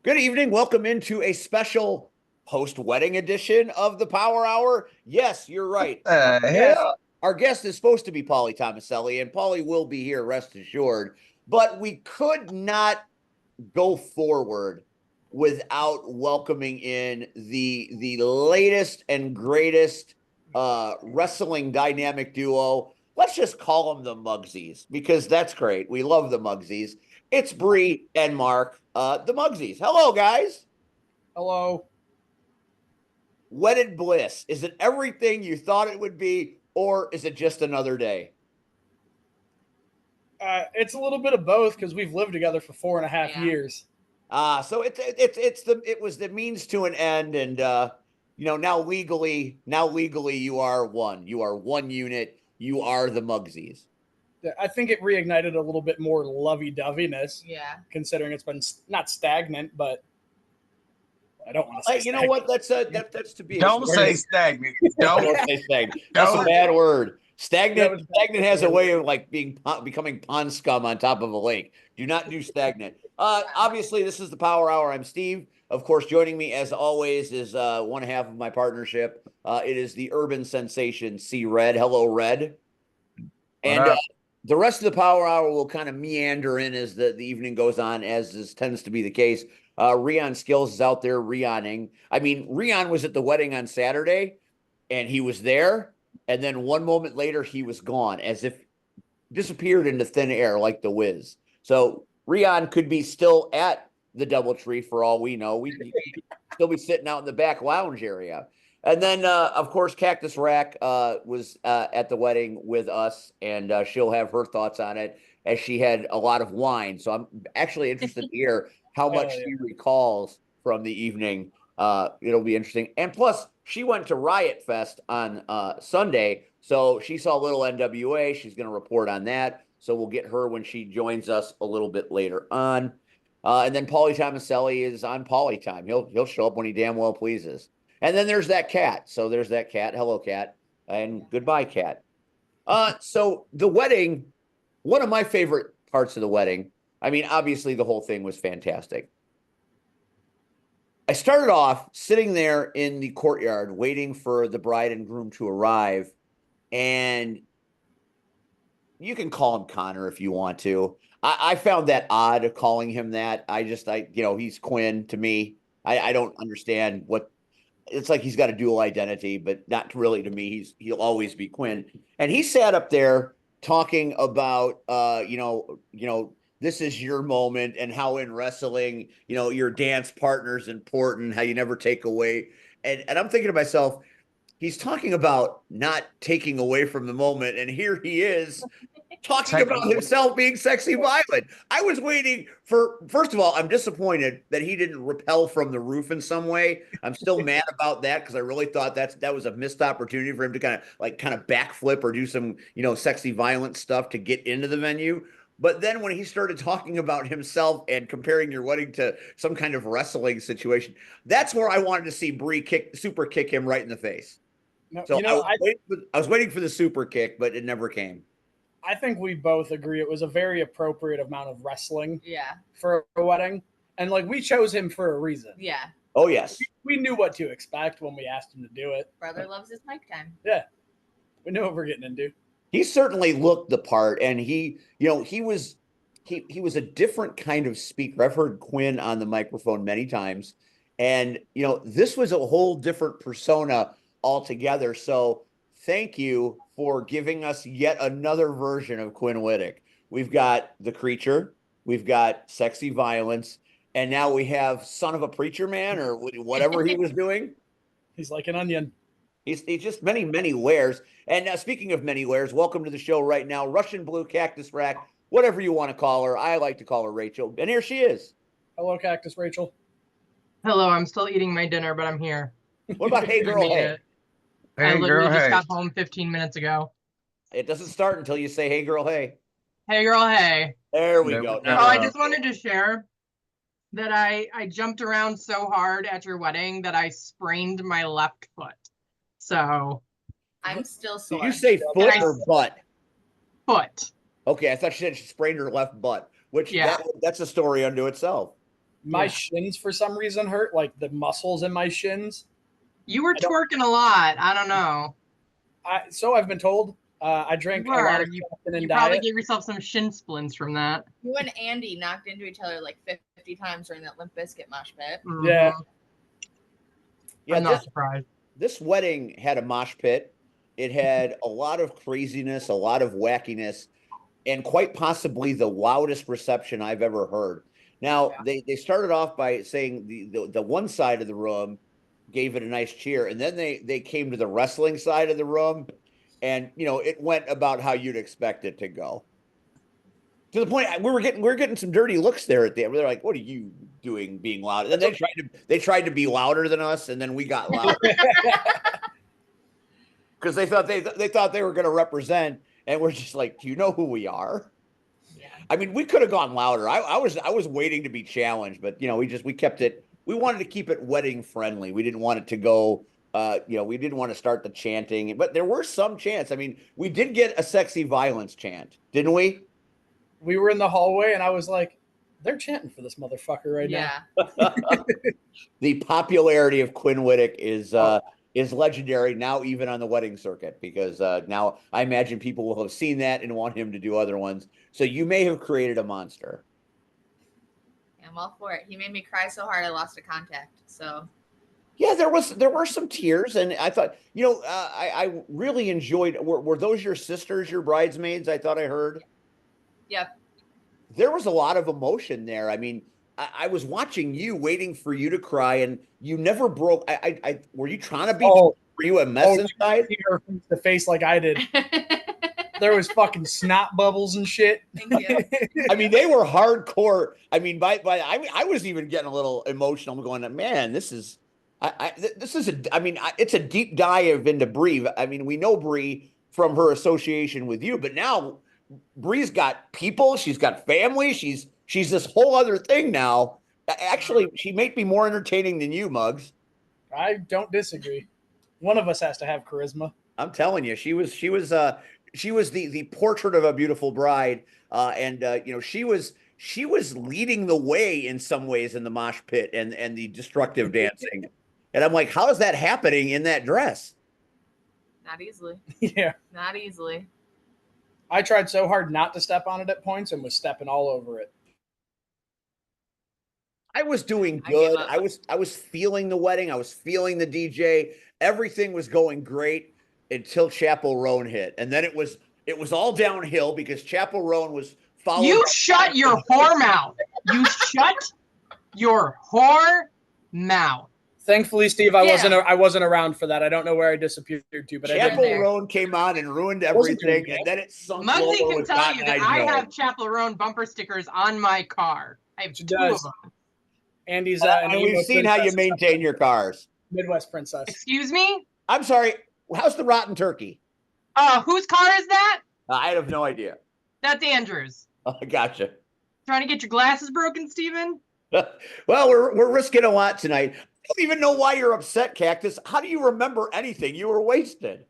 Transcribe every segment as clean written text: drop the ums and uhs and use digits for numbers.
Good evening. Welcome into a special post-wedding edition of the Power Hour. Yes, you're right. The Yes, hell? our guest is supposed to be Pauly Thomaselli, and Pauly will be here, rest assured. But we could not go forward without welcoming in the latest and greatest wrestling dynamic duo. Let's just call them the Mugsys because that's great. We love the Mugsys. It's Bree and Mark, the Mugsys. Hello, guys. Hello. Wedded bliss. Is it everything you thought it would be, or is it just another day? It's a little bit of both because we've lived together for 4.5 years. So it was the means to an end, and now legally you are one. You are one unit. You are the Mugsys. I think it reignited a little bit more lovey-doveyness. Yeah. Considering it's been not stagnant, but I don't want to say. You know what? That's to be. Don't say stagnant. Don't say stagnant. That's a bad word. Stagnant has a way of becoming pond scum on top of a lake. Do not do stagnant. Obviously, this is the Power Hour. I'm Steve. Of course, joining me as always is one half of my partnership. It is the urban sensation C Red. Hello, Red. And the rest of the Power Hour will kind of meander in as the evening goes on, as this tends to be the case. Rion Skills is out there Rioning. I mean, Rion was at the wedding on Saturday, and he was there. And then one moment later, he was gone, as if disappeared into thin air like the Wiz. So Rion could be still at the DoubleTree for all we know. We'd still be sitting out in the back lounge area. And then, of course, Cactus Rack was at the wedding with us, and she'll have her thoughts on it as she had a lot of wine. So I'm actually interested to hear how much she recalls from the evening. It'll be interesting. And plus, she went to Riot Fest on Sunday, so she saw little NWA. She's going to report on that. So we'll get her when she joins us a little bit later on. And then Pauly Thomaselli is on Pauly time. He'll show up when he damn well pleases. And then there's that cat. So there's that cat. Hello, cat. And goodbye, cat. So the wedding, one of my favorite parts of the wedding, I mean, obviously the whole thing was fantastic. I started off sitting there in the courtyard waiting for the bride and groom to arrive. And you can call him Connor if you want to. I found that odd calling him that. He's Quinn to me. I don't understand what it's like. He's got a dual identity, but not really to me. He'll always be Quinn. And he sat up there talking about, this is your moment and how in wrestling, your dance partner's important, how you never take away. And I'm thinking to myself, he's talking about not taking away from the moment. And here he is talking about himself being sexy violent. I was waiting for, first of all, I'm disappointed that he didn't rappel from the roof in some way. I'm still mad about that because I really thought that was a missed opportunity for him to kind of backflip or do some, sexy violent stuff to get into the venue. But then when he started talking about himself and comparing your wedding to some kind of wrestling situation, that's where I wanted to see Bree super kick him right in the face. No, so I was waiting for the super kick, but it never came. I think we both agree it was a very appropriate amount of wrestling. Yeah. For a wedding. And we chose him for a reason. Yeah. Oh, yes. We knew what to expect when we asked him to do it. Brother loves his mic time. Yeah. We knew what we're getting into. He certainly looked the part, and he was a different kind of speaker. I've heard Quinn on the microphone many times, and this was a whole different persona altogether. So thank you for giving us yet another version of Quinn Whittick. We've got the creature, we've got sexy violence, and now we have son of a preacher man or whatever he was doing. He's like an onion. He's just many, many layers. And speaking of many layers, welcome to the show right now, Russian Blue Cactus Rack, whatever you want to call her. I like to call her Rachel. And here she is. Hello, Cactus Rachel. Hello, I'm still eating my dinner, but I'm here. What about Hey Girl Hey? I literally just got home 15 minutes ago. It doesn't start until you say Hey Girl Hey. Hey Girl Hey. There we go. Oh, I just wanted to share that I jumped around so hard at your wedding that I sprained my left foot. So I'm still sore. Did you say foot or butt? Foot. Okay, I thought she said she sprained her left butt, which that's a story unto itself. My Yeah. shins for some reason hurt, like the muscles in my shins. You were I don't- twerking a lot. I don't know. So I've been told. I drank You a lot were. of You, Captain and you probably Diet. gave yourself some shin splints from that. You and Andy knocked into each other like 50 times during that Limp Bizkit mosh pit. Yeah. Mhm. Yeah, I'm not surprised. this wedding had a mosh pit. It had a lot of craziness, a lot of wackiness, and quite possibly the loudest reception I've ever heard. Now, they started off by saying the one side of the room gave it a nice cheer, and then they came to the wrestling side of the room, and it went about how you'd expect it to go. To the point we were getting some dirty looks there at the end. They're like, "What are you doing, being loud?" And then they tried to be louder than us, and then we got louder because they thought they were going to represent, and we're just like, "Do you know who we are?" Yeah. I mean, we could have gone louder. I was waiting to be challenged, but we kept it. We wanted to keep it wedding friendly. We didn't want it to go. We didn't want to start the chanting, but there were some chants. I mean, we did get a sexy violence chant, didn't we? We were in the hallway, and I was like, "They're chanting for this motherfucker right now." Yeah. The popularity of Quinn Whittick is legendary now, even on the wedding circuit, because now I imagine people will have seen that and want him to do other ones. So you may have created a monster. I'm all for it. He made me cry so hard I lost a contact. So Yeah, there were some tears, and I thought, I really enjoyed. Were those your sisters, your bridesmaids? I thought I heard. yep. There was a lot of emotion there. I mean, I was watching you, waiting for you to cry, and you never broke. Were you trying to be? Oh. Were you a mess You inside? see her face to face like I did. There was fucking snot bubbles and shit. Thank you. I mean, they were hardcore. I mean, I was even getting a little emotional. I'm going, man, this is. It's a deep dive into Bree. I mean, we know Bree from her association with you, but now Bree's got people. She's got family. She's this whole other thing now. Actually, she may be more entertaining than you, Muggs. I don't disagree. One of us has to have charisma. I'm telling you, she was the portrait of a beautiful bride, and she was leading the way in some ways in the mosh pit and the destructive dancing. And I'm like, how is that happening in that dress? Not easily. Yeah. Not easily. I tried so hard not to step on it at points and was stepping all over it. I was doing I gave good. up. I was feeling the wedding. I was feeling the DJ. Everything was going great until Chapel Roan hit. And then it was all downhill because Chapel Roan was followed. You shut your whore mouth. You shut your whore mouth. Thankfully, Steve, I Yeah. wasn't around for that. I don't know where I disappeared to, but I Chapel did. there. Roan came on and ruined Wasn't doing everything, and good. then it sunk Muggsy lower can with tell Cotton you that Eye I Joe. have Chapel Roan bumper stickers on my car. I have She two does. of them. Andy's And an we've emo seen how you princess. maintain your cars. Midwest princess. Excuse me? I'm sorry. How's the rotten turkey? Whose car is that? I have no idea. That's Andrew's. I gotcha. Trying to get your glasses broken, Steven? Well, we're risking a lot tonight. I don't even know why you're upset, Cactus. How do you remember anything? You were wasted.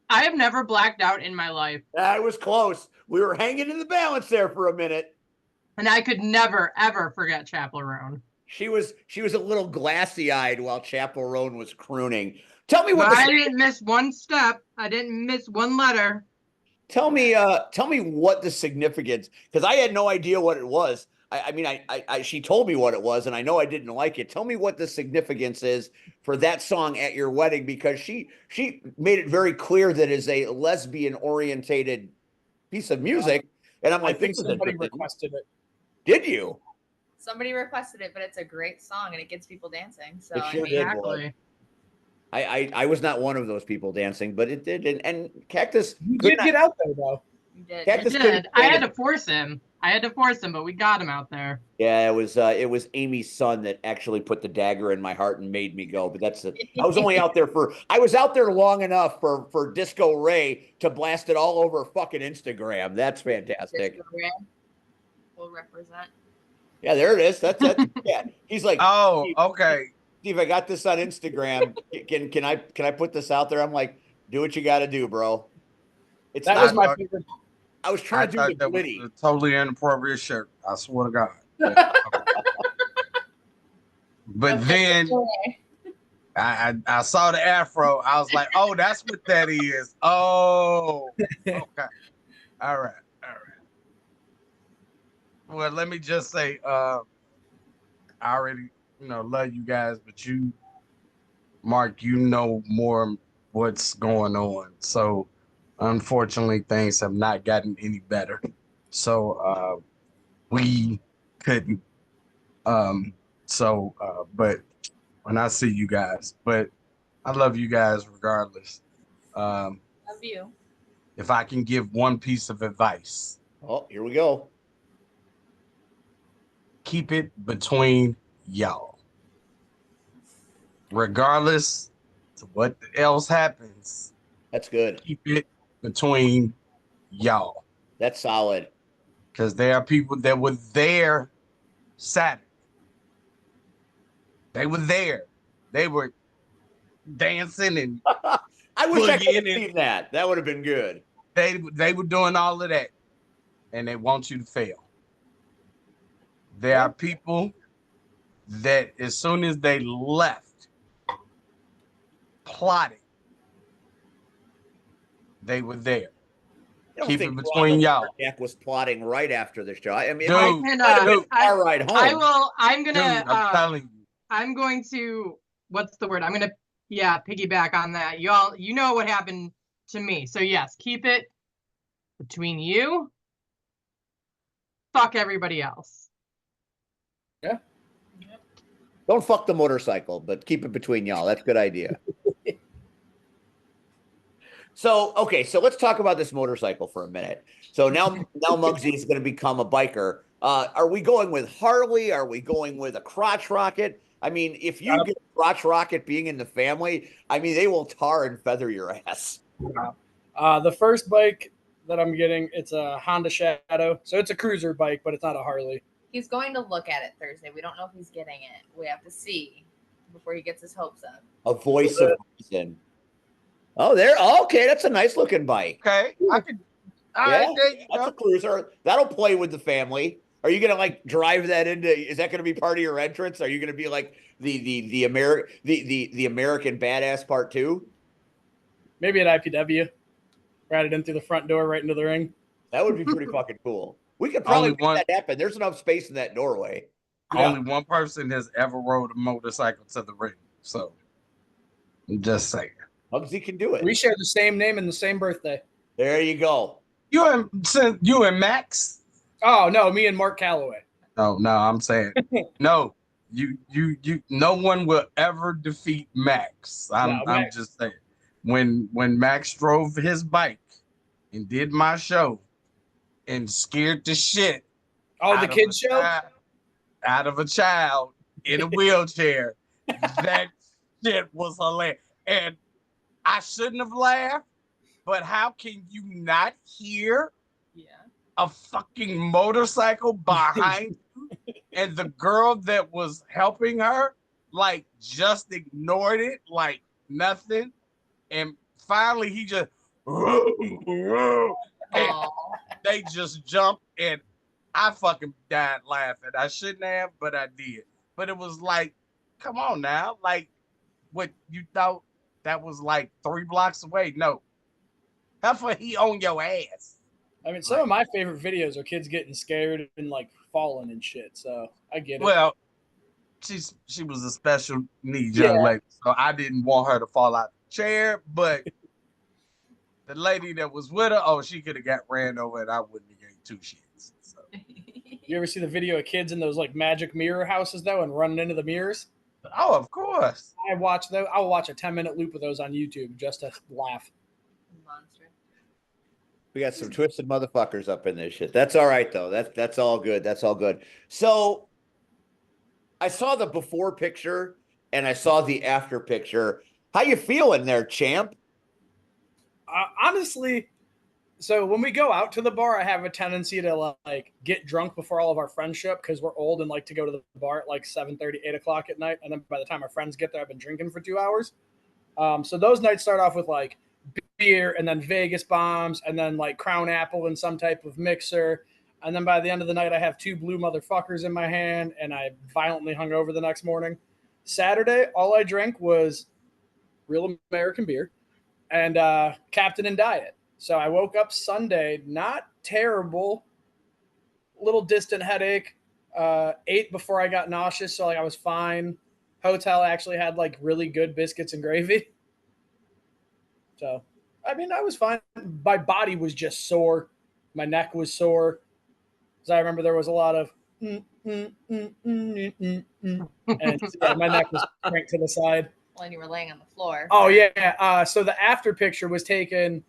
I have never blacked out in my life. That was close. We were hanging in the balance there for a minute. And I could never, ever forget Chapel Roan. She was a little glassy-eyed while Chapel Roan was crooning. Tell me what But I didn't miss one step. I didn't miss one letter. Tell me what the significance, because I had no idea what it was. She told me what it was, and I know I didn't like it. Tell me what the significance is for that song at your wedding, because she made it very clear that it's a lesbian-orientated piece of music, and I'm I like, think this is somebody interesting. requested it. Did you? Somebody requested it, but it's a great song and it gets people dancing. So It sure I mean, did. Exactly. I was not one of those people dancing, but it did, and Cactus You could did not- get out there though. you did. Cactus- I This couldn't did. I had stand to force him. But we got him out there. Yeah, it was Amy's son that actually put the dagger in my heart and made me go. But that's it. I was only out there long enough for Disco Ray to blast it all over fucking Instagram. That's fantastic. Disco Ray will represent. Yeah, there it is. That's yeah. He's like, Oh, okay. Steve, I got this on Instagram. Can I put this out there? I'm like, do what you got to do, bro. It's That not, was my favorite. I was I trying to thought do the that was witty. a totally inappropriate shirt. I swear to God. But Okay, then okay. I saw the afro. I was like, oh, that's what that is. Oh, okay. All right. Well, let me just say, I already, love you guys, but you, Mark, you know more what's going on. So unfortunately, things have not gotten any better. So we couldn't. But when I see you guys, but I love you guys regardless. Um, Love you. if I can give one piece of advice, Oh, here we go. keep it between y'all. Regardless to what else happens, That's good. keep it between y'all. That's solid. Because there are people that were there Saturday. They were there. They were dancing and I wish I could have boogieing and seen that. That would have been good. they were doing all of that. And they want you to fail. There are people that as soon as they left plotting, they were there. I don't Keep think it between y'all. Jack was plotting right after the show. I mean, Dude, it might have been a car ride home. I'm dude, gonna I'm telling you. I'm going to, what's the word? I'm gonna, piggyback on that. Y'all, you know what happened to me. So yes, keep it between you. Fuck everybody else. Yeah. Don't fuck the motorcycle, but keep it between y'all. That's a good idea. So, okay, so let's talk about this motorcycle for a minute. So now Mugsy is going to become a biker. Are we going with Harley? Are we going with a crotch rocket? I mean, if you get a crotch rocket being in the family, I mean, they will tar and feather your ass. The first bike that I'm getting, it's a Honda Shadow. So it's a cruiser bike, but it's not a Harley. He's going to look at it Thursday. We don't know if he's getting it. We have to see before he gets his hopes up. A voice of reason. Oh, there. Okay, that's a nice looking bike. Okay, I could. All right, there you That's go. a cruiser. That'll play with the family. Are you gonna like drive that into? Is that gonna be part of your entrance? Are you gonna be like the American badass part 2? Maybe at IPW. Ride it in through the front door right into the ring. That would be pretty fucking cool. We could probably Only make that happen. There's enough space in that doorway. Only one person has ever rode a motorcycle to the ring. So I'm just saying. Muggsy can do it. We share the same name and the same birthday. There you go. You and Max? Oh no, me and Mark Calloway. No, I'm saying no. You no one will ever defeat Max. I'm just saying. When Max drove his bike and did my show and scared the shit the kids show out of a child in a wheelchair, that shit was hilarious. And I shouldn't have laughed, but how can you not hear a fucking motorcycle behind you? And the girl that was helping her, like, just ignored it like nothing. And finally, he just, and they just jumped, and I fucking died laughing. I shouldn't have, but I did. But it was like, come on now. Like, what you thought that was like 3 blocks away? No. Heifer, he on your ass. I mean, some of my favorite videos are kids getting scared and like falling and shit. So I get it. Well, she was a special needs young lady, so I didn't want her to fall out the chair. But the lady that was with her, she could have got ran over, and I wouldn't have gave 2 shits. So. You ever see the video of kids in those like magic mirror houses though, and running into the mirrors? Oh, of course. I watch those. I'll watch a 10-minute loop of those on YouTube just to laugh. Monster. We got some twisted motherfuckers up in this shit. That's all right though. That's all good. That's all good. So I saw the before picture and I saw the after picture. How you feeling there, champ? Honestly, so when we go out to the bar, I have a tendency to like get drunk before all of our friends show up because we're old and like to go to the bar at like 7:30, 8 o'clock at night. And then by the time our friends get there, I've been drinking for 2 hours. So those nights start off with like beer and then Vegas bombs and then like Crown Apple and some type of mixer. And then by the end of the night, I have 2 blue motherfuckers in my hand and I violently hungover the next morning. Saturday, all I drank was real American beer and Captain and Diet. So I woke up Sunday, not terrible, little distant headache. Ate before I got nauseous, so like I was fine. Hotel actually had like really good biscuits and gravy. So, I mean, I was fine. My body was just sore. My neck was sore. Because I remember there was a lot of and yeah, my neck was cranked to the side. When you were laying on the floor. Oh yeah. So the after picture was taken.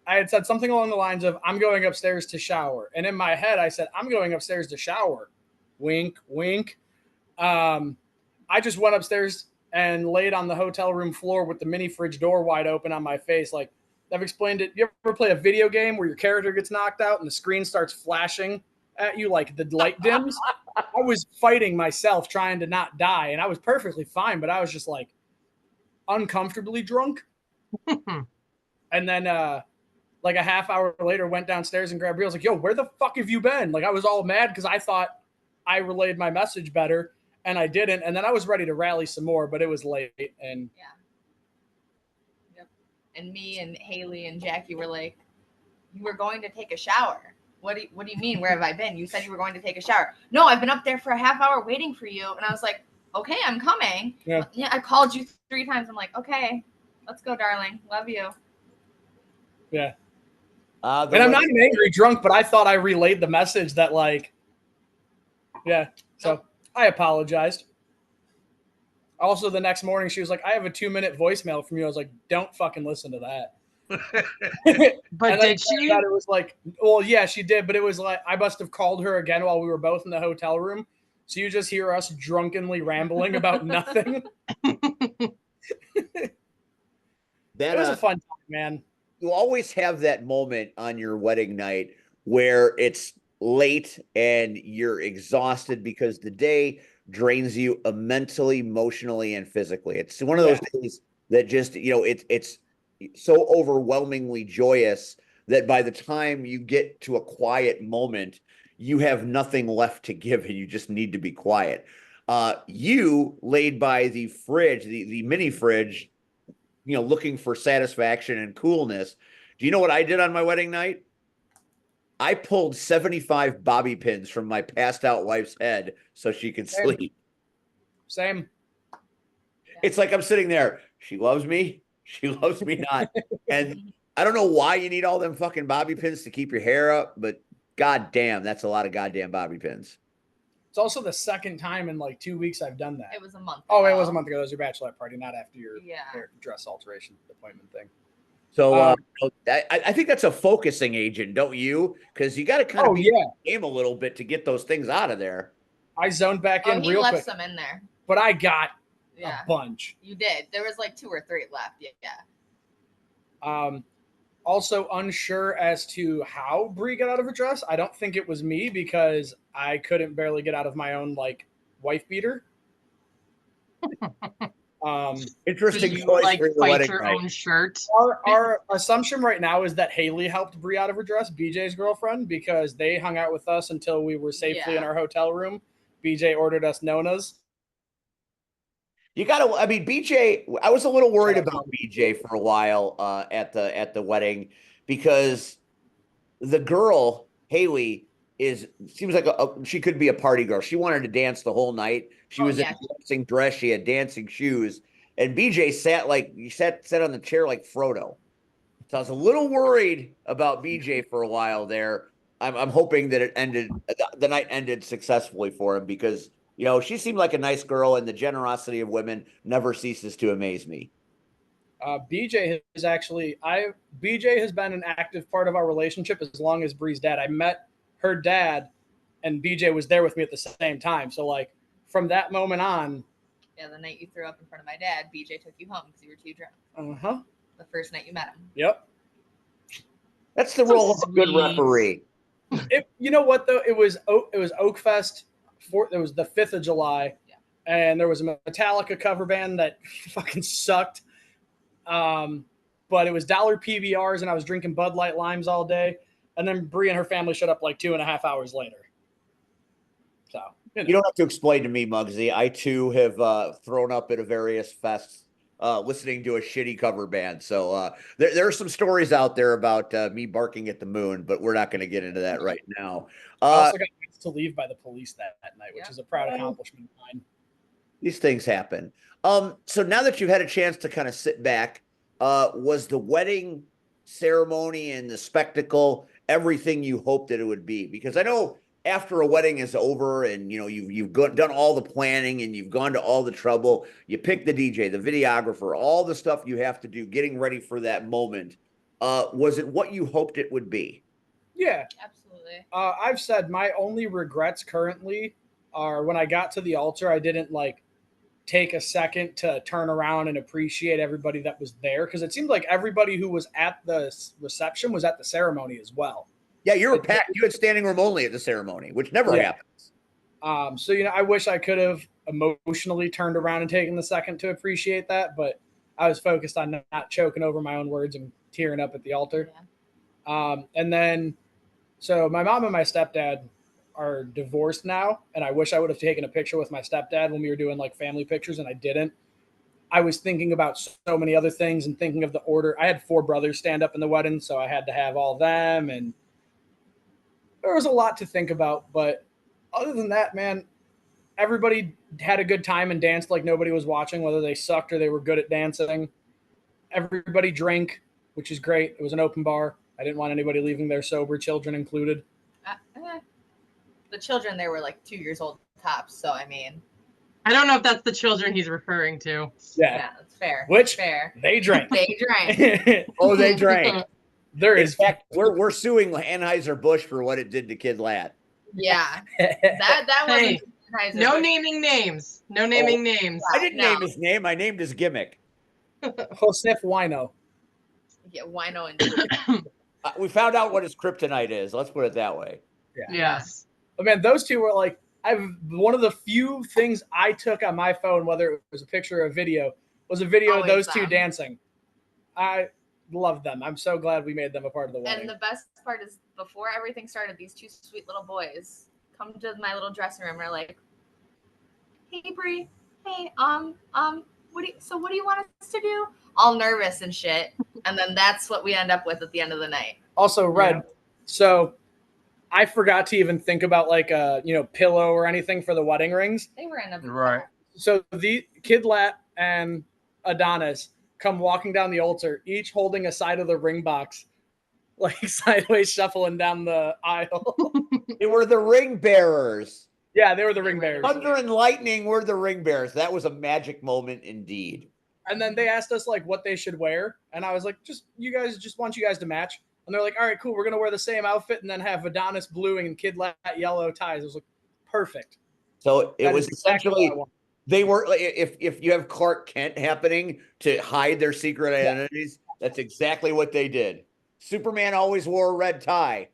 I had said something along the lines of, "I'm going upstairs to shower," and in my head I said, "I'm going upstairs to shower." Wink, wink. I just went upstairs and laid on the hotel room floor with the mini fridge door wide open on my face. Like I've explained it. You ever play a video game where your character gets knocked out and the screen starts flashing at you like the light dims? I was fighting myself trying to not die, and I was perfectly fine, but I was just like uncomfortably drunk. And then like a half hour later went downstairs and grabbed Rhea. I was like, yo, where the fuck have you been? Like I was all mad because I thought I relayed my message better and I didn't. And then I was ready to rally some more, but it was late. And yeah. Yep. And me and Haley and Jackie were like, you were going to take a shower. What do you mean? Where have I been? You said you were going to take a shower. No, I've been up there for a half hour waiting for you. And I was like, okay, I'm coming. Yeah. I called you 3 times. I'm like, okay, let's go, darling. Love you. yeah. And I'm not an angry drunk, but I thought I relayed the message that like, yeah. So I apologized. Also, the next morning, she was like, I have a 2-minute voicemail from you. I was like, don't fucking listen to that. But did she? It was like, well, yeah, she did. But it was like, I must have called her again while we were both in the hotel room. So you just hear us drunkenly rambling about nothing. It was a fun time, man. You always have that moment on your wedding night where it's late and you're exhausted because the day drains you mentally, emotionally, and physically. It's one of those days that just, it's so overwhelmingly joyous that by the time you get to a quiet moment, you have nothing left to give and you just need to be quiet. You laid by the fridge, the mini fridge, looking for satisfaction and coolness. Do you know what I did on my wedding night? I pulled 75 bobby pins from my passed out wife's head so she could sleep. Same. It's like I'm sitting there. She loves me. She loves me not. And I don't know why you need all them fucking bobby pins to keep your hair up, but goddamn, that's a lot of goddamn bobby pins. It's also the second time in like 2 weeks I've done that. It was a month ago. Oh, it was a month ago. It was your bachelorette party, not after your hair dress alteration appointment thing. So I think that's a focusing agent, don't you? Because you got to kind of be in the game a little bit to get those things out of there. I zoned back in real quick. He left some in there. But I got a bunch. You did. There was like 2 or 3 left. Yeah. Also unsure as to how Brie got out of her dress. I don't think it was me because I couldn't barely get out of my own like wife beater. Interesting you choice like for the fight wedding your night. own shirt. Our assumption right now is that Haley helped Brie out of her dress, BJ's girlfriend, because they hung out with us until we were safely in our hotel room. BJ ordered us Nonas. You gotta. I mean, BJ. I was a little worried about BJ for a while at the wedding because the girl Haley seems like she could be a party girl. She wanted to dance the whole night. She was in a dancing dress. She had dancing shoes, and BJ sat on the chair like Frodo. So I was a little worried about BJ for a while there. I'm hoping that the night ended successfully for him because. She seemed like a nice girl, and the generosity of women never ceases to amaze me. BJ has been an active part of our relationship as long as Brie's dad. I met her dad, and BJ was there with me at the same time. So, like, from that moment on. Yeah, the night you threw up in front of my dad, BJ took you home because you were too drunk. Uh-huh. The first night you met him. Yep. That's the role of a good referee. You know what, though? It was Oakfest. It was the 5th of July, and there was a Metallica cover band that fucking sucked. But it was dollar PBRs, and I was drinking Bud Light Limes all day. And then Brie and her family showed up like 2.5 hours later. So You know. You don't have to explain to me, Mugsy. I too have thrown up at a various fests listening to a shitty cover band. So there are some stories out there about me barking at the moon, but we're not going to get into that right now. I also got asked to leave by the police that night, which is a proud accomplishment of mine. These things happen. So now that you've had a chance to kind of sit back, was the wedding ceremony and the spectacle everything you hoped that it would be? Because I know after a wedding is over and you've done all the planning and you've gone to all the trouble, you pick the DJ, the videographer, all the stuff you have to do getting ready for that moment. Was it what you hoped it would be? Yeah, Absolutely. I've said my only regrets currently are when I got to the altar, I didn't take a second to turn around and appreciate everybody that was there, because it seemed like everybody who was at the reception was at the ceremony as well. Yeah, you were packed. You had standing room only at the ceremony, which never happens. So I wish I could have emotionally turned around and taken the second to appreciate that, but I was focused on not choking over my own words and tearing up at the altar. Yeah. And then, so my mom and my stepdad are divorced now, and I wish I would have taken a picture with my stepdad when we were doing family pictures, and I didn't. I was thinking about so many other things and thinking of the order. I had 4 brothers stand up in the wedding, so I had to have all of them, and there was a lot to think about. But other than that, man, everybody had a good time and danced like nobody was watching, whether they sucked or they were good at dancing. Everybody drank, which is great. It was an open bar. I didn't want anybody leaving there sober, children included. The children there were 2 years old tops, so I mean, I don't know if that's the children he's referring to. Yeah, that's fair. Which fair. They drank. They drank. Oh, they drank. There In is fact, we're suing Anheuser-Busch for what it did to Kid Lat. Yeah, that Hey, wasn't. no naming names. No naming names. I didn't name his name. I named his gimmick. Josef Wino. Yeah, wino and We found out what his kryptonite is. Let's put it that way. Yes. But man, those two were one of the few things I took on my phone, whether it was a picture or a video, was a video of those two dancing. I love them. I'm so glad we made them a part of the wedding. And the best part is, before everything started, these 2 sweet little boys come to my little dressing room and are like, "Hey, Bree, hey, what do you want us to do?" All nervous and shit. And then that's what we end up with at the end of the night. Also, Red, so I forgot to even think about a pillow or anything for the wedding rings. They were in a Right. So the Kid Lat and Adonis come walking down the altar, each holding a side of the ring box, sideways shuffling down the aisle. They were the ring bearers. Yeah, they were the ring bearers. Thunder and lightning were the ring bearers. That was a magic moment indeed. And then they asked us what they should wear, and I was like, just want you guys to match. And they're like, all right, cool, we're gonna wear the same outfit and then have Adonis blue and Kid Lat yellow ties. It was perfect. So it was essentially what I wanted. they were if you have Clark Kent happening to hide their secret identities, that's exactly what they did. Superman always wore a red tie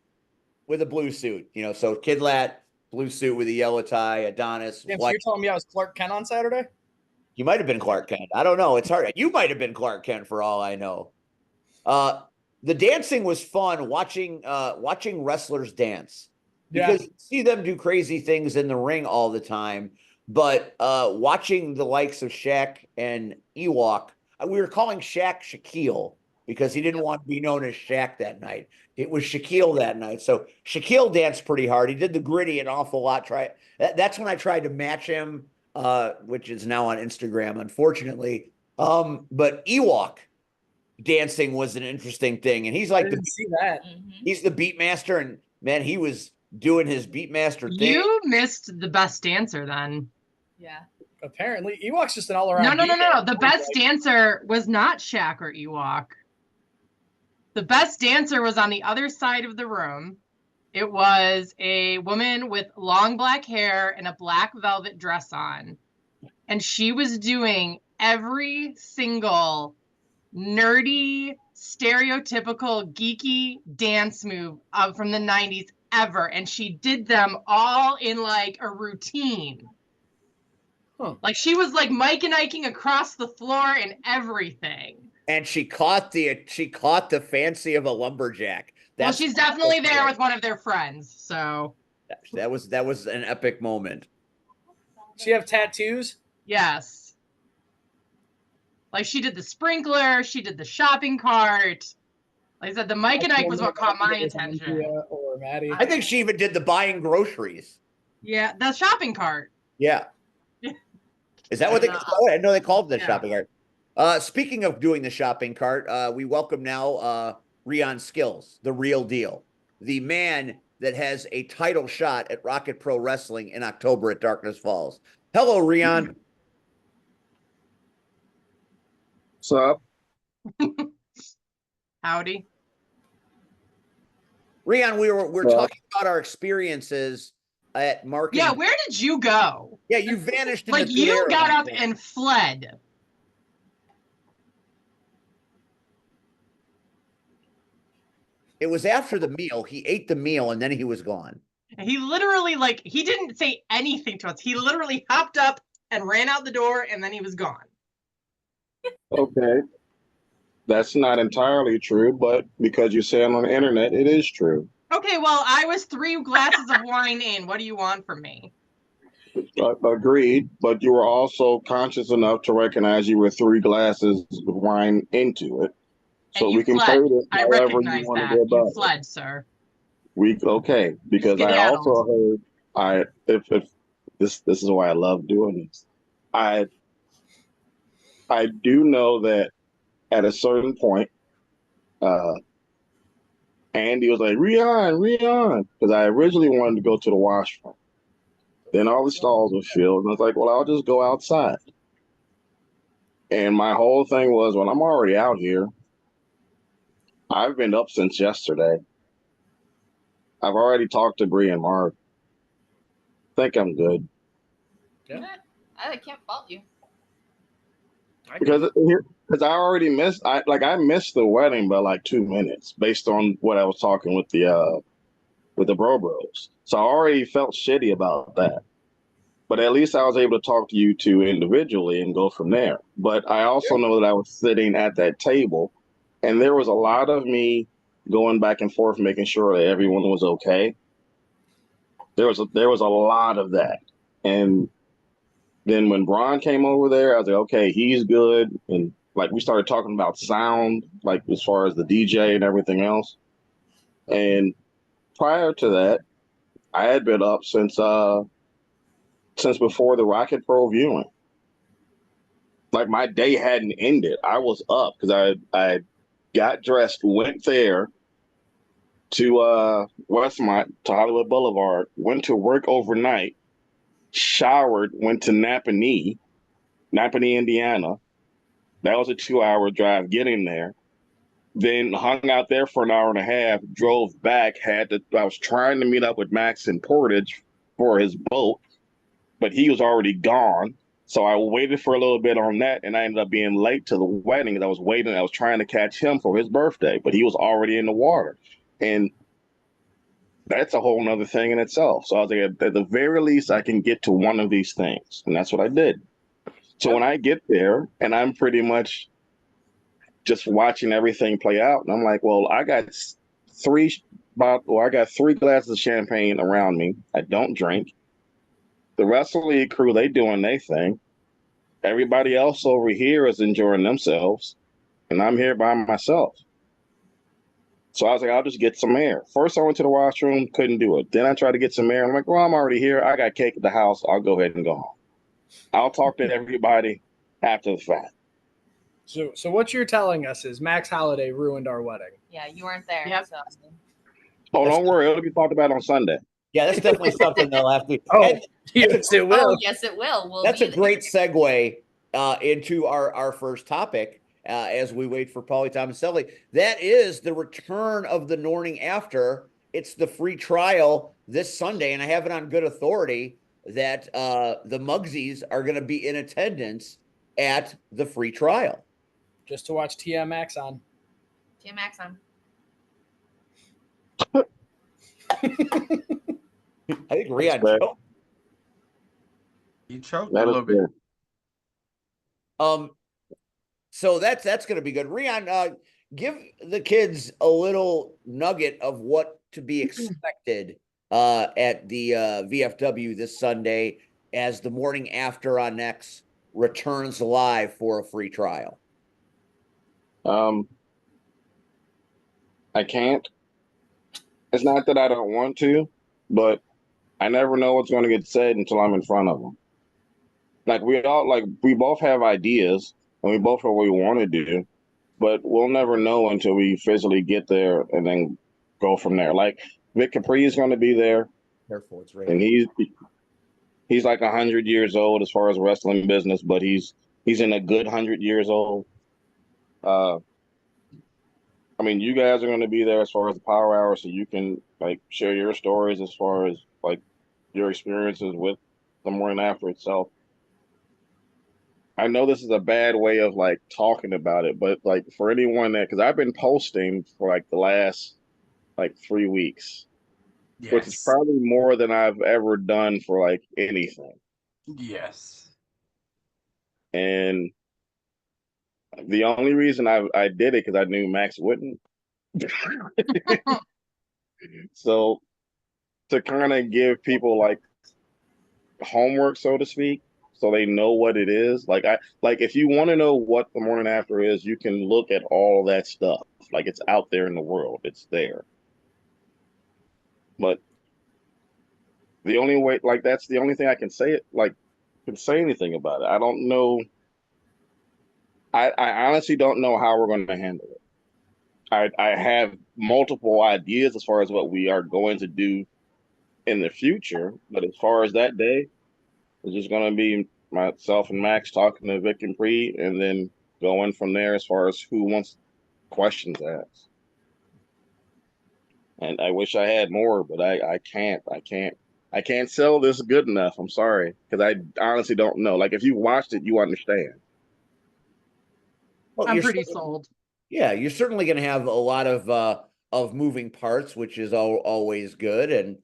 with a blue suit, so Kid Lat, blue suit with a yellow tie, Adonis. Yeah, so you're telling me I was Clark Kent on Saturday? You might have been Clark Kent. I don't know. It's hard. You might have been Clark Kent for all I know. The dancing was fun watching wrestlers dance, because you see them do crazy things in the ring all the time. But watching the likes of Shaq and Ewok, we were calling Shaq Shaquille because he didn't want to be known as Shaq that night. It was Shaquille that night. So Shaquille danced pretty hard. He did the gritty an awful lot. That's when I tried to match him, which is now on Instagram, unfortunately. But Ewok dancing was an interesting thing, and he's see that. He's the beat master, and man, he was doing his beat master thing. You missed the best dancer then. Yeah. Apparently, Ewok's just an all-around. No. The best dancer was not Shaq or Ewok. The best dancer was on the other side of the room. It was a woman with long black hair and a black velvet dress on. And she was doing every single nerdy, stereotypical, geeky dance move from the 90s ever. And she did them all in a routine. Huh. She was Mike and Iking across the floor and everything. And she caught the fancy of a lumberjack. Well, she's definitely there with one of their friends. So that was an epic moment. She have tattoos? Yes. Like she did the sprinkler, she did the shopping cart. Like I said, the Mike and Ike was what caught my attention. Or Maddie. I think she even did the buying groceries. Yeah, the shopping cart. Yeah. Is that what they call it? I know they called it the shopping cart. Speaking of doing the shopping cart, we welcome now Rion Skills, the real deal. The man that has a title shot at Rocket Pro Wrestling in October at Darkness Falls. Hello, Rion. What's up? Howdy. Rion, we're talking about our experiences at marketing. Yeah, where did you go? Yeah, you vanished. Like you got up and fled. It was after the meal. He ate the meal and then he was gone. He literally, like, he didn't say anything to us. He literally hopped up and ran out the door and then he was gone. Okay. That's not entirely true, but because you say it on the internet, it is true. Okay, well, I was 3 glasses of wine in. What do you want from me? Agreed, but you were also conscious enough to recognize you were 3 glasses of wine into it. So And you we can fled. play it I however recognize you want that. to go You about it. fled, sir. Okay, because I also heard if this is why I love doing this. I do know that at a certain point, Andy was like, Rion, because I originally wanted to go to the washroom. Then all the stalls were filled, and I was like, well, I'll just go outside. And my whole thing was, when I'm already out here, I've been up since yesterday. I've already talked to Bree and Mark. Think I'm good. Yeah. I can't fault you. Because I already missed. I missed the wedding by like 2 minutes based on what I was talking with the bro bros. So I already felt shitty about that. But at least I was able to talk to you two individually and go from there. But I also know that I was sitting at that table, and there was a lot of me going back and forth, making sure that everyone was okay. There was a lot of that, and then when Braun came over there, I was like, okay, he's good, and like we started talking about sound, like as far as the DJ and everything else. And prior to that, I had been up since before the Rocket Pro viewing. Like my day hadn't ended. I was up because I got dressed, went there to Westmont, to Hollywood Boulevard, went to work overnight, showered, went to Napanee, Indiana. That was a 2-hour drive getting there. Then hung out there for an hour and a half, drove back, I was trying to meet up with Max in Portage for his boat, but he was already gone. So I waited for a little bit on that, and I ended up being late to the wedding. I was trying to catch him for his birthday, but he was already in the water. And that's a whole nother thing in itself. So I was like, at the very least, I can get to one of these things. And that's what I did. So when I get there and I'm pretty much just watching everything play out, and I'm like, well, I got 3 glasses of champagne around me. I don't drink. The rest of the league crew, they doing their thing. Everybody else over here is enjoying themselves. And I'm here by myself. So I was like, I'll just get some air. First, I went to the washroom, couldn't do it. Then I tried to get some air. I'm like, well, I'm already here. I got cake at the house. I'll go ahead and go home. I'll talk to everybody after the fact. So what you're telling us is Max Holiday ruined our wedding. Yeah, you weren't there. Yep. So. Oh, don't worry. It'll be talked about on Sunday. Yeah, that's definitely something they'll have to. Oh, And yes, it will. Oh, yes, it will. that's a great segue into our first topic as we wait for Pauly Thomaselli. That is the return of the Morning After. It's the free trial this Sunday, and I have it on good authority that the Mugsys are going to be in attendance at the free trial. Just to watch TMX on. TMX on. I think Rion fair. choked. You choked a That little is bit. fair. So that's going to be good. Rion, give the kids a little nugget of what to be expected at the VFW this Sunday. as the morning after on X returns live for a free trial? I can't. It's not that I don't want to, but I never know what's going to get said until I'm in front of them. Like we both have ideas and we both know what we want to do, but we'll never know until we physically get there and then go from there. Like Vic Capri is going to be there, Careful, it's and raining. he's like 100 years old as far as wrestling business, but he's in a good 100 years old. I mean, you guys are going to be there as far as the Power Hour, so you can like share your stories as far as like your experiences with the morning after itself. I know this is a bad way of like talking about it, but like for anyone that, because I've been posting for like the last like 3 weeks, which is Yes. probably more than I've ever done for like anything. Yes. And the only reason I did it because I knew Max wouldn't. So to kind of give people like homework, so to speak, so they know what it is. Like if you want to know what the morning after is, you can look at all that stuff. Like it's out there in the world. It's there. But the only way, like that's the only thing I can say it like can say anything about it. I don't know. I honestly don't know how we're going to handle it. I have multiple ideas as far as what we are going to do in the future, but as far as that day, it's just going to be myself and Max talking to Vic and Pre, and then going from there as far as who wants questions asked. And I wish I had more, but I can't. I can't sell this good enough. I'm sorry, because I honestly don't know. Like if you watched it, you understand. Well, I'm pretty sold. Yeah, you're certainly going to have a lot of moving parts, which is always good. And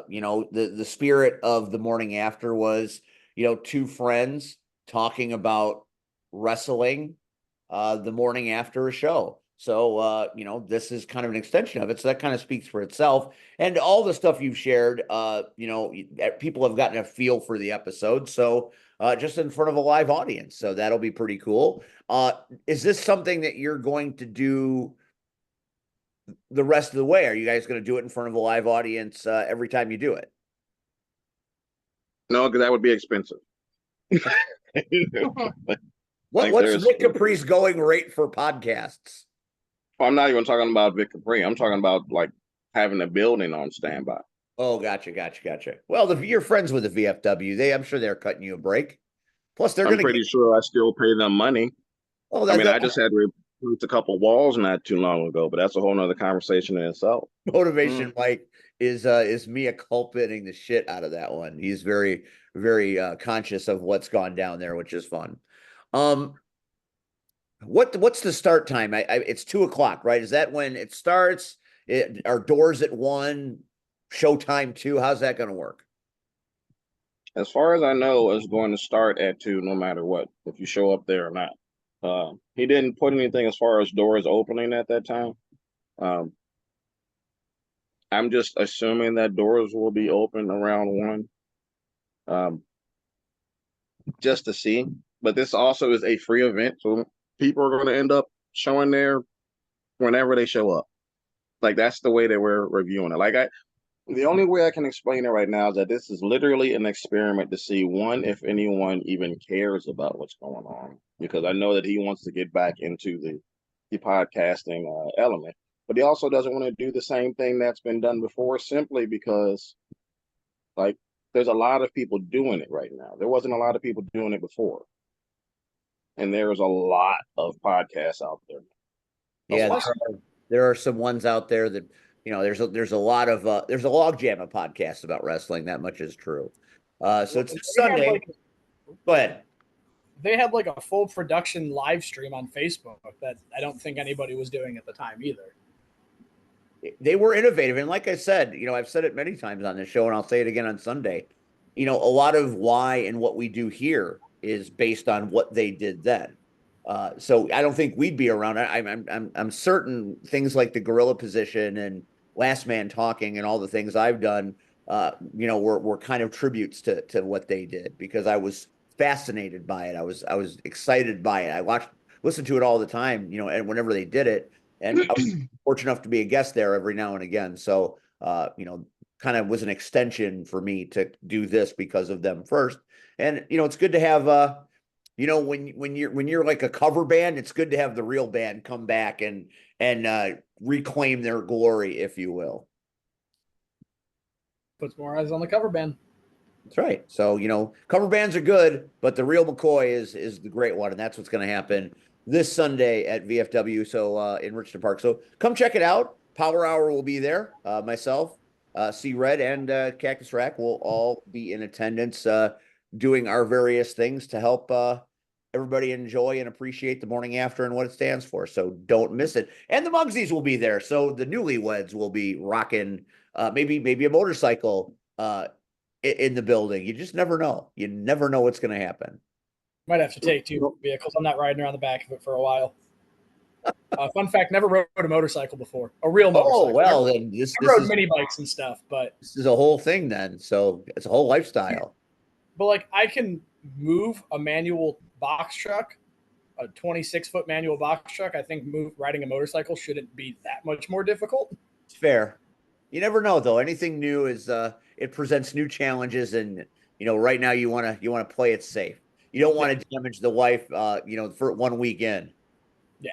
you know, the spirit of the morning after was, you know, two friends talking about wrestling the morning after a show. So you know, this is kind of an extension of it. So that kind of speaks for itself. And all the stuff you've shared, you know, people have gotten a feel for the episode. So just in front of a live audience. So that'll be pretty cool. Is this something that you're going to do the rest of the way? Are you guys going to do it in front of a live audience every time you do it? No, because that would be expensive. What's Vic Capri's going rate for podcasts? I'm not even talking about Vic Capri. I'm talking about like having a building on standby. Oh, gotcha. Well, you're friends with the VFW. I'm sure they're cutting you a break. Plus, I'm pretty sure I still pay them money. Oh, I mean, I just had to replace a couple walls not too long ago, but that's a whole nother conversation in itself. Motivation Mike is Mia culpating the shit out of that one. He's very, very conscious of what's gone down there, which is fun. What's the start time? It's 2:00, right? Is that when it starts? Are doors at 1, showtime 2? How's that going to work? As far as I know, it's going to start at 2, no matter what, if you show up there or not. He didn't put anything as far as doors opening at that time. I'm just assuming that doors will be open around 1, just to see. But this also is a free event, so people are going to end up showing there whenever they show up. Like that's the way that we're reviewing it. Like the only way I can explain it right now is that this is literally an experiment to see, one, if anyone even cares about what's going on, because I know that he wants to get back into the podcasting element, but he also doesn't want to do the same thing that's been done before, simply because like there's a lot of people doing it right now. There wasn't a lot of people doing it before, and there's a lot of podcasts out there. Yeah, there are some ones out there that, you know, there's a lot of there's a logjam of podcasts about wrestling. That much is true. So it's Sunday. Go ahead. They had like a full production live stream on Facebook that I don't think anybody was doing at the time either. They were innovative, and like I said, you know, I've said it many times on this show, and I'll say it again on Sunday. You know, a lot of why and what we do here is based on what they did then. So I don't think we'd be around. I'm certain things like the gorilla position and last man talking and all the things I've done were kind of tributes to what they did, because I was fascinated by it. I was excited by it. I listened to it all the time, and whenever they did it, and I was fortunate enough to be a guest there every now and again. So, kind of was an extension for me to do this because of them first. And, it's good to have, when you're like a cover band, it's good to have the real band come back and reclaim their glory, if you will. Puts more eyes on the cover band. That's right. So, cover bands are good, but the real McCoy is the great one, and that's what's going to happen this Sunday at VFW, so in Richmond Park. So come check it out. Power Hour will be there. Myself, C Red, and Cactus Rack will all be in attendance, doing our various things to help everybody enjoy and appreciate the morning after and what it stands for. So don't miss it. And the Mugsys will be there. So the Newlyweds will be rocking maybe a motorcycle in the building. You just never know. You never know what's going to happen. Might have to take 2 vehicles. I'm not riding around the back of it for a while. Fun fact: never rode a motorcycle before. A real motorcycle. Oh well, then this rode is mini bikes and stuff, but this is a whole thing then. So it's a whole lifestyle. But like, I can move a manual box truck, a 26-foot manual box truck. I think riding a motorcycle shouldn't be that much more difficult. It's fair. You never know though. Anything new is it presents new challenges, and right now you want to play it safe. You don't want to damage the wife, for 1 weekend. Yeah.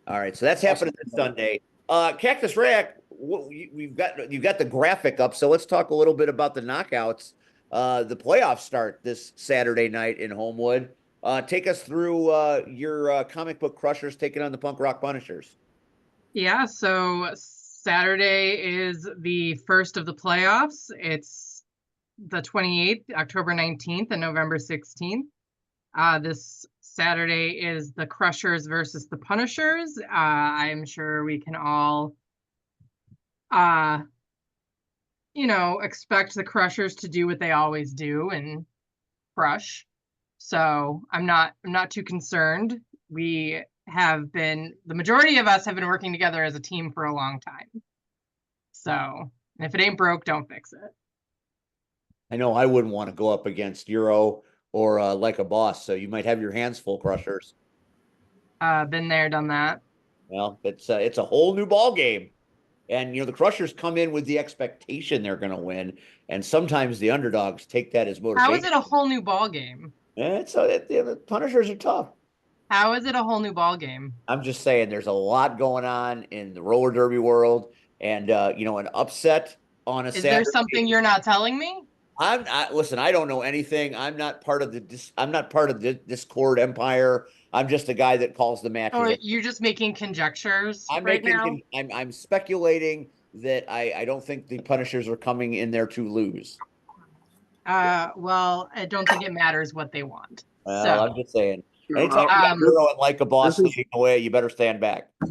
All right, so that's happening this Sunday. Cactus Rack, you've got the graphic up, so let's talk a little bit about the knockouts. The playoffs start this Saturday night in Homewood. Take us through your comic book crushers taking on the punk rock punishers. Yeah, so Saturday is the first of the playoffs. It's the 28th, October 19th, and November 16th. This Saturday is the Crushers versus the Punishers. I'm sure we can all, expect the Crushers to do what they always do and crush. So I'm not too concerned. The majority of us have been working together as a team for a long time. So if it ain't broke, don't fix it. I know I wouldn't want to go up against Euro or Like a Boss, so you might have your hands full, Crushers. Been there, done that. Well, it's a whole new ball game, and the Crushers come in with the expectation they're going to win, and sometimes the underdogs take that as motivation. How is it a whole new ball game? The Punishers are tough. How is it a whole new ball game? I'm just saying, there's a lot going on in the roller derby world, and an upset on a Saturday. Is there something you're not telling me? Listen, I don't know anything. I'm not part of the Discord empire. I'm just a guy that calls the matches. Or you're just making conjectures now? I'm speculating that I don't think the Punishers are coming in there to lose. Well, I don't think it matters what they want. Well, I'm just saying. Anytime you got Euro and Like a Boss leading away, you better stand back. Are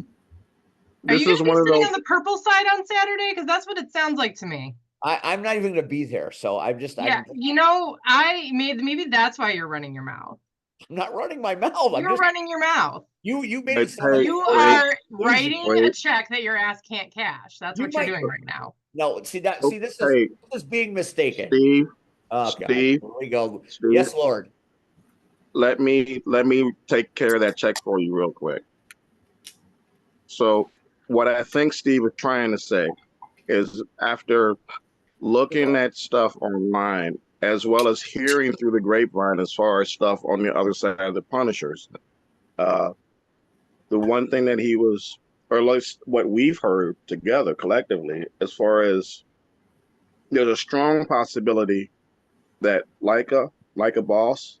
you going to be sitting on the purple side on Saturday? Because that's what it sounds like to me. I'm not even going to be there, so I'm just. Yeah, maybe that's why you're running your mouth. I'm not running my mouth. You're running your mouth. You made it sound like you are writing a check that your ass can't cash. That's what you're doing right now. No, this is being mistaken. Steve, okay, Steve, here we go. Steve, yes, Lord. Let me take care of that check for you real quick. So, what I think Steve is trying to say is, after looking at stuff online, as well as hearing through the grapevine as far as stuff on the other side of the Punishers, the one thing that he was, or at least what we've heard together collectively, as far as there's a strong possibility that like a Boss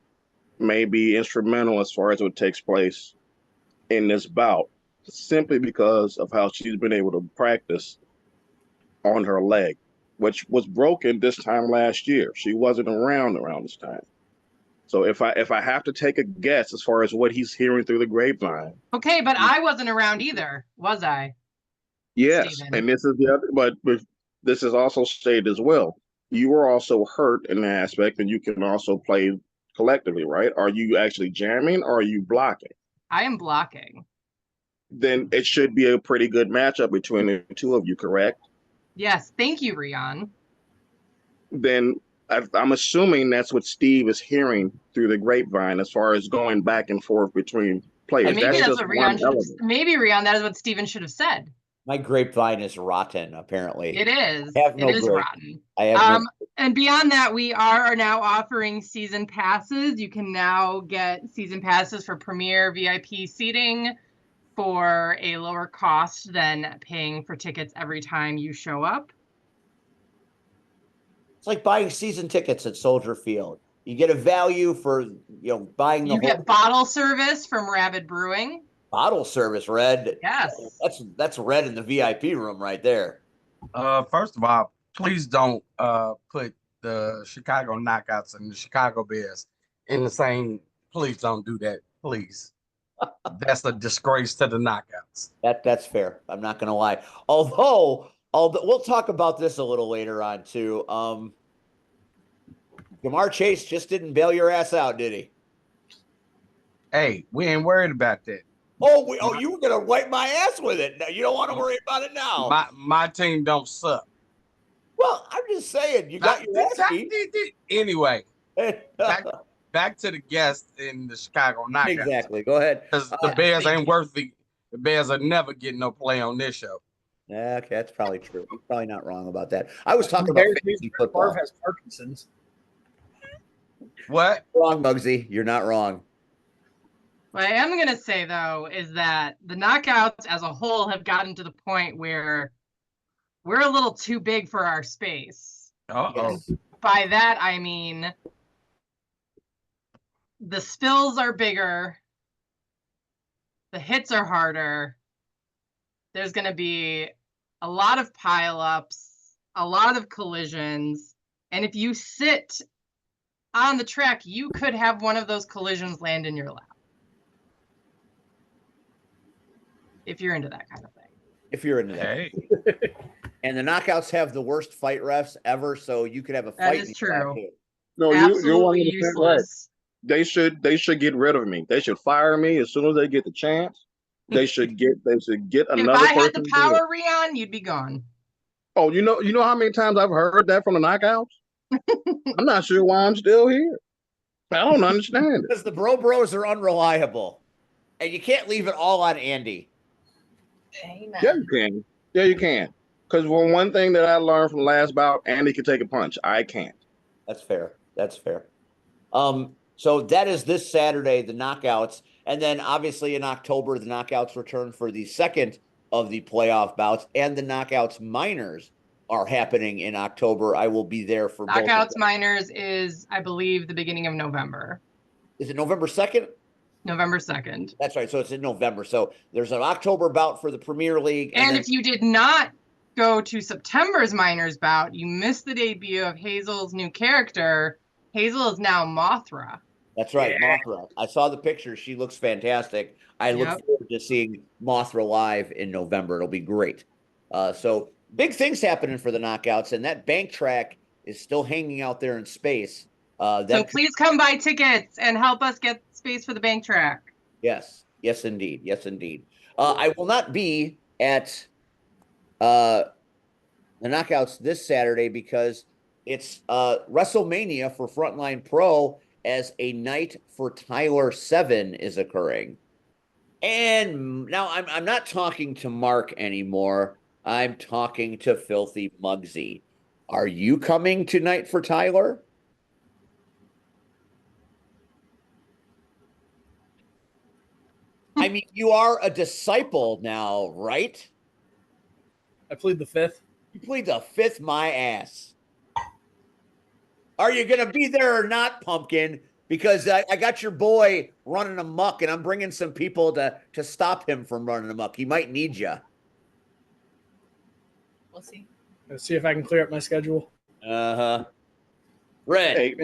may be instrumental as far as what takes place in this bout, simply because of how she's been able to practice on her leg, which was broken this time last year. She wasn't around this time. So if I have to take a guess as far as what he's hearing through the grapevine. Okay, but I wasn't around either, was I? Yes, Steven. And this is the other, but this is also stated as well. You were also hurt in the aspect, and you can also play collectively, right? Are you actually jamming, or are you blocking? I am blocking. Then it should be a pretty good matchup between the two of you, correct? Yes, thank you, Rion. then I'm assuming that's what Steve is hearing through the grapevine as far as going back and forth between players. And maybe that's just what one Rion should have, maybe Rion, that is what Steven should have said. My grapevine is rotten, apparently. It is. I have no it is grape. rotten. I have no. And beyond that, we are now offering season passes. You can now get season passes for premier VIP seating for a lower cost than paying for tickets every time you show up. It's like buying season tickets at Soldier Field. You get a value for buying the You get bottle service from Rabid Brewing. Bottle service, Red. Yes. That's Red in the VIP room right there. First of all, please don't put the Chicago Knockouts and the Chicago Bears in the same. Please don't do that, please. That's a disgrace to the Knockouts. That's fair. I'm not gonna lie. Although we'll talk about this a little later on too. Jamar Chase just didn't bail your ass out, did he? Hey, we ain't worried about that. You were gonna wipe my ass with it. No, you don't want to worry about it now. My team don't suck. Well, I'm just saying you got your ass beat. Anyway, back to the guest in the Chicago Knockouts. Exactly. Go ahead. Because the Bears ain't worth the Bears are never getting no play on this show. Yeah, okay, that's probably true. You're probably not wrong about that. I was talking about fantasy football. Has Parkinson's. What? Wrong, Mugsy. You're not wrong. What I am going to say, though, is that the knockouts as a whole have gotten to the point where we're a little too big for our space. Uh-oh. By that, I mean the spills are bigger, the hits are harder, there's going to be a lot of pileups, a lot of collisions, and if you sit on the track, you could have one of those collisions land in your lap. If you're into that kind of thing. If you're into that. Hey. And the knockouts have the worst fight refs ever, so you could have a fight. That is true. No, Absolutely you're useless. Right. They should get rid of me. They should fire me as soon as they get the chance. They should get another. If I had the power, Rion, you'd be gone. Oh, you know how many times I've heard that from the knockouts? I'm not sure why I'm still here. I don't understand it. Because the bros are unreliable. And you can't leave it all on Andy. Amen. Yeah, you can. Yeah, you can. Because one thing that I learned from last bout, Andy can take a punch. I can't. That's fair. That's fair. So that is this Saturday, the knockouts. And then obviously in October, the knockouts return for the second of the playoff bouts, and the knockouts minors are happening in October. I will be there for knockouts minors is, I believe, the beginning of November. Is it November 2nd? November 2nd. That's right. So it's in November. So there's an October bout for the Premier League. And if you did not go to September's minors bout, you missed the debut of Hazel's new character. Hazel is now Mothra. That's right, yeah. Mothra. I saw the picture. She looks fantastic. I look forward to seeing Mothra live in November. It'll be great. So big things happening for the knockouts, and that bank track is still hanging out there in space. So please come buy tickets and help us get space for the bank track. Yes. Yes, indeed. Yes, indeed. I will not be at the knockouts this Saturday because it's WrestleMania for Frontline Pro as a Night for Tyler 7 is occurring. And now I'm not talking to Mark anymore. I'm talking to Filthy Mugsy. Are you coming tonight for Tyler? I mean, you are a disciple now, right? I plead the fifth. You plead the fifth, my ass. Are you going to be there or not, Pumpkin? Because I got your boy running amok, and I'm bringing some people to stop him from running amok. He might need you. We'll see. Let's see if I can clear up my schedule. Uh-huh. Red. Hey,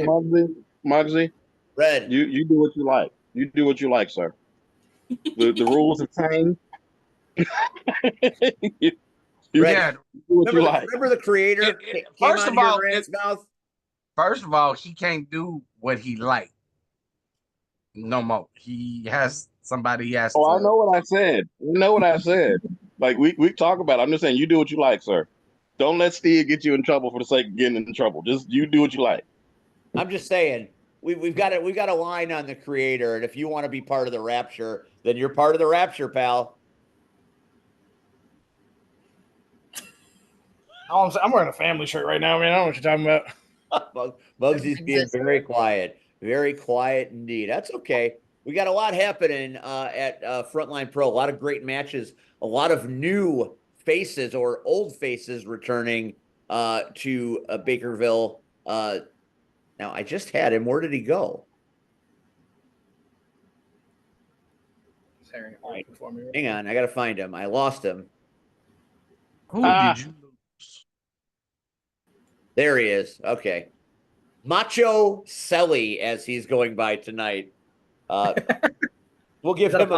Mugsy. Red. You do what you like. You do what you like, sir. The rules have changed. Red. Remember the creator came first on of all, your mouth? First of all, he can't do what he like no more. He has somebody he has to. I know what I said. You know what I said. Like we talk about it. I'm just saying you do what you like, sir. Don't let Steve get you in trouble for the sake of getting in trouble. Just you do what you like. I'm just saying we've got a line on the creator, and if you want to be part of the rapture, then you're part of the rapture, pal. I'm wearing a family shirt right now, man. I don't know what you're talking about. Mugsy's being very quiet indeed. That's okay. We got a lot happening at Frontline Pro. A lot of great matches. A lot of new faces or old faces returning to Bakerville. Now I just had him. Where did he go? All right. Hang on, I gotta find him. I lost him. Who did you lose? There he is. Okay. Machoselli, as he's going by tonight. We'll give him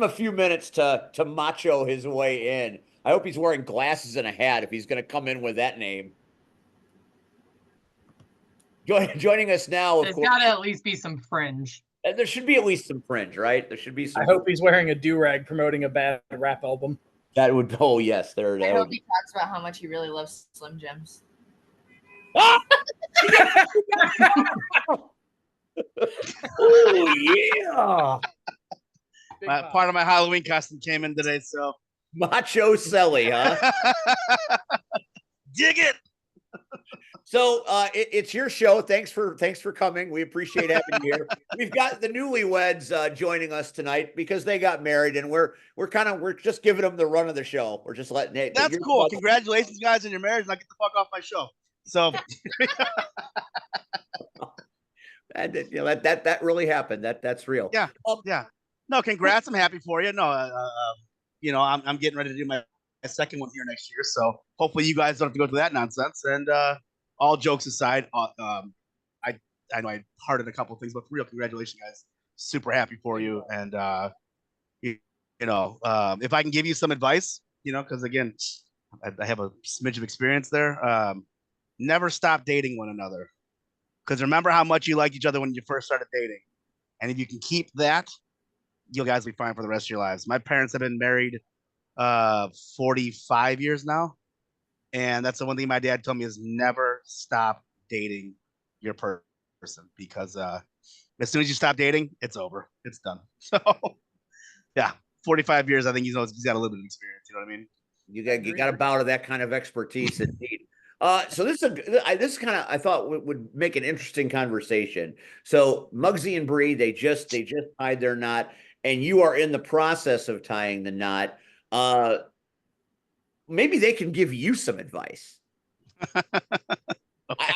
a few minutes to macho his way in. I hope he's wearing glasses and a hat if he's going to come in with that name. Joining us now, of There's course. got to at least be some fringe. There should be at least some fringe, right? There should be some. I hope he's wearing a do-rag promoting a bad rap album. That would. Oh yes, there. I hope he talks about how much he really loves Slim Jims. Oh yeah. Part of my Halloween costume came in today, so Machoselli, huh? dig it. So it's your show. Thanks for coming. We appreciate having you here. We've got the Newlyweds joining us tonight because they got married, and we're just giving them the run of the show. We're just letting it. That's cool. Congratulations, guys, on your marriage. Now get the fuck off my show. So and that really happened. That's real. Yeah. Yeah. No, congrats. I'm happy for you. No, I'm getting ready to do my second one here next year. So hopefully you guys don't have to go through that nonsense. And all jokes aside, I know I hearted a couple of things, but for real, congratulations, guys. Super happy for you. And if I can give you some advice, because again, I have a smidge of experience there. Never stop dating one another, because remember how much you liked each other when you first started dating, and if you can keep that, you guys will be fine for the rest of your lives. My parents have been married 45 years now, and that's the one thing my dad told me is never stop dating your person, because as soon as you stop dating, it's over, it's done. So yeah, 45 years, I think he's got a little bit of experience. You know what I mean? You got a bout of that kind of expertise indeed. So this is kind of, I thought would make an interesting conversation. So Mugsy and Bree, they just tied their knot, and you are in the process of tying the knot. Maybe they can give you some advice. I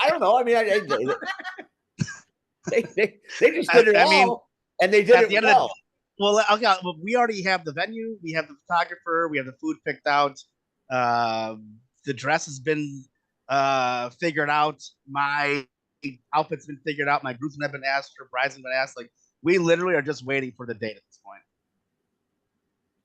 don't know. I mean, they just did it all, and they did it well. Well, we already have the venue, we have the photographer, we have the food picked out. The dress has been figured out. My outfit's been figured out. My groomsmen have been asked. Her brides have been asked. Like, we literally are just waiting for the date at this point.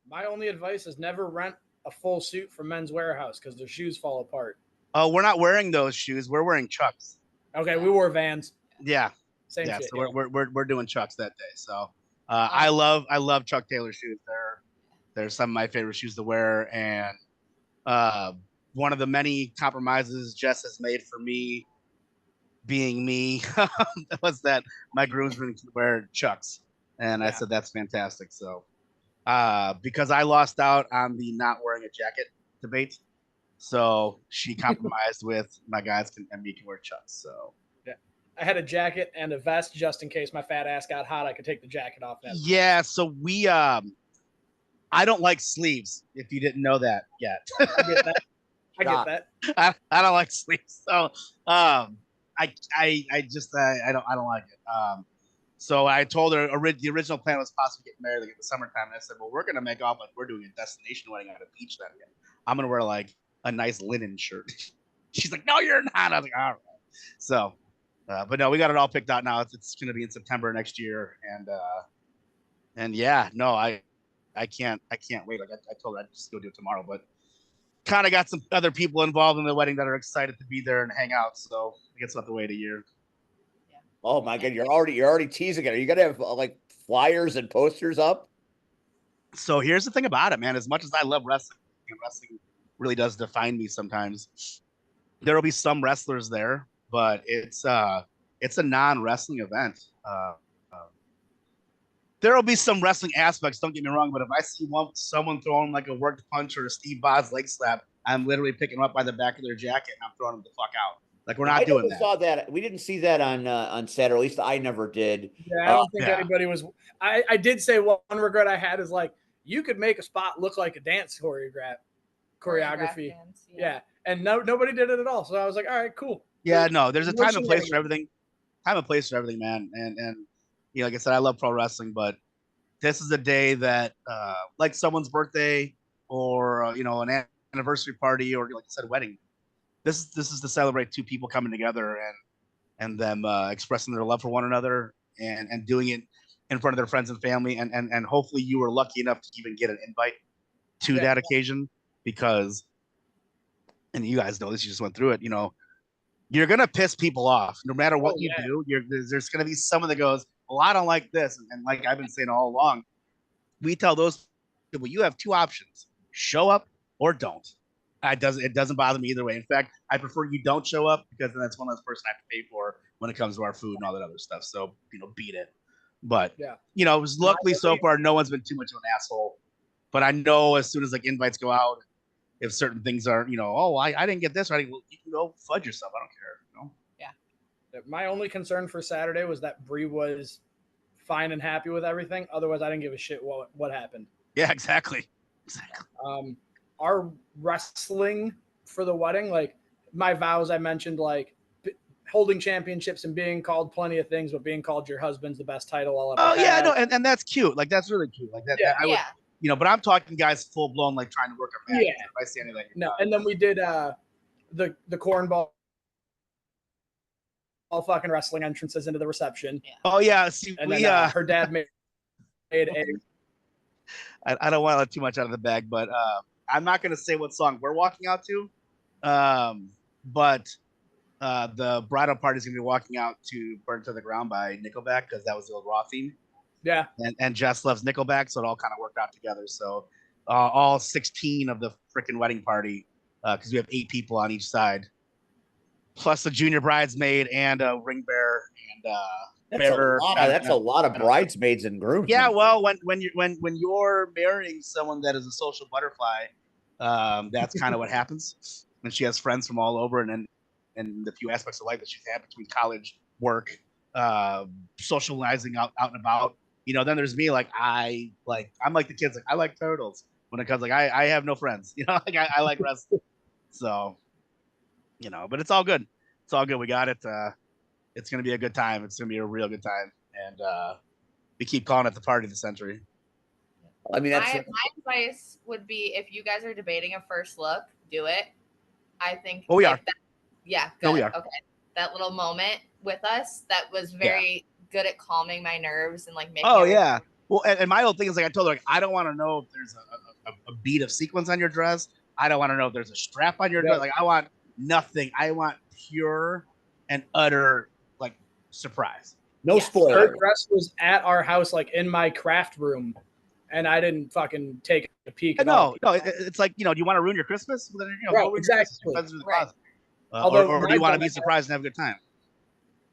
My only advice is never rent a full suit from Men's Warehouse because their shoes fall apart. Oh, we're not wearing those shoes. We're wearing Chucks. Okay, we wore Vans. Yeah. Same shit. So we're doing Chucks that day. So I love Chuck Taylor shoes. They're some of my favorite shoes to wear, and one of the many compromises Jess has made for me, being me, was that my groomsmen can wear Chucks, and I said that's fantastic. So because I lost out on the not wearing a jacket debate, so she compromised with my guys and me can wear Chucks. So yeah, I had a jacket and a vest just in case my fat ass got hot. I could take the jacket off. Yeah, so we I don't like sleeves, if you didn't know that yet. I get that. I get that. I don't like sleeves, so I don't like it. So I told her the original plan was possibly getting married like in the summertime, and I said, well, we're gonna make off like we're doing a destination wedding on a beach then. I'm gonna wear like a nice linen shirt. She's like, no, you're not. I was like, all right. So, but no, we got it all picked out now. It's gonna be in September next year, and yeah, no, I can't wait. Like I told her I'd just go do it tomorrow, but kind of got some other people involved in the wedding that are excited to be there and hang out. So I guess we'll have to wait a year. Yeah. Oh my God, you're already teasing it. Are you gonna have like flyers and posters up? So here's the thing about it, man. As much as I love wrestling, really does define me sometimes. There will be some wrestlers there, but it's a non-wrestling event. There will be some wrestling aspects, don't get me wrong, but if I see someone throwing like a worked punch or a Steve Boz leg slap, I'm literally picking them up by the back of their jacket and I'm throwing them the fuck out. Like, we're not doing that. Saw that. We didn't see that on Saturday. At least I never did. Yeah, I don't think anybody was. I did say one regret I had is like, you could make a spot look like a dance choreography. Dance, yeah. And nobody did it at all. So I was like, all right, cool. Yeah, no, there's a time and place for everything. Time and place for everything, man. And you know, like I said, I love pro wrestling, but this is a day that, like someone's birthday or you know, an anniversary party or, like I said, wedding. This is to celebrate two people coming together and them expressing their love for one another and doing it in front of their friends and family. And hopefully you were lucky enough to even get an invite to that occasion, because, and you guys know this, you just went through it, you know, you're going to piss people off no matter what you do. There's going to be someone that goes, well, I don't like this. And like I've been saying all along, we tell those people, you have two options: show up or don't. It doesn't bother me either way. In fact, I prefer you don't show up, because then that's one less person I have to pay for when it comes to our food and all that other stuff. So, you know, beat it. But you know, luckily so far, no one's been too much of an asshole. But I know as soon as like invites go out, if certain things are, you know, oh, I didn't get this right, well, you can go fudge yourself. I don't care. You know? Yeah. My only concern for Saturday was that Bree was fine and happy with everything. Otherwise, I didn't give a shit what happened. Yeah, exactly. Our wrestling for the wedding, like my vows, I mentioned like holding championships and being called plenty of things, but being called your husband's the best title I'll ever have. Yeah, no, and that's cute. Like, that's really cute. Like that. I would, you know, but I'm talking guys full blown, like trying to work a match. Yeah. If I see any of that, no. And then we did the cornball all fucking wrestling entrances into the reception. Yeah. Oh yeah, see, and then her dad made a. I don't want to let too much out of the bag, but I'm not going to say what song we're walking out to. But the bridal party is going to be walking out to Burn to the Ground by Nickelback, because that was the old Raw theme. Yeah. And Jess loves Nickelback, so it all kind of worked out together. So all 16 of the freaking wedding party, because we have 8 people on each side, plus the junior bridesmaid and a ring bearer and that's a lot of bridesmaids and grooms. Yeah, well, when you're marrying someone that is a social butterfly, that's kind of what happens. And she has friends from all over, and the few aspects of life that she's had between college, work, socializing out and about. You know, then there's me. Like I'm like the kids. Like, I like turtles. When it comes, like I have no friends. You know, like I like wrestling. So, you know, but it's all good. It's all good. We got it. It's going to be a good time. It's going to be a real good time. And we keep calling it the party of the century. I mean, my advice would be, if you guys are debating a first look, do it. I think. Oh, we are. Yeah. Good. Oh, we are. Okay. That little moment with us, that was very good at calming my nerves and like making. Oh, yeah. Well, and my whole thing is, like, I told her, like, I don't want to know if there's a bead of sequins on your dress. I don't want to know if there's a strap on your dress. Like, I want nothing. I want pure and utter, like, surprise. No spoiler. Her dress was at our house, like in my craft room, and I didn't fucking take a peek. No, it's like, you know, do you want to ruin your Christmas? Well, then, you know, right, exactly. Right. Or do you want to be surprised and have a good time?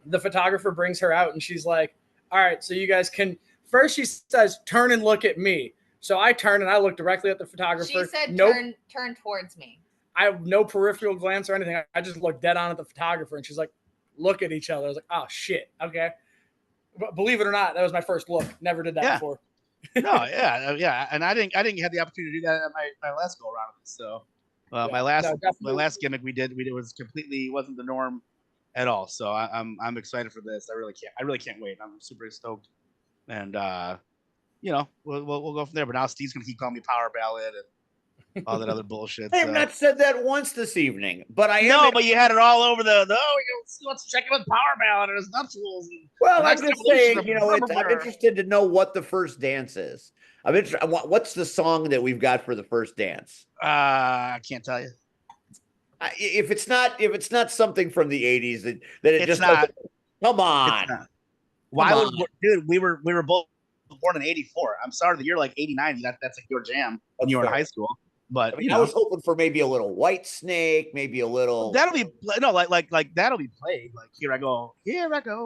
The photographer brings her out, and she's like, all right, so you guys can. First, she says, turn and look at me. So I turned and I looked directly at the photographer. She said, turn towards me. I have no peripheral glance or anything. I just looked dead on at the photographer, and she's like, look at each other. I was like, oh, shit. Okay. But believe it or not, that was my first look. Never did that before. No, yeah. And I didn't have the opportunity to do that at my last go around. So my last gimmick we did was completely wasn't the norm at all. So I'm excited for this. I really can't wait. I'm super stoked. And you know, we'll go from there. But now Steve's gonna keep calling me Power Ballad and all that other bullshit. I have not said that once this evening, but I am. No, but you had it all over let's check it with Power Ballad and his nuptials. Well, I'm just saying, you know, I'm interested to know what the first dance is. I'm interested. What's the song that we've got for the first dance? I can't tell you. If it's not something from the '80s, that it just not. Come on. Why would, dude? We were both born in '84. I'm sorry that you're like '89. That's like your jam when you were in high school. But I mean, I was hoping for maybe a little White Snake, maybe a little. that'll be like that'll be played. Like here I go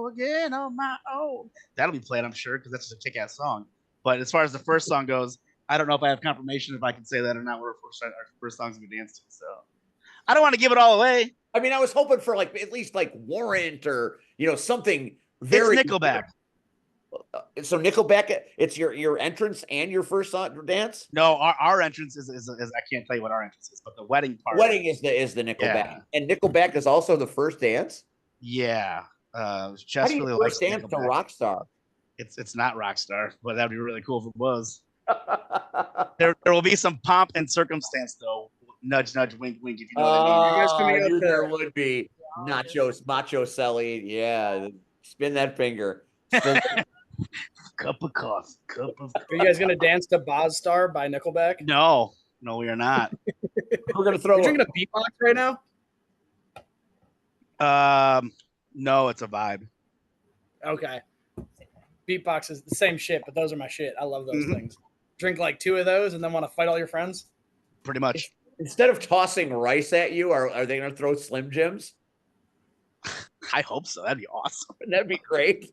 again on my own. That'll be played, I'm sure, because that's just a kick-ass song. But as far as the first song goes, I don't know if I have confirmation if I can say that or not. Our first songs we danced to, so I don't want to give it all away. I mean, I was hoping for like at least like Warrant or something very. It's Nickelback. So Nickelback, it's your entrance and your first song dance. No, our entrance is I can't tell you what our entrance is, but the wedding part. Wedding is the Nickelback, Yeah. and Nickelback is also the first dance. Yeah, How Jess do you really first likes dance to Nickelback. Rockstar? It's not Rockstar, but that'd be really cool if it was. There will be some pomp and circumstance though. Nudge, nudge, wink, wink. If you know what I mean. You guys coming out to- there would be Machoselli. Yeah, spin that finger. Spin Cup of coffee. Cup of. Are you guys gonna dance to Boz Star by Nickelback? No, we are not. We're gonna throw. You're drinking a beatbox right now? No, it's a vibe. Okay. Beatbox is the same shit, but those are my shit. I love those Mhm. things. Drink like 2 of those and then want to fight all your friends? Pretty much. Instead of tossing rice at you, are they gonna throw Slim Jims? I hope so. That'd be awesome. That'd be great.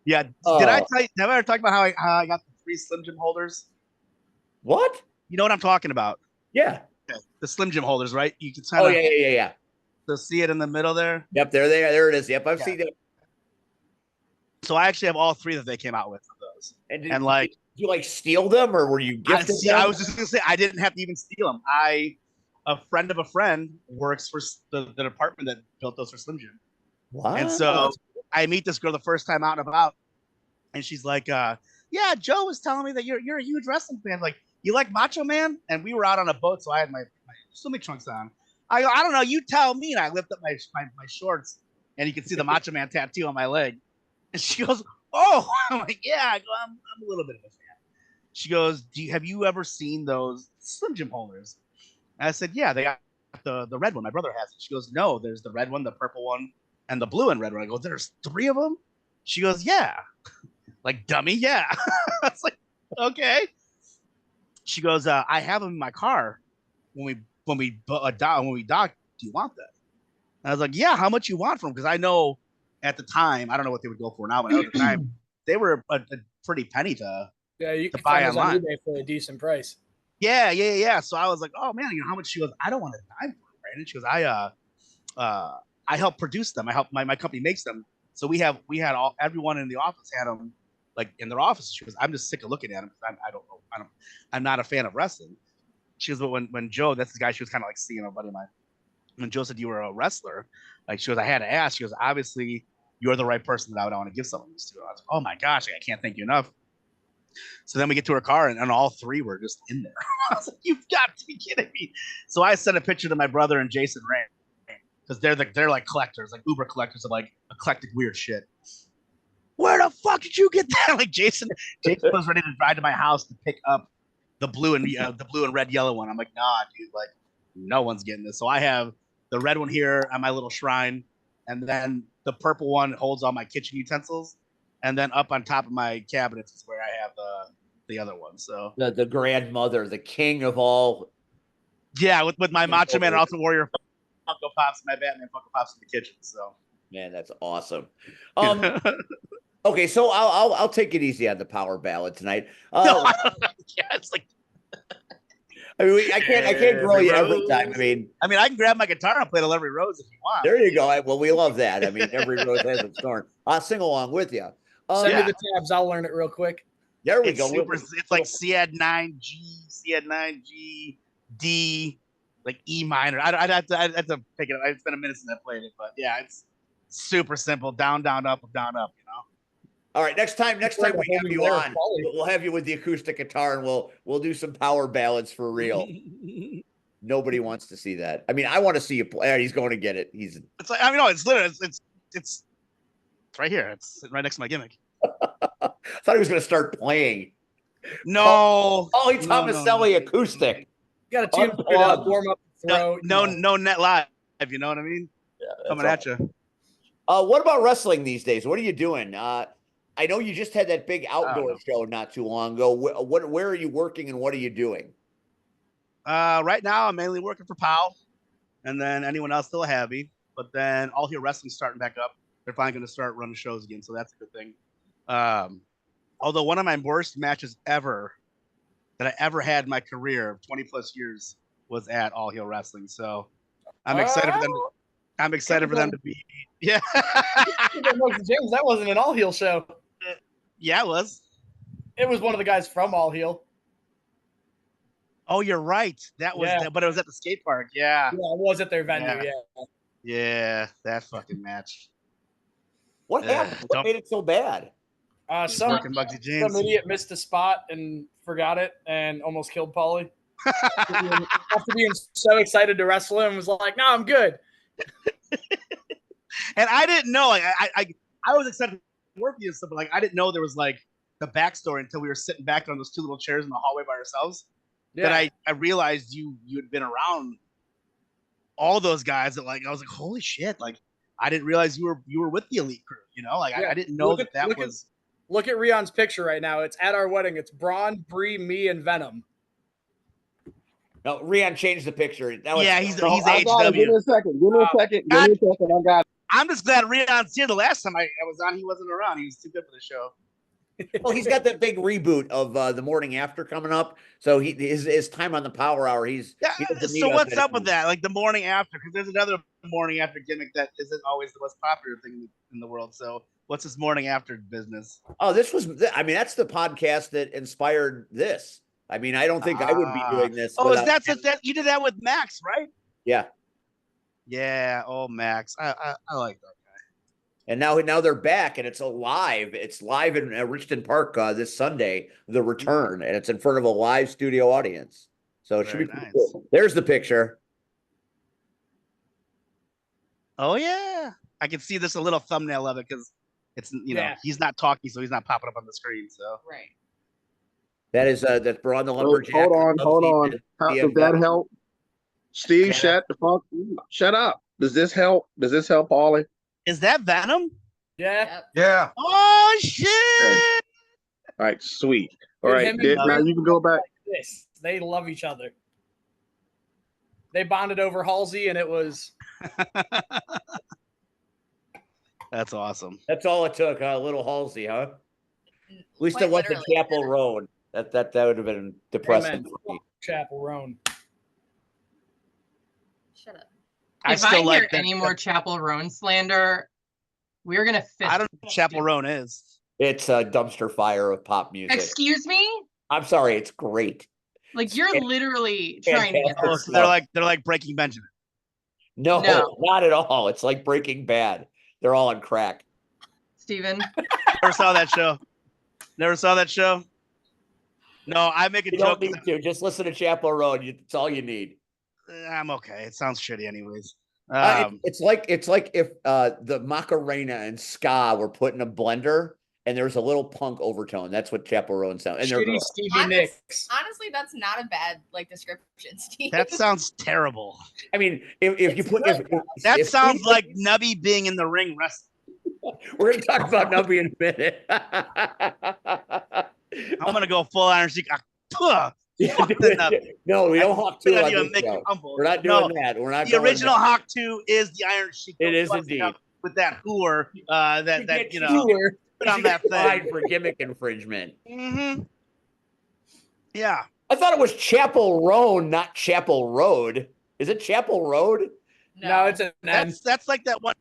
Yeah. Did I tell you? Have I ever talked about how I got the 3 Slim Jim holders? What? You know what I'm talking about? Yeah. Okay. The Slim Jim holders, right? You can Oh kind of yeah. see it in the middle there. Yep, there they are. There it is. Yep, I've Yeah. seen it. So I actually have all 3 that they came out with of those. And like, did you like steal them or were you gifted them? I was just gonna say I didn't have to even steal them. A friend of a friend works for the department that built those for Slim Jim. Wow. And so I meet this girl the first time out and about, and she's like, "Yeah, Joe was telling me that you're a huge wrestling fan. Like, you like Macho Man?" And we were out on a boat, so I had my swimming trunks on. I go, "I don't know, you tell me." And I lift up my shorts, and you can see the Macho Man tattoo on my leg. And she goes, "Oh," I'm like, "Yeah." I go, "I'm a little bit of a fan." She goes, have you ever seen those Slim Jim holders? And I said, "Yeah, they got the red one. My brother has it." She goes, "No, there's the red one, the purple one, and the blue and red one." I go, "There's 3 of them?" She goes, "Yeah." Like, dummy, yeah. I was like, okay. She goes, "I have them in my car when we dock. Do you want that?" And I was like, "Yeah, how much you want from them?" Because I know at the time, I don't know what they would go for now, but at the time, they were a pretty penny to You can buy find those online. on eBay for a decent price. Yeah. So I was like, "Oh man, how much?" She goes, "I don't want to dime for it, Brandon." She goes, I help produce them. I help my company makes them. So we had everyone in the office had them like in their office." She goes, "I'm just sick of looking at them because I'm not a fan of wrestling." She goes, "But when Joe, that's the guy she was kind of like seeing, a buddy of mine. When Joe said you were a wrestler, like she goes, I had to ask." She goes, "Obviously, you're the right person that I would want to give some of these to." I was like, "Oh my gosh, I can't thank you enough." So then we get to her car, and all 3 were just in there. I was like, "You've got to be kidding me!" So I sent a picture to my brother and Jason Ray, because they're like collectors, like Uber collectors of like eclectic weird shit. "Where the fuck did you get that?" Like Jason was ready to drive to my house to pick up the blue and red yellow one. I'm like, "Nah, dude, like no one's getting this." So I have the red one here on my little shrine, and then the purple one holds all my kitchen utensils, and then up on top of my cabinets is where I have the other one. So the grandmother, the king of all. yeah, with my Macho Man and Ultimate Warrior Funko Pops, my Batman Funko Pops in the kitchen. So Man, that's awesome. Okay, so I'll take it easy on the power ballad tonight. No, yeah, it's like, I mean, I can't grill you every time. I mean, I can grab my guitar and play the Every Rose if you want. there you go. Well, we love that. I mean, every rose has its thorn. I'll sing along with you. Send yeah. me the tabs. I'll learn it real quick. There we It's go. super, it's like C-Add-9G, C-Add-9G, D, like E minor. I'd have to pick it up. It's been a minute since I played it, but yeah, it's super simple. Down, down, up, down, up. All right, next time we have you there, on, Pauly. we'll have you with the acoustic guitar, and we'll do some power ballads for real. Nobody wants to see that. I mean, I want to see you play. He's going to get it. It's like, no, it's literally it's right here. It's sitting right next to my gimmick. I thought he was going to start playing. No, Pauly Thomaselli acoustic. You got to tune it up, warm up the throat. no net live. You know what I mean? Yeah, Coming at you. What about wrestling these days? What are you doing? I know you just had that big outdoor know. show not too long ago. Where are you working and what are you doing? Right now, I'm mainly working for Powell, and then anyone else still heavy. But then All Heel Wrestling's starting back up. They're finally going to start running shows again, so that's a good thing. Although one of my worst matches ever that I ever had in my career, 20 plus years, was at All Heel Wrestling. So I'm excited for them. I'm excited for them to be. Yeah. James, that wasn't an All Heel show. Yeah, it was. It was one of the guys from All Heel. Oh, you're right. That was, but it was at the skate park. Yeah. Yeah, it was at their venue. Yeah. Yeah, that fucking match. What happened? What made it so bad? Some idiot missed a spot and forgot it and almost killed Pauly. After being so excited to wrestle him, was like, "No, I'm good." And I didn't know. Like, I was excited to work with you and stuff, but like I didn't know there was like the backstory until we were sitting back on those two little chairs in the hallway by ourselves. Yeah. That I realized you had been around all those guys. That like I was like, holy shit! Like I didn't realize you were with the Elite crew. You know, like I didn't know that was. Look at Rion's picture right now. It's at our wedding. It's Braun, Bree, me, and Venom. No, Rion changed the picture. That was, he's HW. Give me a second. I got it. I'm just glad Rion's here. The last time I was on, he wasn't around. He was too good for the show. Well, he's got that big reboot of The Morning After coming up. So his time on the Power Hour, so what's up with that? Like The Morning After, because there's another Morning After gimmick that isn't always the most popular thing in the world. So what's this Morning After business? Oh, that's the podcast that inspired this. I mean, I don't think I would be doing this. Oh, that you did that with Max, right? Yeah. Yeah. Oh, Max. I like that guy. And now they're back, and it's live. It's live in Richmond Park this Sunday, The Return, and it's in front of a live studio audience. So it should be nice. Cool. There's the picture. Oh yeah, I can see this a little thumbnail of it because it's he's not talking, so he's not popping up on the screen. So right. That is that's Braun the Lumberjack. Hold on. Does that help? Steve, shut up. Does this help? Pauly? Is that Venom? Yeah. Yeah. Oh shit! Okay. All right, sweet. All right, now you can go back. They love each other. They bonded over Halsey, and it was. That's awesome. That's all it took, a little Halsey, huh? At least it wasn't Chapel Roan. That would have been depressing for me. Chapel Roan. Shut up. If I hear any more Chapel Roan slander, we're gonna fist. I don't know what Chapel Roan is. It's a dumpster fire of pop music. Excuse me? I'm sorry, it's great. Like you're literally trying to get this. So they're like Breaking Benjamin. No, not at all. It's like Breaking Bad. They're all on crack. Steven. Never saw that show. No, I make a joke. You don't need to. Just listen to Chapel Roan. It's all you need. I'm okay. It sounds shitty anyways. It's like if the Macarena and ska were put in a blender and there's a little punk overtone. That's what Chapel Roan sounds. And Shitty Stevie Nicks. Honestly, that's not a bad description, Steve. That sounds terrible. I mean, if you put that sounds like Nubby being in the ring wrestling. We're gonna talk about Nubby in a minute. I'm gonna go full Iron Sheik. No, we don't Hawk 2 on this show. We're not doing that. We're not. The original Hawk 2 is the Iron Sheik. It is indeed with that whore. That you know. Put on that thing for gimmick infringement. Mm-hmm. Yeah, I thought it was Chapel Roan, not Chapel Road. Is it Chapel Road? No, it's that's like that one.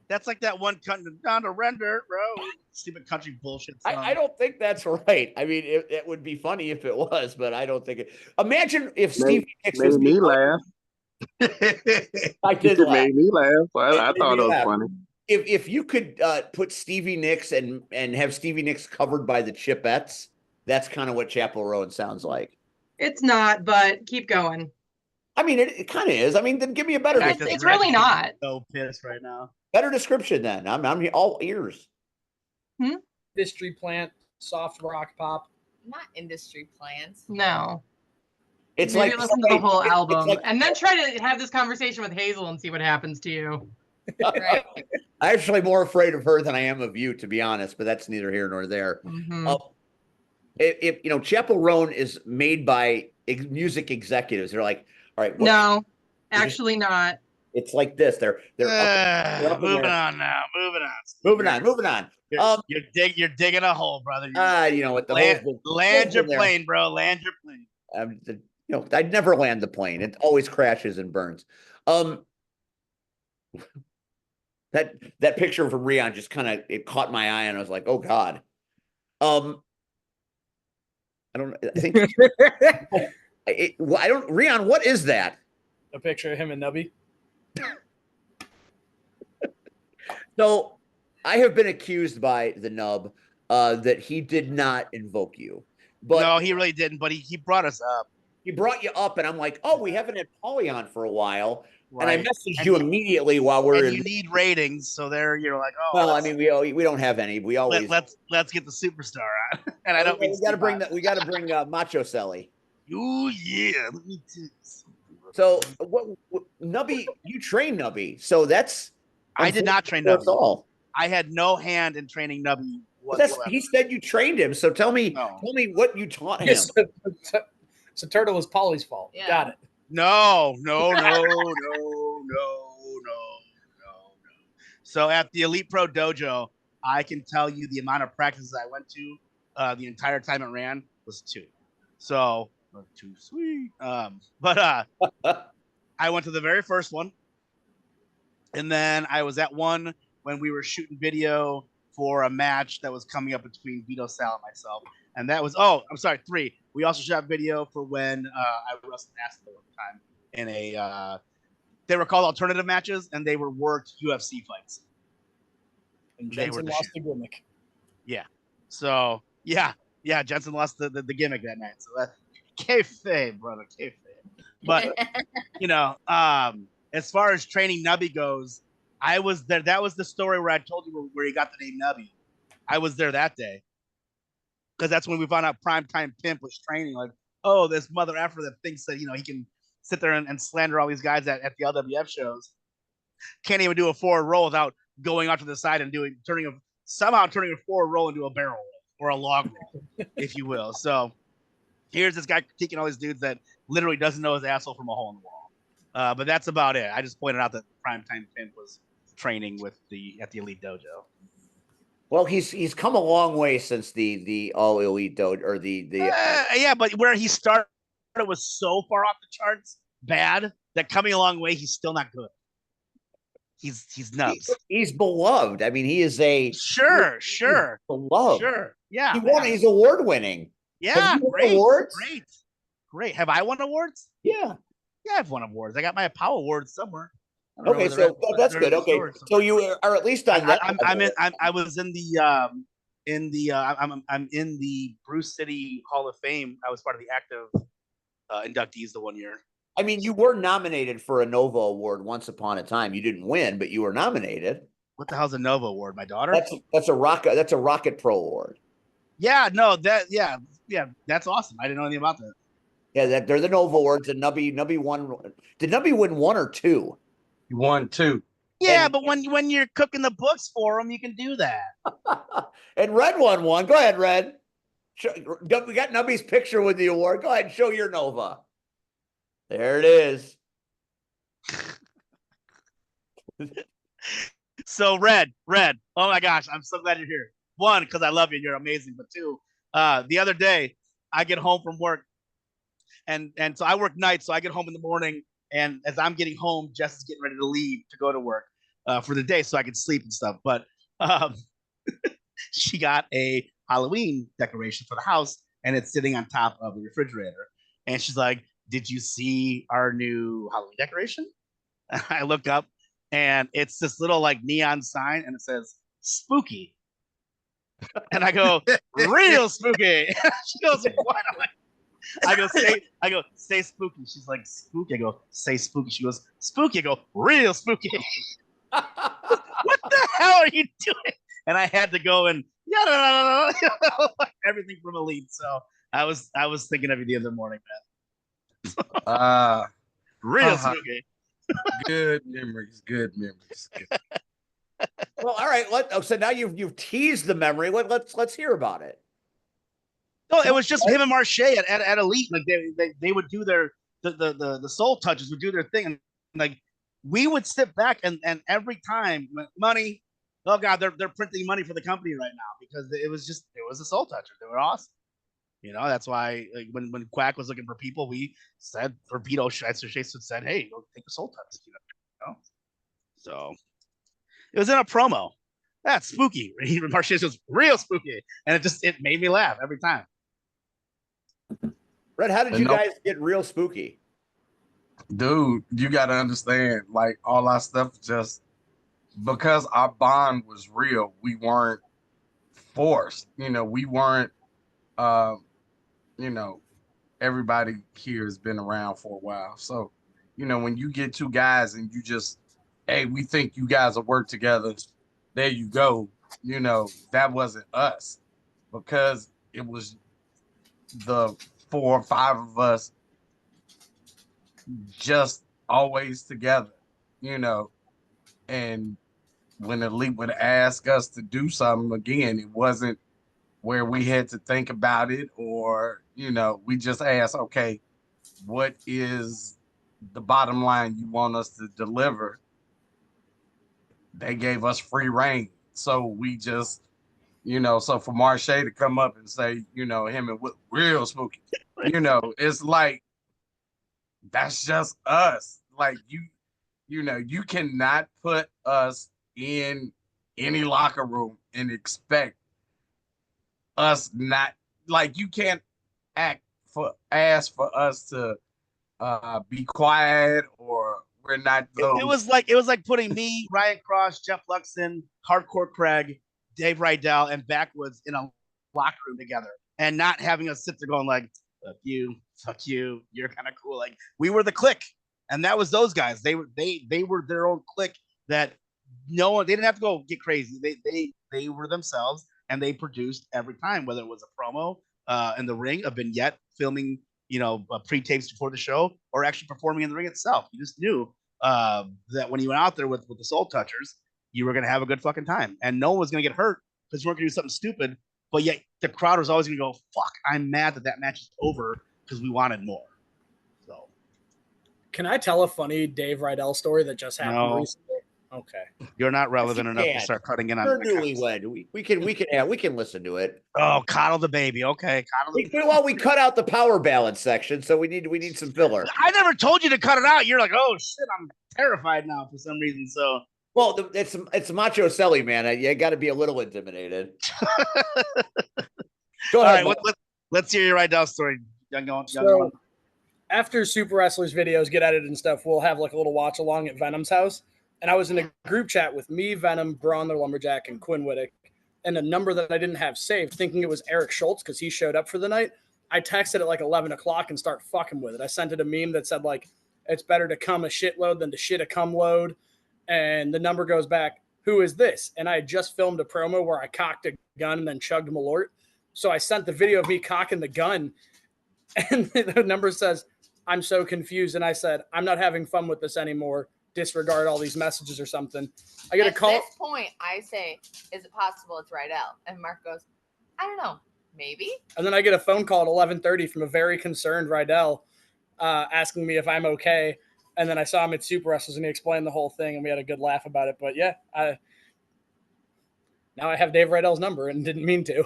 That's like that one down to Render Road. Stupid country bullshit song. I don't think that's right. I mean, it would be funny if it was, but I don't think it. Imagine if Stevie Nicks made me laugh. I did laugh. Made me laugh. I thought it was funny. If you could put Stevie Nicks and have Stevie Nicks covered by the Chipettes, that's kind of what Chapel Roan sounds like. It's not, but keep going. I mean, it kind of is. I mean, then give me a better. It's really not. So pissed right now. Better description then. I'm all ears. Industry plant, soft rock pop. Not industry plants. No. It's maybe like listen to the whole album and then try to have this conversation with Hazel and see what happens to you. Right. I'm actually more afraid of her than I am of you, to be honest. But that's neither here nor there. Mhm. If you know, Chappell Roan is made by music executives. They're like, all right, what? No, actually not. It's like this. They're up in Moving there. on now. Moving on. Steve. Moving on. You're digging a hole, brother. You know what? Land your plane, bro. Land your plane. You know, I'd never land the plane. It always crashes and burns. That picture from Rion just kind of it caught my eye, and I was like, oh God. I think I don't. Rion, what is that? A picture of him and Nubby. So I have been accused by the Nub that he did not invoke you. But no, he really didn't. But he brought us up. He brought you up, and I'm like, oh, we haven't had Pauly on for a while. Right. And I messaged you immediately while we're you need ratings, so there you're like, oh. Well, I mean, we don't have any. We always let's get the superstar on. And I don't mean we got to bring Machoselli. Oh yeah, let me do this. So what Nubby? You train Nubby, so that's. I did not train Nubby. All. I had no hand in training Nubby. He said you trained him. So tell me what you taught him. So Turtle was Pauly's fault. Yeah. Got it. No. So at the Elite Pro Dojo, I can tell you the amount of practices I went to the entire time it ran was 2. So too sweet. But I went to the very first one, and then I was at one when we were shooting video for a match that was coming up between Vito, Sal, and myself. And that was 3. We also shot video for when I wrestled Aston one time in a they were called alternative matches, and they were worked UFC fights. And Jensen lost the gimmick. Yeah. So Jensen lost the gimmick that night. So that kayfabe, brother, kayfabe. But you know, as far as training Nubby goes, I was there. That was the story where I told you where he got the name Nubby. I was there that day. Because that's when we found out Primetime Pimp was training. Like, oh, this mother effer that thinks that, you know, he can sit there and slander all these guys at the LWF shows. Can't even do a forward roll without going out to the side and turning a forward roll into a barrel roll or a log roll, if you will. So here's this guy critiquing all these dudes that literally doesn't know his asshole from a hole in the wall. But that's about it. I just pointed out that Primetime Pimp was training at the Elite Dojo. Well, he's come a long way since the All Elite Dojo or the yeah, but where he started was so far off the charts bad that coming a long way, he's still not good. He's nuts. He's beloved. I mean, he is a sure beloved. Sure, yeah. He's award winning. Yeah, great awards. Great. Have I won awards? Yeah, I've won awards. I got my POW award somewhere. Okay, so that's good. Okay, so you are at least on that. I was in the Bruce City Hall of Fame. I was part of the active inductees the one year. I mean, you were nominated for a Nova Award once upon a time. You didn't win, but you were nominated. What the hell's a Nova Award? My daughter? That's a Rocket Pro Award. Yeah, no, that's awesome. I didn't know anything about that. Yeah, they're the Nova Awards, and Nubby won. Did Nubby win 1 or 2? You won 2. Yeah, but when you're cooking the books for them, you can do that. And Red won 1. Go ahead, Red. We got Nubby's picture with the award. Go ahead and show your Nova. There it is. So Red. Oh my gosh, I'm so glad you're here. 1, because I love you, you're amazing. But 2, the other day I get home from work, and so I work nights, so I get home in the morning. And as I'm getting home, Jess is getting ready to leave to go to work for the day so I can sleep and stuff. But she got a Halloween decoration for the house, and it's sitting on top of the refrigerator. And she's like, did you see our new Halloween decoration? I look up, and it's this little like neon sign, and it says, spooky. And I go, real spooky. She goes, what? I go, say spooky. She's like, spooky. I go, say spooky. She goes, spooky. I go, real spooky. What the hell are you doing? And I had to go and everything from Elite. So I was thinking of you the other morning, man. Real spooky. Good memories. Well, all right. So now you've teased the memory. Let's hear about it. No, it was just him and Marche at Elite. Like they would do the soul touches would do their thing, and like we would sit back and every time money. Oh God, they're printing money for the company right now because it was a soul toucher. They were awesome. That's why like, when Quack was looking for people, we said for Vito Jason said, "Hey, go take a soul touch." So it was in a promo. That's spooky. Marche was real spooky, and it made me laugh every time. Red, how did you guys get real spooky? Dude, you got to understand, like all our stuff just because our bond was real, we weren't forced. We weren't everybody here has been around for a while. So, when you get two guys and you just, hey, we think you guys will work together, there you go. That wasn't us because it was the 4 or 5 of us just always together, and when Elite would ask us to do something again, it wasn't where we had to think about it or, we just asked, okay, what is the bottom line you want us to deliver? They gave us free reign. So we just, so for Marche to come up and say, him and real spooky, it's like, that's just us. Like you cannot put us in any locker room and expect us not, like, you can't ask for us to be quiet or we're not those. It was like putting me, Ryan Cross, Jeff Luxon, Hardcore Craig, Dave Rydell, and Backwoods in a locker room together and not having us sit there going like, fuck you, you're kind of cool. Like we were the clique, and that was those guys. They were their own clique that they didn't have to go get crazy. They were themselves, and they produced every time, whether it was a promo in the ring, a vignette, filming, pre-tapes before the show, or actually performing in the ring itself. You just knew that when you went out there with the Soul Touchers, you were going to have a good fucking time, and no one was going to get hurt because you weren't going to do something stupid. But yet the crowd was always going to go, "Fuck! I'm mad that match is over because we wanted more." So, can I tell a funny Dave Rydell story that just happened recently? Okay, you're not relevant enough to start cutting in on. You're newlywed. We can listen to it. Oh, coddle the baby. Okay, we cut out the power balance section, so we need some filler. I never told you to cut it out. You're like, oh shit, I'm terrified now for some reason. So, well, it's Machoselli, man. You got to be a little intimidated. Go ahead. All right, let's hear your Rydell story. So, after Super Wrestlers videos get edited and stuff, we'll have like a little watch along at Venom's house. And I was in a group chat with me, Venom, Braun the Lumberjack, and Quinn Whittick, and a number that I didn't have saved, thinking it was Eric Schultz because he showed up for the night. I texted at like 11 o'clock and start fucking with it. I sent it a meme that said like, it's better to come a shitload than to shit a cum load. And the number goes back, who is this? And I had just filmed a promo where I cocked a gun and then chugged Malort. So I sent the video of me cocking the gun, and the number says, I'm so confused. And I said, I'm not having fun with this anymore. Disregard all these messages or something. I get a call. At this point, I say, is it possible it's Rydell? And Mark goes, I don't know, maybe. And then I get a phone call at 11:30 from a very concerned Rydell asking me if I'm okay. And then I saw him at Super Wrestlers and he explained the whole thing and we had a good laugh about it. But yeah, now I have Dave Rydell's number and didn't mean to.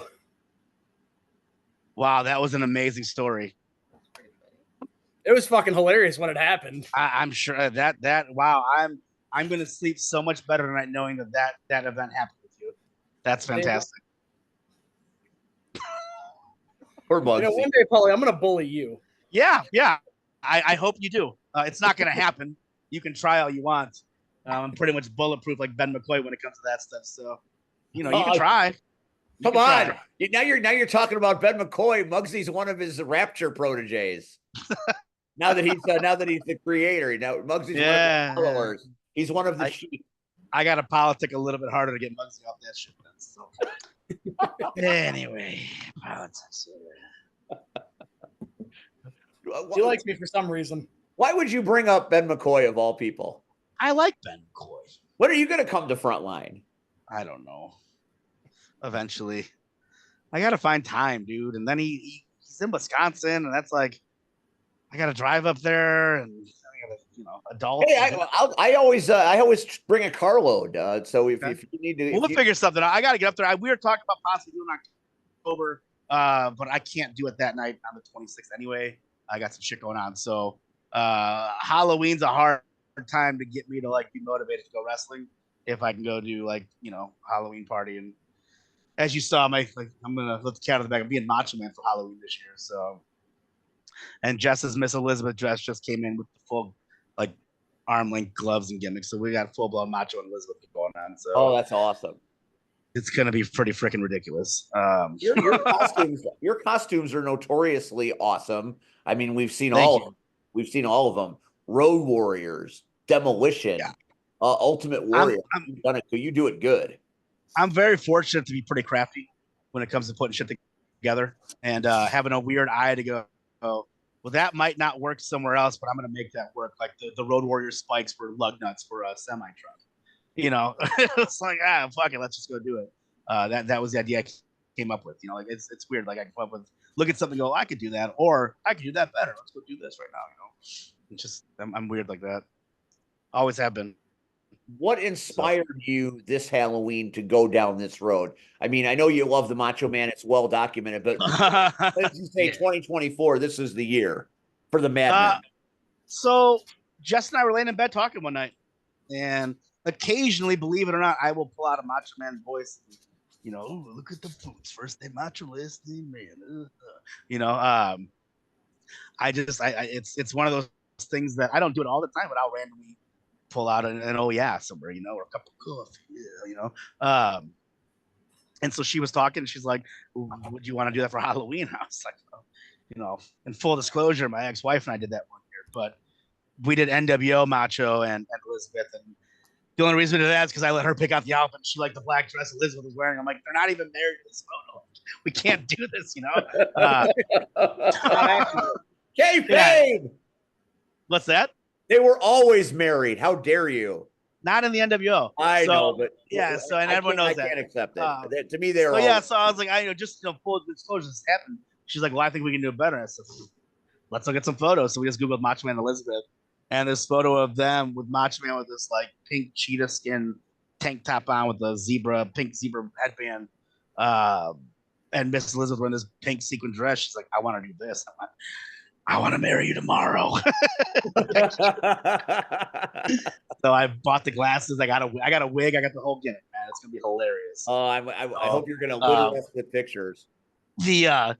Wow, that was an amazing story. It was fucking hilarious when it happened. I'm sure that wow, I'm gonna sleep so much better tonight knowing that event happened with you. That's fantastic. Or Mugsy. One day, Pauly, I'm gonna bully you. Yeah. I hope you do. It's not gonna happen. You can try all you want. I'm pretty much bulletproof like Ben McCoy when it comes to that stuff. So, you can try. Come on. Now you're talking about Ben McCoy. Mugsy's one of his Rapture proteges. Now that he's the creator, now Muggsy's one of the followers. He's one of the sheep. I got to politic a little bit harder to get Muggsy off that shit. So. Anyway, politics. He likes me for some reason. Why would you bring up Ben McCoy of all people? I like Ben McCoy. When are you going to come to Frontline? I don't know. Eventually, I gotta find time, dude. And then he's in Wisconsin, and that's like, I gotta drive up there, and I gotta, adults. Hey, I always bring a carload. So if you need to, we'll figure something out. I gotta get up there. We were talking about possibly doing October, but I can't do it that night on the 26th anyway. I got some shit going on. So Halloween's a hard time to get me to like be motivated to go wrestling. If I can go do like, Halloween party. And as you saw, I'm gonna let the cat out of the bag. I'm being Macho Man for Halloween this year. So, and Jess's Miss Elizabeth dress just came in with the full like arm length gloves and gimmicks. So we got full blown Macho and Elizabeth going on. So that's awesome. It's gonna be pretty freaking ridiculous. Your costumes are notoriously awesome. I mean, we've seen all of them. Road Warriors, Demolition, Ultimate Warrior. You do it good. I'm very fortunate to be pretty crafty when it comes to putting shit together and having a weird eye to go, well, that might not work somewhere else, but I'm going to make that work. Like the Road Warrior spikes for lug nuts for a semi truck. It's like, fuck it, let's just go do it. That was the idea I came up with. Like it's weird. Like I come up with, look at something, go, I could do that, or I could do that better. Let's go do this right now. It's just I'm weird like that. Always have been. What inspired you this Halloween to go down this road? I mean, I know you love the Macho Man; it's well documented. But let's just say 2024, this is the year for the Madman. So Jess and I were laying in bed talking one night, and occasionally, believe it or not, I will pull out a Macho Man voice. Look at the boots. First they macho, last they man. It's one of those things that I don't do it all the time, but I'll randomly pull out an oh yeah somewhere, or a cup of coffee, and so she was talking, and she's like, would you want to do that for Halloween? I was like, in full disclosure, my ex-wife and I did that one year, but we did NWO Macho and Elizabeth, and the only reason we did that is because I let her pick out the outfit. She liked the black dress Elizabeth was wearing. I'm like, they're not even married in this photo. We can't do this, Kayfabe! What's that? They were always married. How dare you? Not in the NWO. I know, but so and everyone knows that. I can't accept that. To me, they're so I was like, full disclosure, this happened. She's like, well, I think we can do it better. I said, let's look at some photos. So we just Googled Macho Man and Elizabeth, and this photo of them with Macho Man with this like pink cheetah skin tank top on with a pink zebra headband, and Miss Elizabeth wearing this pink sequin dress. She's like, I want to do this. I'm like, I want to marry you tomorrow. So I bought the glasses. I got a wig. I got the whole gimmick, man. It's gonna be hilarious. I hope you're gonna litter us with pictures. I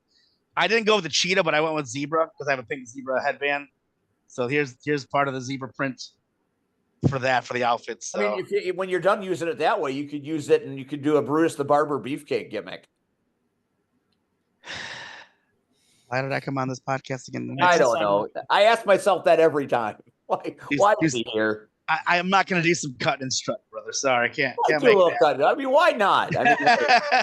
didn't go with the cheetah, but I went with zebra because I have a pink zebra headband. So here's part of the zebra print for the outfits. So. I mean, when you're done using it that way, you could use it and you could do a Brutus the Barber beefcake gimmick. Why did I come on this podcast again? I don't know. I ask myself that every time. Why is he here? I am not going to do some cut and strut, brother. Sorry, I can't do make a little that. cut. I mean, why not? I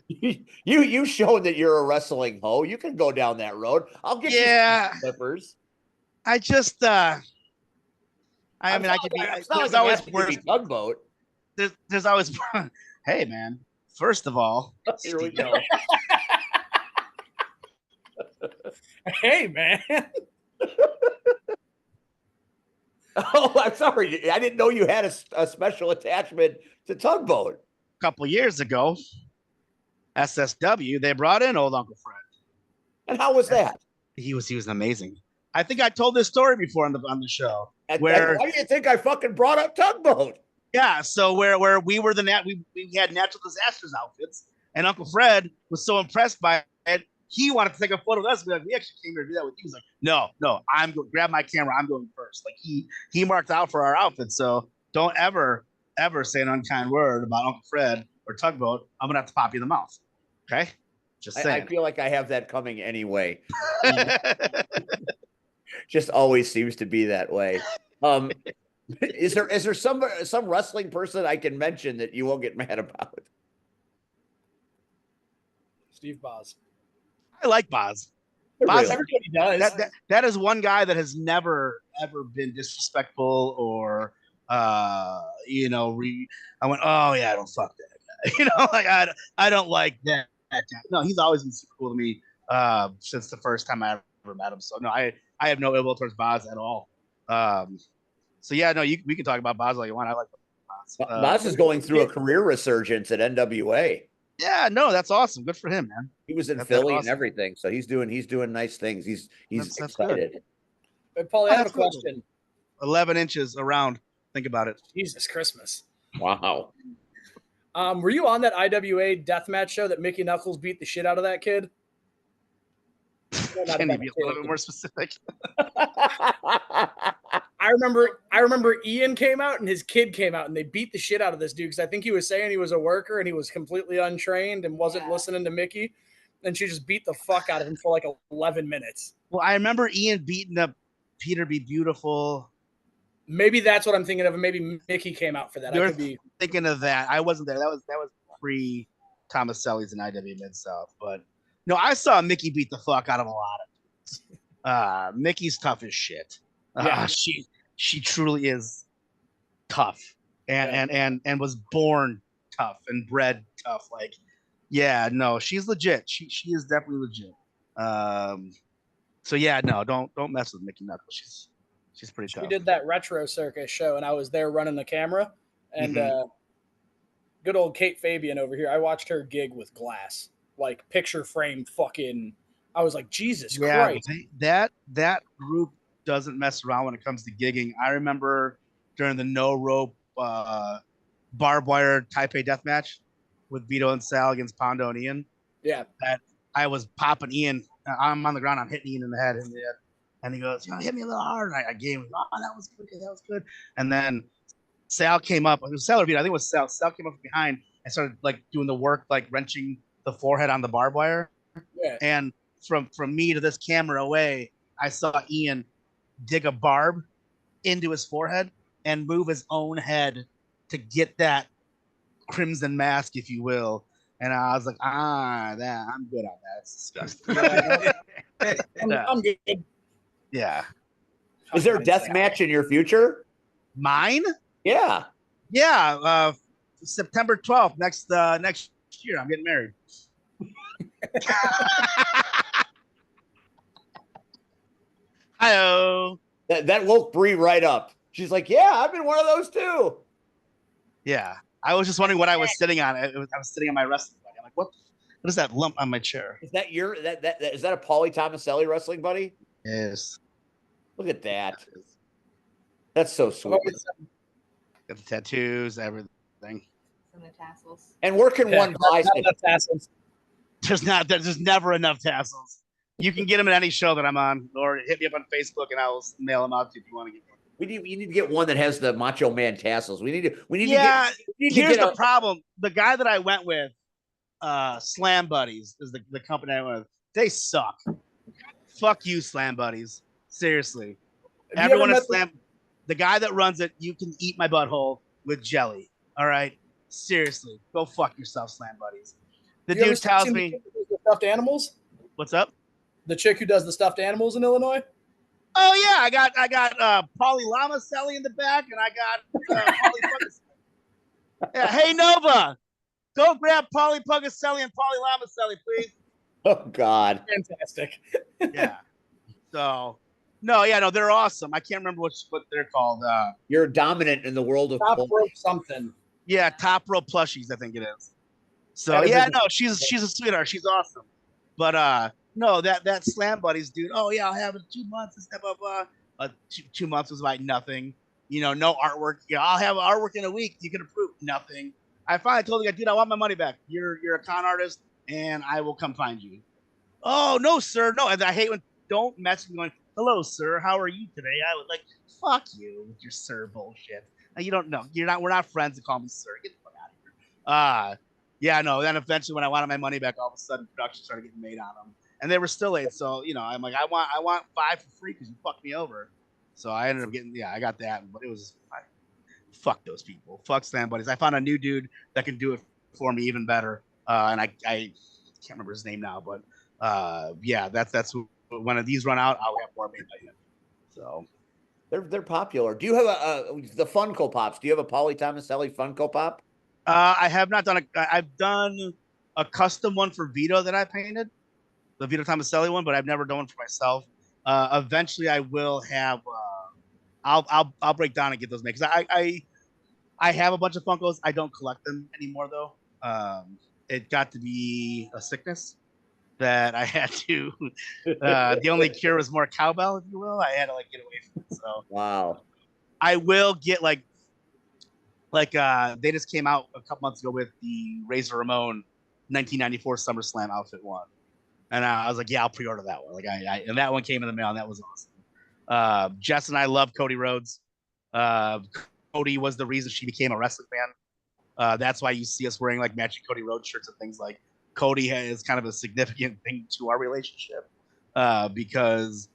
mean, you showed that you're a wrestling hoe. You can go down that road. I'll get you some slippers. I just I could be. There's always worse. Tugboat. There's always. Hey, man. First of all, here we go. Hey, man. Oh, I'm sorry. I didn't know you had a special attachment to Tugboat. A couple years ago, SSW, they brought in old Uncle Fred. And how was that? He was amazing. I think I told this story before on the show. Why do you think I fucking brought up Tugboat? Yeah, so where we were we had natural disasters outfits, and Uncle Fred was so impressed by it, he wanted to take a photo of us. We actually came here to do that with you. He was like, no, I'm going to grab my camera. I'm going first. Like he marked out for our outfits. So don't ever say an unkind word about Uncle Fred or Tugboat. I'm gonna have to pop you in the mouth. Okay, just saying. I feel like I have that coming anyway. Just always seems to be that way. Is there some wrestling person I can mention that you won't get mad about? Steve Boz. I like Boz. Boz, everybody does. That is one guy that has never ever been disrespectful or I went, oh yeah, I don't fuck that guy. Like I don't like that guy. No, he's always been super cool to me since the first time I ever met him. So no, I have no ill will towards Boz at all. So yeah, no, we can talk about Boz all you want. I like Boz. Boz is going through a career resurgence at NWA. Yeah, no, that's awesome. Good for him, man. He was in Philly and everything, so he's doing nice things. He's That's excited. Hey, Pauly, I have a question. 11 inches around. Think about it. Jesus Christmas. Wow. Were you on that IWA deathmatch show that Mickey Knuckles beat the shit out of that kid? Can you be a little bit more specific? I remember Ian came out and his kid came out and they beat the shit out of this dude because I think he was saying he was a worker and he was completely untrained and wasn't listening to Mickey. And she just beat the fuck out of him for like 11 minutes. Well, I remember Ian beating up Peter Be Beautiful. Maybe that's what I'm thinking of. Maybe Mickey came out for that. You're I could be thinking of that. I wasn't there. That was pre Thomaselli's and IW Mid South. But no, I saw Mickey beat the fuck out of a lot of dudes. Mickey's tough as shit. Yeah. She truly is tough and was born tough and bred tough. Like, yeah, no, she's legit. She is definitely legit. So yeah, no, don't mess with Mickey Knuckles. She's pretty tough. She did that retro circus show and I was there running the camera and good old Kate Fabian over here. I watched her gig with glass, like picture frame fucking. I was like, Jesus Christ. That group doesn't mess around when it comes to gigging. I remember during the no rope barbed wire Taipei death match with Vito and Sal against Pondo and Ian. Yeah. That I was popping Ian. I'm on the ground. I'm hitting Ian in the head. And he goes, hit me a little hard. And I gave him, that was good. That was good. And then Sal came up. It was Sal or Vito. I think it was Sal. Sal came up behind and started like doing the work, like wrenching the forehead on the barbed wire. Yeah. And from me to this camera away, I saw Ian dig a barb into his forehead and move his own head to get that crimson mask, if you will. And I was like, I'm good on that. It's disgusting. I'm good. Yeah. Is there a death match in your future? Mine? Yeah. Yeah. September 12th, next year, I'm getting married. Hi-oh. That woke Bree right up. She's like, yeah, I've been one of those too. Yeah. I was just wondering what I was sitting on. I was sitting on my wrestling buddy. I'm like, what is that lump on my chair? Is that is that a Pauly Thomaselli wrestling buddy? Yes. Look at that. That's so sweet. Got the tattoos, everything. From the tassels. And where can one buy tassels? There's never enough tassels. You can get them at any show that I'm on, or hit me up on Facebook and I will mail them out to you if you want to get one. You need to get one that has the Macho Man tassels. Here's the problem. The guy that I went with, Slam Buddies, is the company I went with. They suck. Fuck you, Slam Buddies. Seriously. Everyone is Slam. The guy that runs it, you can eat my butthole with jelly. All right? Seriously. Go fuck yourself, Slam Buddies. The dude tells me. The stuffed animals? What's up? The chick who does the stuffed animals in Illinois? Oh yeah, I got Pauly Thomaselli in the back, and I got Pauly. Yeah, hey Nova, go grab Pauly Pugaselli and Pauly Thomaselli, please. Oh God, fantastic. Yeah. So, no, they're awesome. I can't remember what they're called. You're dominant in the world of Top Rope something. Yeah, Top Rope Plushies, I think it is. So yeah, no, she's a sweetheart. She's awesome. But no, that Slam Buddies dude. Oh yeah, I'll have it 2 months and blah blah blah. 2 months was like nothing. No artwork. Yeah, I'll have artwork in a week. You can approve nothing. I finally told the guy, dude, I want my money back. You're a con artist, and I will come find you. Oh no, sir, no. And I hate when don't mess with me going, hello, sir, how are you today? I would like, fuck you with your sir bullshit. You don't know. We're not friends to call me sir. Get the fuck out of here. Yeah, no. Then eventually, when I wanted my money back, all of a sudden production started getting made on them, and they were still late. So I'm like, I want 5 for free because you fucked me over. So I ended up getting, I got that, but it was fuck those people, fuck Slam Buddies. I found a new dude that can do it for me even better, and I can't remember his name now, but yeah, that's when these run out, I'll have more made by him. So They're popular. Do you have the Funko Pops? Do you have a Pauly Thomaselli Funko Pop? I have not done I've done a custom one for Vito that I painted, the Vito Thomaselli one, but I've never done one for myself. Eventually, I will have. I'll break down and get those made because I have a bunch of Funkos. I don't collect them anymore though. It got to be a sickness that I had to. The only cure was more cowbell, if you will. I had to like get away from it. So Wow. I will get like they just came out a couple months ago with the Razor Ramon 1994 SummerSlam outfit one, and I was like, yeah, I'll pre-order that one. Like and that one came in the mail, and that was awesome. Jess and I love Cody Rhodes. Cody was the reason she became a wrestling fan. That's why you see us wearing like matching Cody Rhodes shirts and things. Like Cody is kind of a significant thing to our relationship because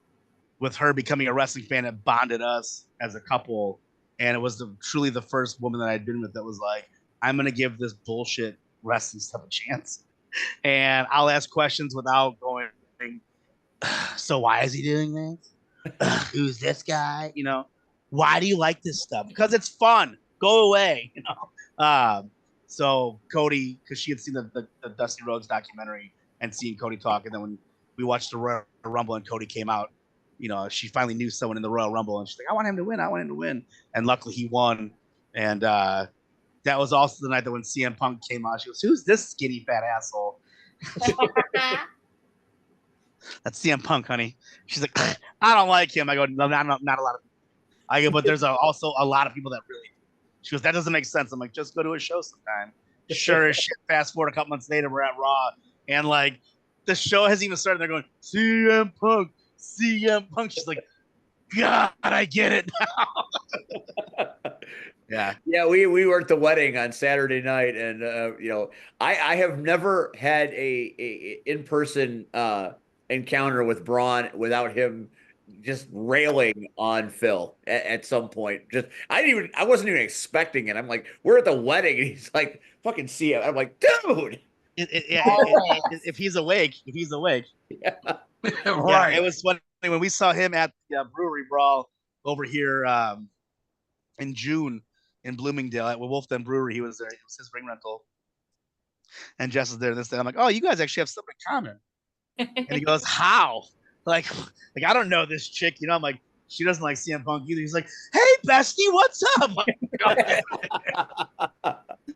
with her becoming a wrestling fan, it bonded us as a couple. And it was truly the first woman that I'd been with that was like, I'm going to give this bullshit wrestling stuff a chance. And I'll ask questions without going, so why is he doing this? Who's this guy? You know, why do you like this stuff? Because it's fun. Go away. You know? So Cody, because she had seen the Dusty Rhodes documentary and seen Cody talk. And then when we watched the Royal Rumble and Cody came out, you know, she finally knew someone in the Royal Rumble, and she's like, I want him to win. I want him to win. And luckily he won. And that was also the night that when CM Punk came out, she goes, who's this skinny fat asshole? That's CM Punk, honey. She's like, I don't like him. I go, no, not a lot of people. I go, but there's also a lot of people that really. She goes, that doesn't make sense. I'm like, just go to a show sometime. Sure as shit. Fast forward a couple months later, we're at Raw, and like the show hasn't even started. They're going, CM Punk. CM Punk. She's like, God, I get it now. Yeah. We were at the wedding on Saturday night, and you know, I have never had a in-person encounter with Braun without him just railing on Phil at some point. I wasn't even expecting it. I'm like, we're at the wedding, and he's like, fucking CM. I'm like, dude. If he's awake. Yeah. Right. It was funny when we saw him at the Brewery Brawl over here in June in Bloomingdale at Wolf Den Brewery. He was there. It was his ring rental. And Jess was there this day. I'm like, oh, you guys actually have something in common. And he goes, how? Like I don't know this chick. You know, I'm like, she doesn't like CM Punk either. He's like, hey, bestie, what's up? I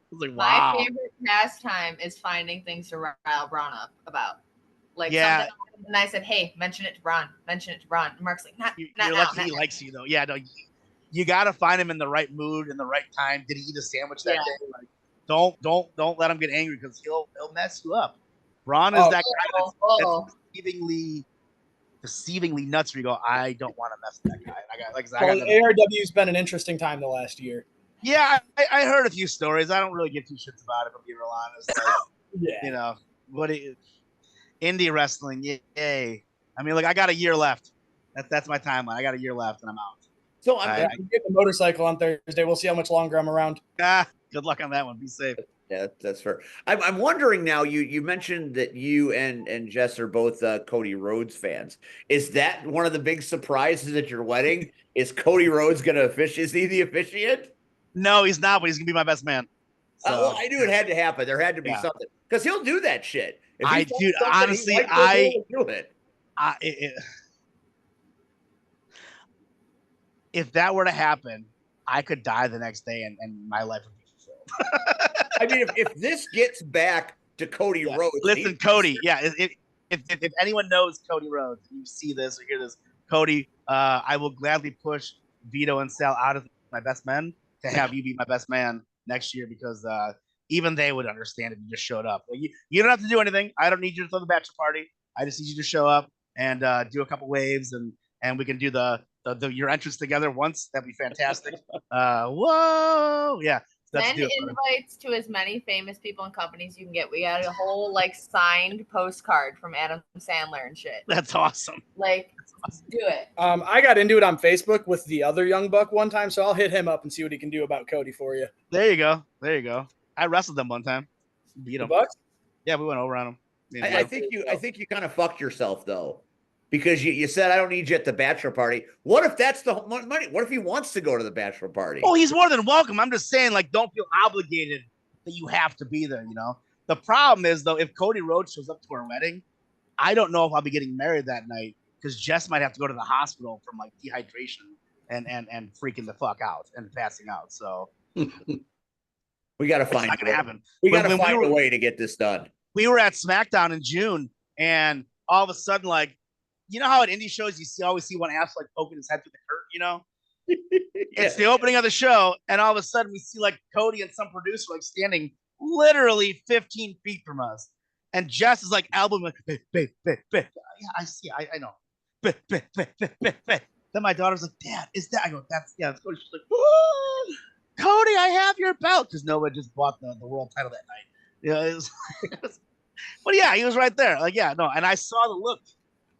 was like, wow. My favorite pastime is finding things to rile Braun up about. Like, yeah. Something, and I said, hey, mention it to Braun. And Mark's like, not You're now. Lucky he likes you, though. Yeah, no, you got to find him in the right mood, in the right time. Did he eat a sandwich that day? Like, don't let him get angry because he'll mess you up. Braun is that guy that's deceivingly nuts where you go, I don't want to mess with that guy. ARW's been an interesting time the last year. Yeah, I heard a few stories. I don't really give two shits about it, if I'm being real honest. Like, Yeah. You know, indie wrestling, yay. I mean, like, I got a year left. That's my timeline. I got a year left, and I'm out. So I'm getting the motorcycle on Thursday. We'll see how much longer I'm around. Good luck on that one. Be safe. Yeah, that's fair. I'm wondering now. You mentioned that you and Jess are both Cody Rhodes fans. Is that one of the big surprises at your wedding? Is Cody Rhodes going to officiate? Is he the officiant? No, he's not. But he's gonna be my best man. So, well, I knew it had to happen. There had to be something because he'll do that shit. Honestly, do it. If that were to happen, I could die the next day and my life would be fulfilled. I mean, if this gets back to Cody Rhodes. Listen, Cody, if anyone knows Cody Rhodes, and you see this or hear this, Cody, I will gladly push Vito and Sal out of my best men to have you be my best man next year because even they would understand if you just showed up. Like, you don't have to do anything. I don't need you to throw the bachelor party. I just need you to show up and do a couple waves and we can do your entrance together once. That'd be fantastic. Whoa, yeah. Send invites to as many famous people and companies you can get. We got a whole signed postcard from Adam Sandler and shit. That's awesome. Do it. I got into it on Facebook with the other young buck one time, so I'll hit him up and see what he can do about Cody for you. There you go. I wrestled them one time. Beat them. Bucks? Yeah, we went over on them. I think you kind of fucked yourself though, because you said I don't need you at the bachelor party. What if that's the money? What if he wants to go to the bachelor party? Oh, he's more than welcome. I'm just saying, like, don't feel obligated that you have to be there. You know, the problem is though, if Cody Rhodes shows up to our wedding, I don't know if I'll be getting married that night because Jess might have to go to the hospital from like dehydration and freaking the fuck out and passing out. So we got to find. Not gonna happen. We got to find a way to get this done. We were at SmackDown in June, and all of a sudden, like, you know how at indie shows you always see one ass like poking his head through the curtain, you know? It's the opening of the show, and all of a sudden we see like Cody and some producer like standing literally 15 feet from us, and Jess is like elbowing like, babe. Yeah, I see, I know. Babe. Then my daughter's like, Dad, is that? I go, that's Cody. She's like, oh, Cody, I have your belt, because nobody just bought the world title that night. Yeah, but yeah, he was right there. Like, yeah, no, and I saw the look.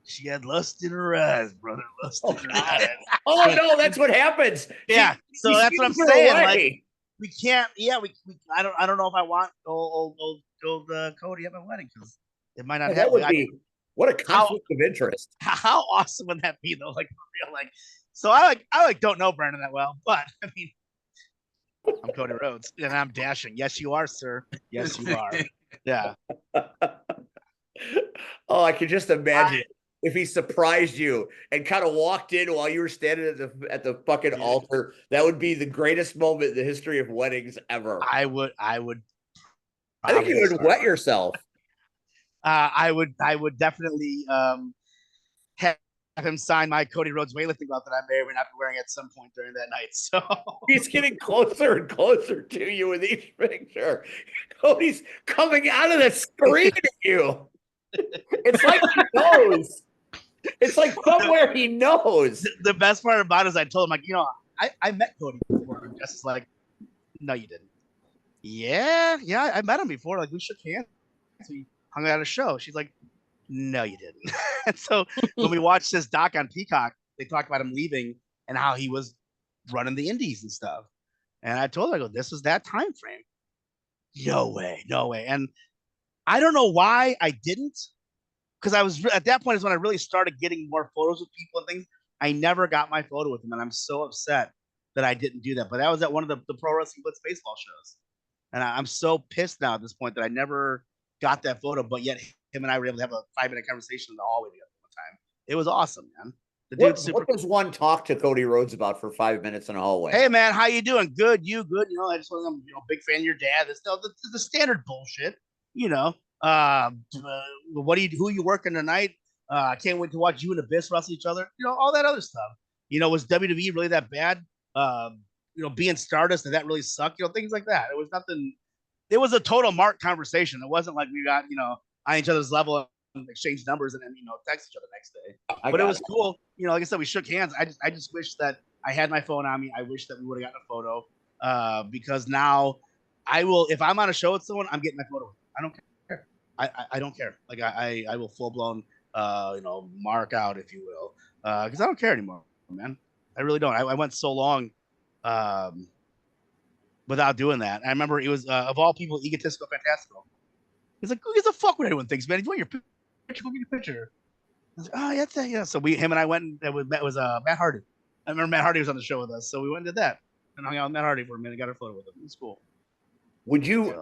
She had lust in her eyes, brother. Lust in her eyes. Oh no, that's what happens. Yeah, so that's what I'm saying. Like, we can't. Yeah, we. I don't know if I want old Cody at my wedding because it might not happen. That would be what a conflict of interest. How awesome would that be, though? Like, for real, like. So I don't know Brandon that well, but I mean, I'm Cody Rhodes and I'm dashing. Yes, you are, sir. Yes, you are. Yeah. Oh, I could just imagine if he surprised you and kind of walked in while you were standing at the fucking altar. That would be the greatest moment in the history of weddings ever. I would. I think you would wet yourself. I would definitely have him sign my Cody Rhodes weightlifting belt that I may or may not be wearing at some point during that night. So he's getting closer and closer to you with each picture. Cody's coming out of the screen at you. It's like he knows. It's like somewhere he knows. The best part about it is I told him, like, you know, I met Cody before. And Jess is like, no, you didn't. Yeah, I met him before. Like, we shook hands. We hung out at a show. She's like, no, you didn't. And so when we watched this doc on Peacock, they talked about him leaving and how he was running the indies and stuff. And I told her, I go, this was that time frame. No way. And I don't know why I didn't, because I was at that point is when I really started getting more photos with people and things. I never got my photo with him, and I'm so upset that I didn't do that. But that was at one of the Pro Wrestling Blitz baseball shows, and I'm so pissed now at this point that I never got that photo. But yet him and I were able to have a 5-minute conversation in the hallway together one time. It was awesome, man. The dude's super. What does one talk to Cody Rhodes about for 5 minutes in a hallway? Hey man, how you doing? Good, you good? You know, I just want I'm big fan of your dad. That's the standard bullshit. You know, who are you working tonight? I can't wait to watch you and Abyss wrestle each other. You know, all that other stuff. You know, was WWE really that bad? Being Stardust, did that really suck? You know, things like that. It was nothing. It was a total Mark conversation. It wasn't like we got on each other's level and exchanged numbers and then text each other next day. But it was cool. You know, like I said, we shook hands. I just wish that I had my phone on me. I wish that we would have gotten a photo because now I will. If I'm on a show with someone, I'm getting my photo. I don't care. I don't care. Like I will full blown mark out, if you will, because I don't care anymore, man. I really don't. I went so long without doing that. I remember it was of all people, egotistical, fantastical. He's like, who gives a fuck what anyone thinks, man? If you want your picture, go get your picture. I was like, oh, yeah, yeah. So him and I went and it was Matt Hardy. I remember Matt Hardy was on the show with us, so we went and did that and hung out with Matt Hardy for a minute, got a photo with him. It was cool. Would you?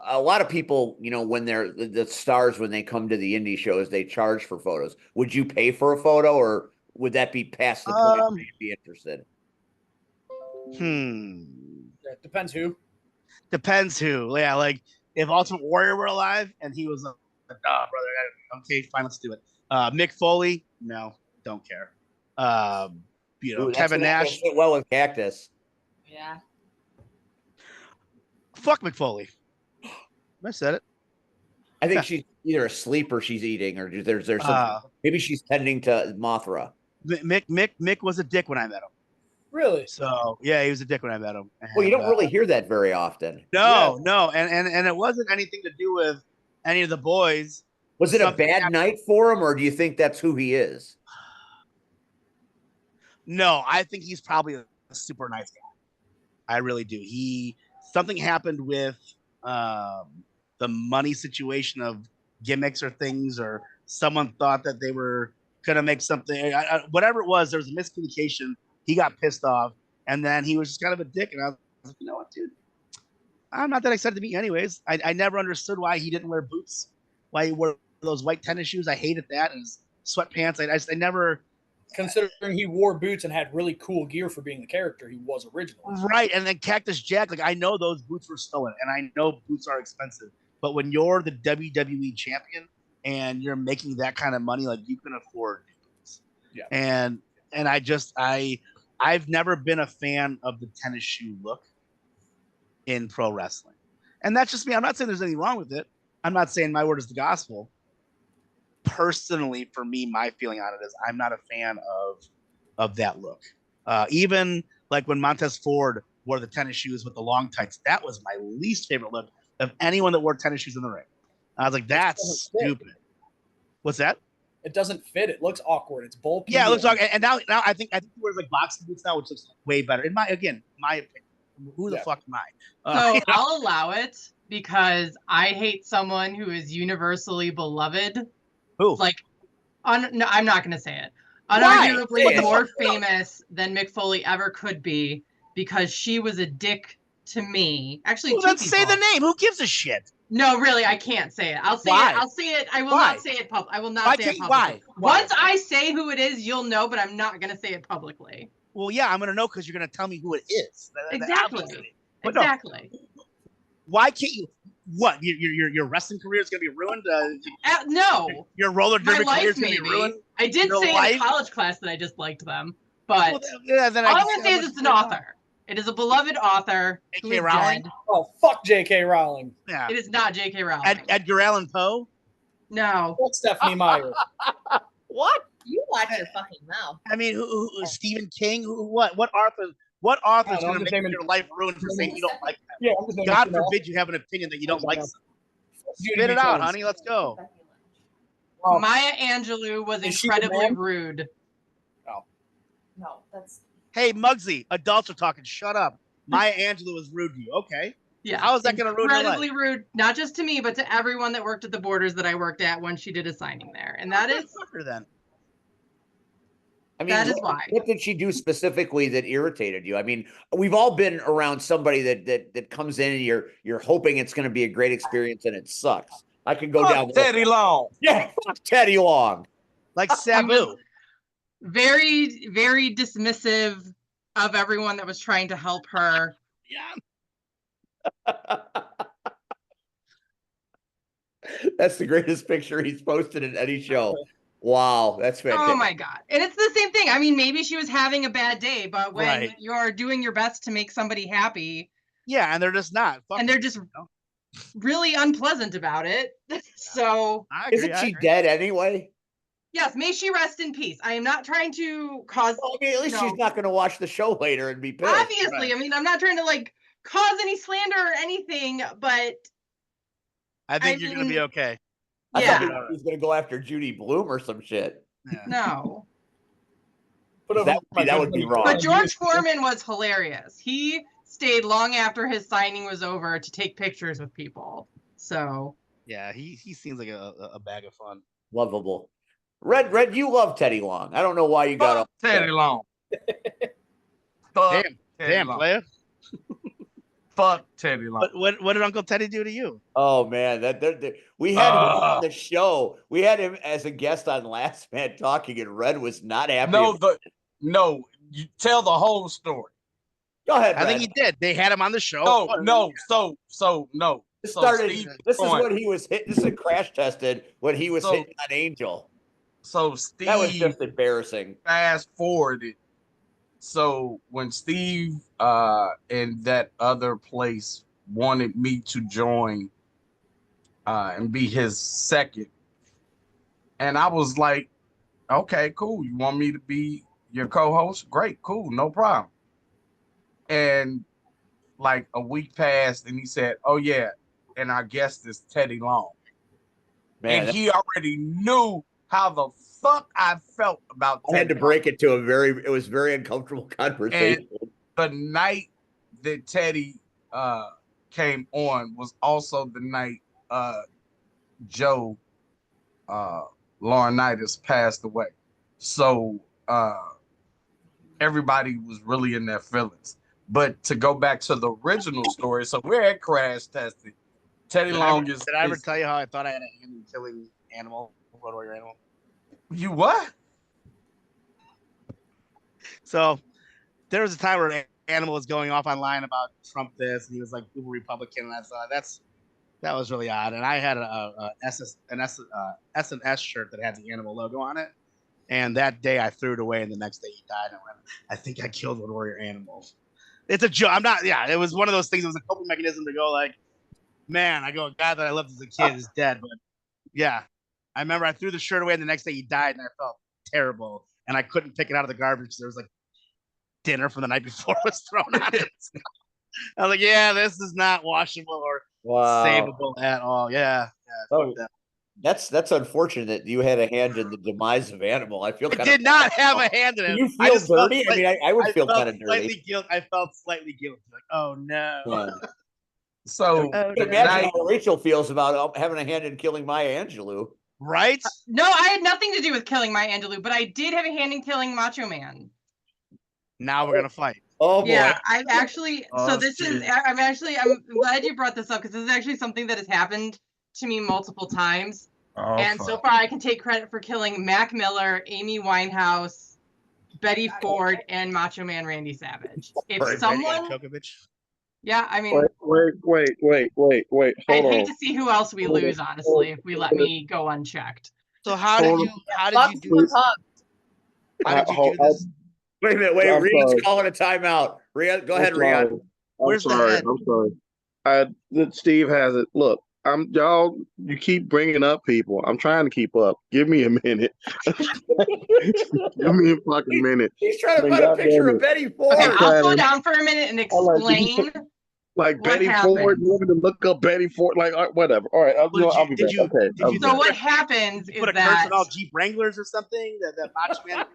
A lot of people, when they're the stars, when they come to the indie shows, they charge for photos. Would you pay for a photo, or would that be past the point where you'd be interested? Yeah, depends who. Depends who. Yeah, like if Ultimate Warrior were alive and he was like, oh, brother, okay, fine, let's do it. Mick Foley, no, don't care. Kevin Nash. Fit well with Cactus. Yeah. Fuck Mick Foley. I said it. I think she's either asleep or she's eating, or there's some. Maybe she's tending to Mothra. Mick was a dick when I met him. Really? So yeah, he was a dick when I met him. And, well, you don't really hear that very often. No, and it wasn't anything to do with any of the boys. Was it a bad night for him, or do you think that's who he is? No, I think he's probably a super nice guy. I really do. Something happened with the money situation of gimmicks or things, or someone thought that they were gonna make something. Whatever it was, there was a miscommunication. He got pissed off, and then he was just kind of a dick. And I was like, you know what, dude? I'm not that excited to meet you anyways. I never understood why he didn't wear boots, why he wore those white tennis shoes. I hated that, and his sweatpants. I never. Considering he wore boots and had really cool gear for being the character he was originally. Right, and then Cactus Jack, like I know those boots were stolen, and I know boots are expensive, but when you're the WWE champion and you're making that kind of money, like you can afford boots. Yeah. And I've never been a fan of the tennis shoe look in pro wrestling. And that's just me. I'm not saying there's anything wrong with it. I'm not saying my word is the gospel. Personally, for me, my feeling on it is I'm not a fan of that look. Even like when Montez Ford wore the tennis shoes with the long tights, that was my least favorite look of anyone that wore tennis shoes in the ring. I was like, that's stupid. What's that? It doesn't fit. It looks awkward. It's bulky. Yeah, it looks awkward. And now I think he wears like boxing boots now, which looks way better. In my opinion. Who the fuck am I? So I'll allow it because I hate someone who is universally beloved. Who? Like, no, I'm not going to say it. Why? Unarguably more famous than Mick Foley ever could be because she was a dick to me. Actually, well, let's say the name. Who gives a shit? No, really, I can't say it. I'll say Why? it. I'll say it. I will Why? not say it I will not Why say it can't- publicly. why? Once I say who it is, you'll know, but I'm not going to say it publicly. Well, yeah, I'm gonna know because you're gonna tell me who it is. Exactly. But no, Exactly. why can't you? What your wrestling career is gonna be ruined? No. Your roller My derby career life, is gonna be maybe. ruined. I did Your say life? in college class that I just liked them, but Well, yeah, then all I I'm going to say is it's an author. It is a beloved author who J.K. is Rowling? dead. Oh, fuck J.K. Rowling. Yeah. It is not J.K. Rowling. Edgar Allan Poe. No. What's Stephanie Meyer? What? You watch your fucking mouth. I mean, who Stephen King? What author? What author is I don't know, going I'm to just make naming- your life ruined for saying you don't like them? Yeah, I'm just naming God some off. forbid you have an opinion that you don't like. Yeah. Something. Spit it out, honey. Let's go. Oh, Maya Angelou was Is she the incredibly man? rude. No, that's Hey, Mugsy, adults are talking. Shut up. Maya Angelou is rude to you. Okay. Yeah. How is that going to ruin your life? Incredibly rude, not just to me, but to everyone that worked at the Borders that I worked at when she did a signing there. And that is Fuck her then. I mean, That is why. What did she do specifically that irritated you? I mean, we've all been around somebody that comes in and you're hoping it's going to be a great experience and it sucks. I could go down. Teddy Long. Yeah, fuck Teddy Long. Like Sabu. very, very dismissive of everyone that was trying to help her. Yeah. That's the greatest picture he's posted in any show. Wow, that's fantastic. Oh my God. And it's the same thing. I mean, maybe she was having a bad day, but when Right. you're doing your best to make somebody happy Yeah, and they're just not. Fuck and they're them, just you know? really unpleasant about it. So, I agree, Isn't I she agree. dead anyway? yes, may she rest in peace. I am not trying to cause, Well, I mean, at least No. she's not going to watch the show later and be pissed. obviously, right. I mean, I'm not trying to like cause any slander or anything, but I think I you're going to mean- be okay. I yeah, thought he was going to go after Judy Bloom or some shit. Yeah. no. Put over my that would good be buddy wrong. But Carl. George Foreman was hilarious. He stayed long after his signing was over to take pictures with people. So, Yeah, he seems like a bag of fun. Lovable. Red, you love Teddy Long. I don't know why you got Fuck up. Teddy Long. Fuck Damn, Teddy damn, Long. player. Fuck Teddy Long. What did Uncle Teddy do to you? Oh man, we had him on the show. We had him as a guest on Last Man Talking, and Red was not happy. No, you tell the whole story. Go ahead. I think Red. he did. They had him on the show. No. This So started. Steve This is going- when he was hit. This is crash tested when he was So- hitting on Angel. So Steve That was just embarrassing. fast forwarded. So when Steve and that other place wanted me to join and be his second, and I was like, okay, cool. You want me to be your co-host? Great, cool, no problem. And like a week passed, and he said, "Oh yeah," and our guest is Teddy Long, Man, and he already knew how the fuck I felt about I had Teddy to break it to it was very uncomfortable conversation. the night that Teddy came on was also the night Joe Laurinaitis passed away. So everybody was really in their feelings. But to go back to the original story, so we're at crash testing. Teddy Long is. Did I ever tell you how I thought I had a hand in killing animal, road warrior animal? You what? So there was a time where an animal was going off online about Trump this, and he was like uber Republican, and I thought that was really odd. And I had an S&S shirt that had the animal logo on it, and that day I threw it away, and the next day he died. And I went, I think I killed one warrior animal. It's a joke. I'm not. Yeah, it was one of those things. It was a coping mechanism to go like, man, I go, a guy that I loved as a kid is dead. But yeah, I remember I threw the shirt away, and the next day he died, and I felt terrible, and I couldn't pick it out of the garbage because there was like dinner from the night before was thrown on it. I was like, yeah, this is not washable or savable at all. Yeah. Oh, that's unfortunate that you had a hand in the demise of animal. I feel I did not have a hand in it. You feel dirty? I mean, I would feel kind of dirty. I felt slightly guilty. Like, oh no. Yeah. So imagine how Rachel feels about having a hand in killing Maya Angelou. Right? No, I had nothing to do with killing Maya Angelou, but I did have a hand in killing Macho Man. Now we're gonna fight. Oh boy. Yeah, I've actually. Oh, I'm glad you brought this up because this is actually something that has happened to me multiple times. And so far, I can take credit for killing Mac Miller, Amy Winehouse, Betty Ford, and Macho Man Randy Savage. If someone, yeah, I mean, wait. I'd hate to see who else we lose, honestly, if we let me go unchecked. So how did you do this? How did you do this? Wait a minute, Rhyan's calling a timeout. Rhyan, go ahead, Rhyan. Where's the head? I'm sorry. Steve has it. Look, you keep bringing up people. I'm trying to keep up. Give me a minute. Give me a fucking minute. He's trying to find a picture of Betty Ford. Okay, I'll slow down for a minute and explain. Like Betty Ford, you want me to look up Betty Ford? Like, whatever. All right, I'll be back. Okay. So what happens is put a curse on all Jeep Wranglers or something? That Macho Man.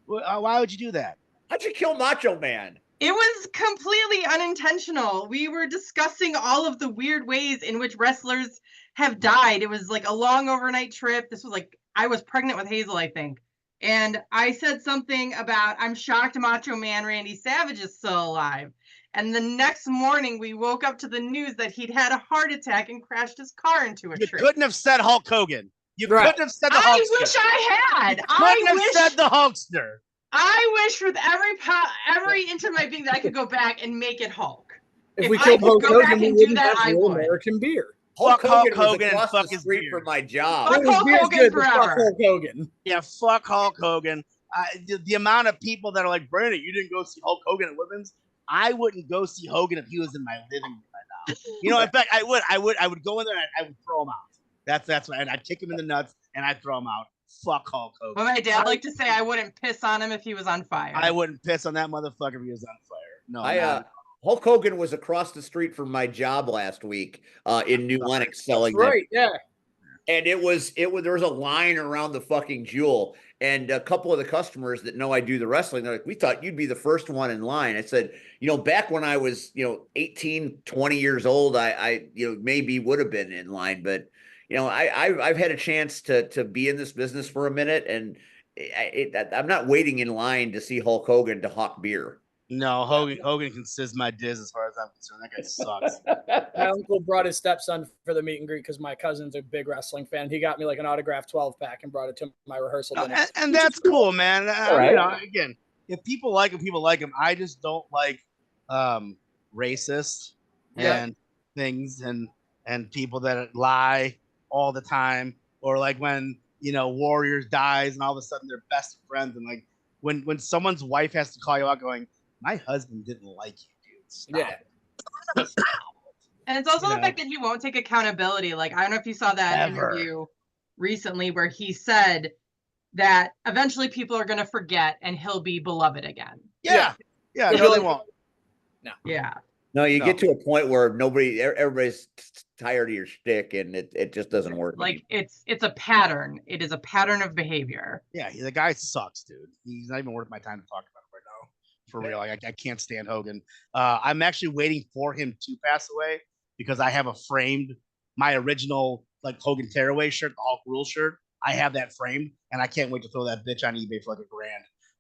Why would you do that? How'd you kill Macho Man? It was completely unintentional. We were discussing all of the weird ways in which wrestlers have died. It was like a long overnight trip. This was like, I was pregnant with Hazel, I think. And I said something about, I'm shocked Macho Man Randy Savage is still alive. And the next morning, we woke up to the news that he'd had a heart attack and crashed his car into a tree. You couldn't have said Hulk Hogan. You couldn't have said the Hulkster. I wish I had. You couldn't have said the Hulkster. I wish with every inch of my being that I could go back and make it Hulk. If we could go back and do that, I would. American beer. Hulk Hogan was across the street from my job. Fuck Hulk Hogan forever. Fuck Hulk Hogan. Yeah, fuck Hulk Hogan. The amount of people that are like, Brandon, you didn't go see Hulk Hogan at Women's. I wouldn't go see Hogan if he was in my living room right now. You know, in fact, I would go in there and I would throw him out. That's what, and I'd kick him in the nuts and I'd throw him out. Fuck Hulk Hogan. Well, my dad liked to say I wouldn't piss on him if he was on fire. I wouldn't piss on that motherfucker if he was on fire. No, Hulk Hogan was across the street from my job last week in New Lenox selling. Right, yeah. And there was a line around the fucking Jewel, and a couple of the customers that know I do the wrestling, they're like, we thought you'd be the first one in line. I said, back when I was, 18, 20 years old, I maybe would have been in line, but I've had a chance to be in this business for a minute, and I'm not waiting in line to see Hulk Hogan to hawk beer. No, Hogan can sizz my diz as far as I'm concerned. That guy sucks. My uncle brought his stepson for the meet and greet because my cousin's a big wrestling fan. He got me like an autographed 12-pack and brought it to my rehearsal dinner. And that's cool, man. Right. Again, if people like him, people like him. I just don't like racist and things and people that lie all the time, or like when Warriors dies and all of a sudden they're best friends, and like when someone's wife has to call you out going, my husband didn't like you, dude. Stop it. And it's also the fact that he won't take accountability. Like, I don't know if you saw that interview recently where he said that eventually people are going to forget and he'll be beloved again. Yeah. No, they won't. No. Yeah. No, you get to a point where everybody's tired of your shtick, and it just doesn't work. Like it's a pattern. It is a pattern of behavior. Yeah, the guy sucks, dude. He's not even worth my time to talk about him right now. For real, like I can't stand Hogan. I'm actually waiting for him to pass away because I have my original like Hogan Tearaway shirt, the Hulk Rule shirt. I have that framed, and I can't wait to throw that bitch on eBay for like $1,000.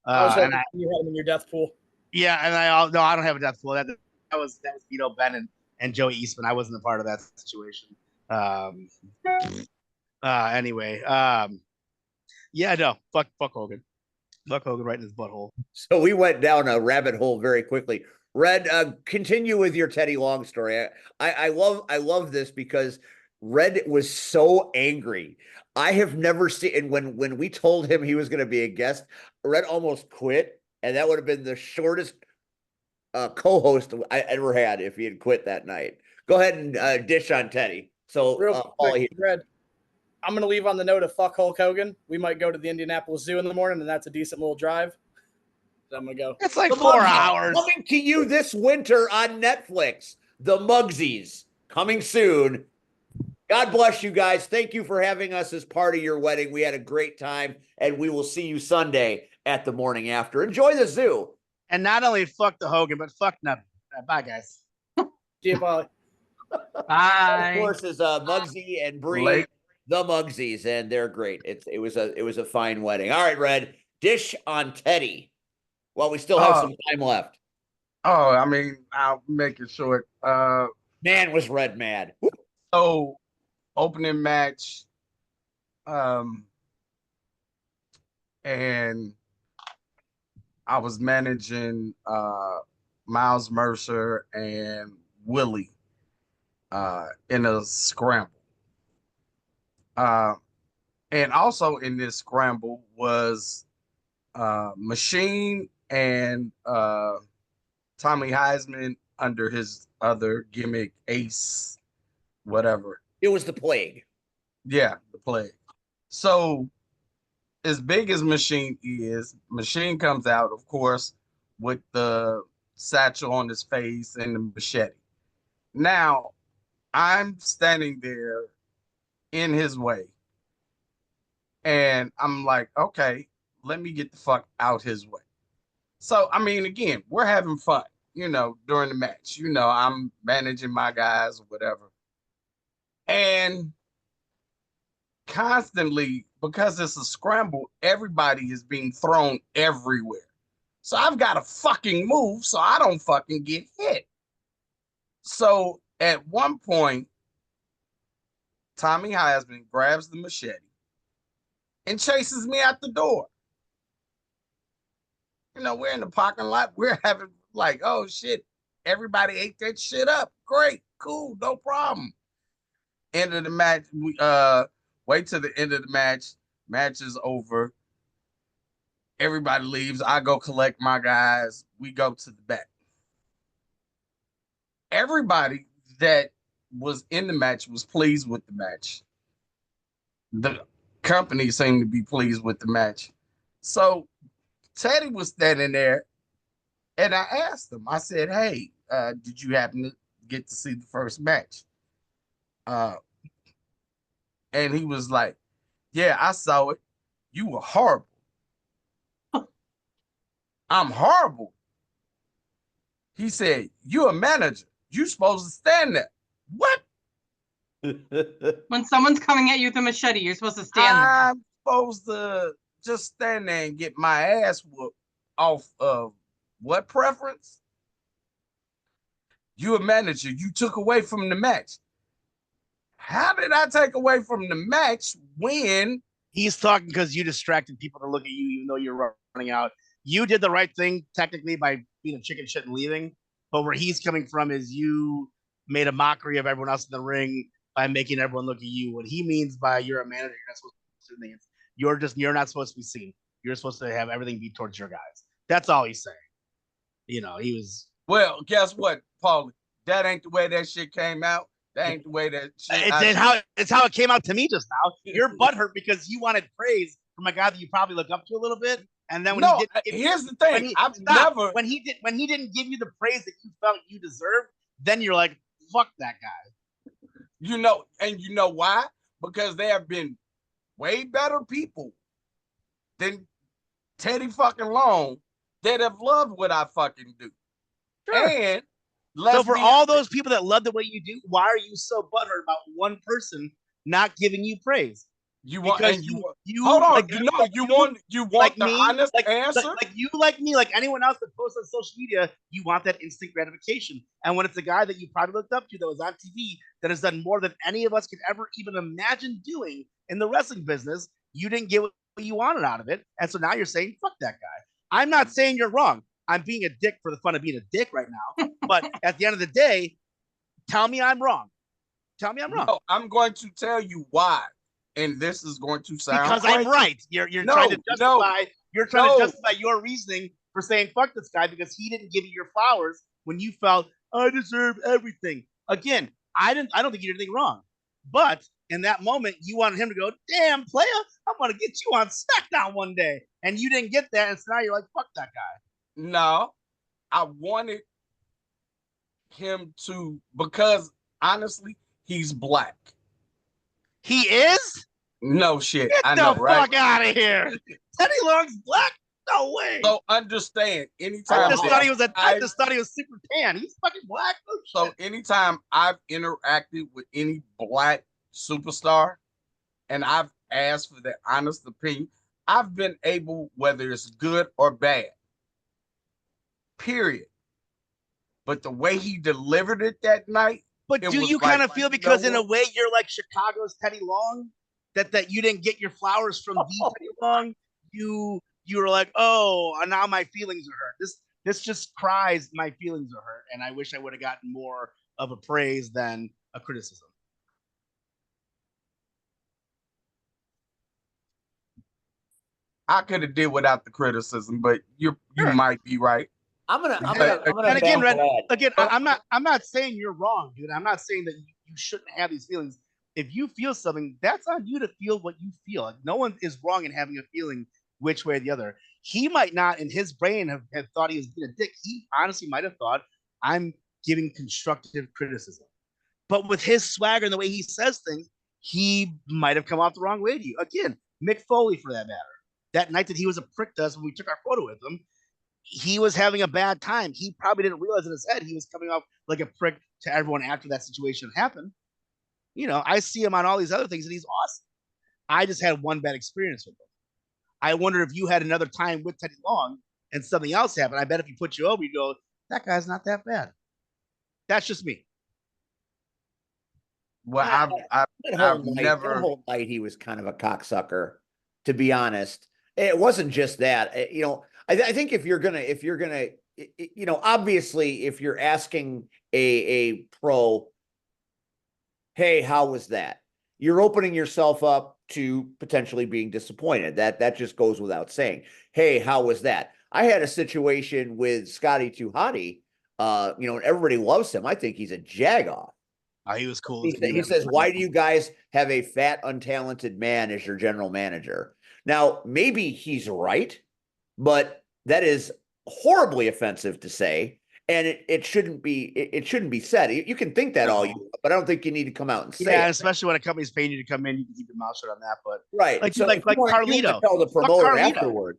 I was hoping And you had him in your death pool. yeah, and no, I don't have a death pool. That was Vito Ben and Joey Eastman. I wasn't a part of that situation. Anyway, yeah, no, fuck Hogan. Fuck Hogan right in his butthole. So we went down a rabbit hole very quickly. Red, continue with your Teddy Long story. I love this because Red was so angry. I have never seen, and when we told him he was going to be a guest, Red almost quit, and that would have been the shortest co-host I ever had if he had quit that night. Go ahead and dish on Teddy. So, Real quick, Red, I'm going to leave on the note of fuck Hulk Hogan. We might go to the Indianapolis Zoo in the morning, and that's a decent little drive. So I'm going to go. It's like 4 hours. Coming to you this winter on Netflix, the Mugsys, coming soon. God bless you guys. Thank you for having us as part of your wedding. We had a great time, and we will see you Sunday at the morning after. Enjoy the zoo. And not only fuck the Hogan, but fuck nothing. Bye, guys. See you, Pauly. Bye. Of course, is Mugsy and Bree, the Mugsies, and they're great. It was a fine wedding. All right, Red, dish on Teddy. Well, we still have some time left. Oh, I mean, I'll make it short. Man, was Red mad. So opening match, and I was managing Miles Mercer and Willie in a scramble. And also in this scramble was Machine and Tommy Heisman under his other gimmick, Ace, whatever. It was the plague. Yeah, the plague. So as big as Machine is, Machine comes out, of course, with the satchel on his face and the machete. Now, I'm standing there in his way. And I'm like, okay, let me get the fuck out his way. So, I mean, again, we're having fun, during the match. I'm managing my guys or whatever. And constantly, because it's a scramble, everybody is being thrown everywhere. So I've got to fucking move so I don't fucking get hit. So at one point, Tommy Heisman grabs the machete and chases me out the door. We're in the parking lot. We're having like, oh shit, everybody ate that shit up. Great, cool, no problem. End of the match. We wait till the end of the match. Match is over. Everybody leaves. I go collect my guys. We go to the back. Everybody that was in the match was pleased with the match. The company seemed to be pleased with the match. So Teddy was standing there, and I asked him, I said, hey, did you happen to get to see the first match? And he was like, yeah, I saw it. You were horrible. I'm horrible. He said, you're a manager. You're supposed to stand there. What? When someone's coming at you with a machete, you're supposed to stand there. I'm supposed to just stand there and get my ass whooped off of what preference? You're a manager. You took away from the match. How did I take away from the match when? He's talking because you distracted people to look at you, even though you're running out. You did the right thing technically by being a chicken shit and leaving, but where he's coming from is you made a mockery of everyone else in the ring by making everyone look at you. What he means by you're a manager, you're not supposed to do things. You're not supposed to be seen. You're supposed to have everything be towards your guys. That's all he's saying. He was. Well, guess what, Pauly? That ain't the way that shit came out. That ain't the way that shit. It's how it came out to me just now. You're butthurt because you wanted praise from a guy that you probably look up to a little bit. And then here's the thing. When he didn't give you the praise that you felt you deserved, then you're like, fuck that guy. And you know why? Because there have been way better people than Teddy fucking Long that have loved what I fucking do. Sure. And so for all those people that love the way you do, why are you so butthurt about one person not giving you praise? You want Because and you hold on. like You want like the me, honest like answer? like you, like me, like anyone else that posts on social media, you want that instant gratification. And when it's a guy that you probably looked up to that was on TV that has done more than any of us could ever even imagine doing in the wrestling business, you didn't get what you wanted out of it. And so now you're saying, fuck that guy. I'm not saying you're wrong. I'm being a dick for the fun of being a dick right now. But at the end of the day, tell me I'm wrong. Tell me I'm wrong. No, I'm going to tell you why. And this is going to sound Because crazy. I'm right. You're No, trying to justify you're trying no. to justify your reasoning for saying fuck this guy because he didn't give you your flowers when you felt I deserve everything. Again, I don't think you did anything wrong. But in that moment, you wanted him to go, damn player, I'm gonna get you on SmackDown one day. And you didn't get that, and so now you're like, fuck that guy. No, I wanted him to, because honestly, he's black. He is? No shit. Get I the know, right? fuck out of here. Teddy Long's black? No way. So understand, anytime I just that thought he was super tan. He's fucking black. Oh, so shit. anytime I've interacted with any black superstar and I've asked for their honest opinion, I've been able, whether it's good or bad, period. But the way he delivered it that night, But it do was you like, kind of feel you because know in a what? way you're like Chicago's Teddy Long, that you didn't get your flowers from the Teddy Long, you were like, oh, now my feelings are hurt. This just cries my feelings are hurt, and I wish I would have gotten more of a praise than a criticism. I could have did without the criticism, but you Sure. might be right. I'm gonna And again, back Red, that. again, I'm not saying you're wrong, dude. I'm not saying that you shouldn't have these feelings. If you feel something, that's on you to feel what you feel. Like, no one is wrong in having a feeling which way or the other. He might not, in his brain, have thought he was being a dick. He honestly might have thought, I'm giving constructive criticism. But with his swagger and the way he says things, he might have come off the wrong way to you. Again, Mick Foley, for that matter. That night that he was a prick to us when we took our photo with him, he was having a bad time. He probably didn't realize in his head he was coming off like a prick to everyone after that situation happened. You know, I see him on all these other things, and he's awesome. I just had one bad experience with him. I wonder if you had another time with Teddy Long and something else happened. I bet if he put you over, you go, that guy's not that bad. That's just me. Well, That I've never. whole night he was kind of a cocksucker, to be honest. It wasn't just that. I think if you're gonna, obviously, if you're asking a pro, hey, how was that? You're opening yourself up to potentially being disappointed. That just goes without saying. Hey, how was that? I had a situation with Scotty Too Hottie, and everybody loves him. I think he's a jagoff. He was cool. He says, why do you guys have a fat, untalented man as your general manager? Now, maybe he's right, but that is horribly offensive to say. And it shouldn't be said. You can think that all you want, but I don't think you need to come out and say Yeah, it. especially when a company's paying you to come in, you can keep your mouth shut on that. But Right. like So like Carlito. Tell the promoter Carlito. afterward.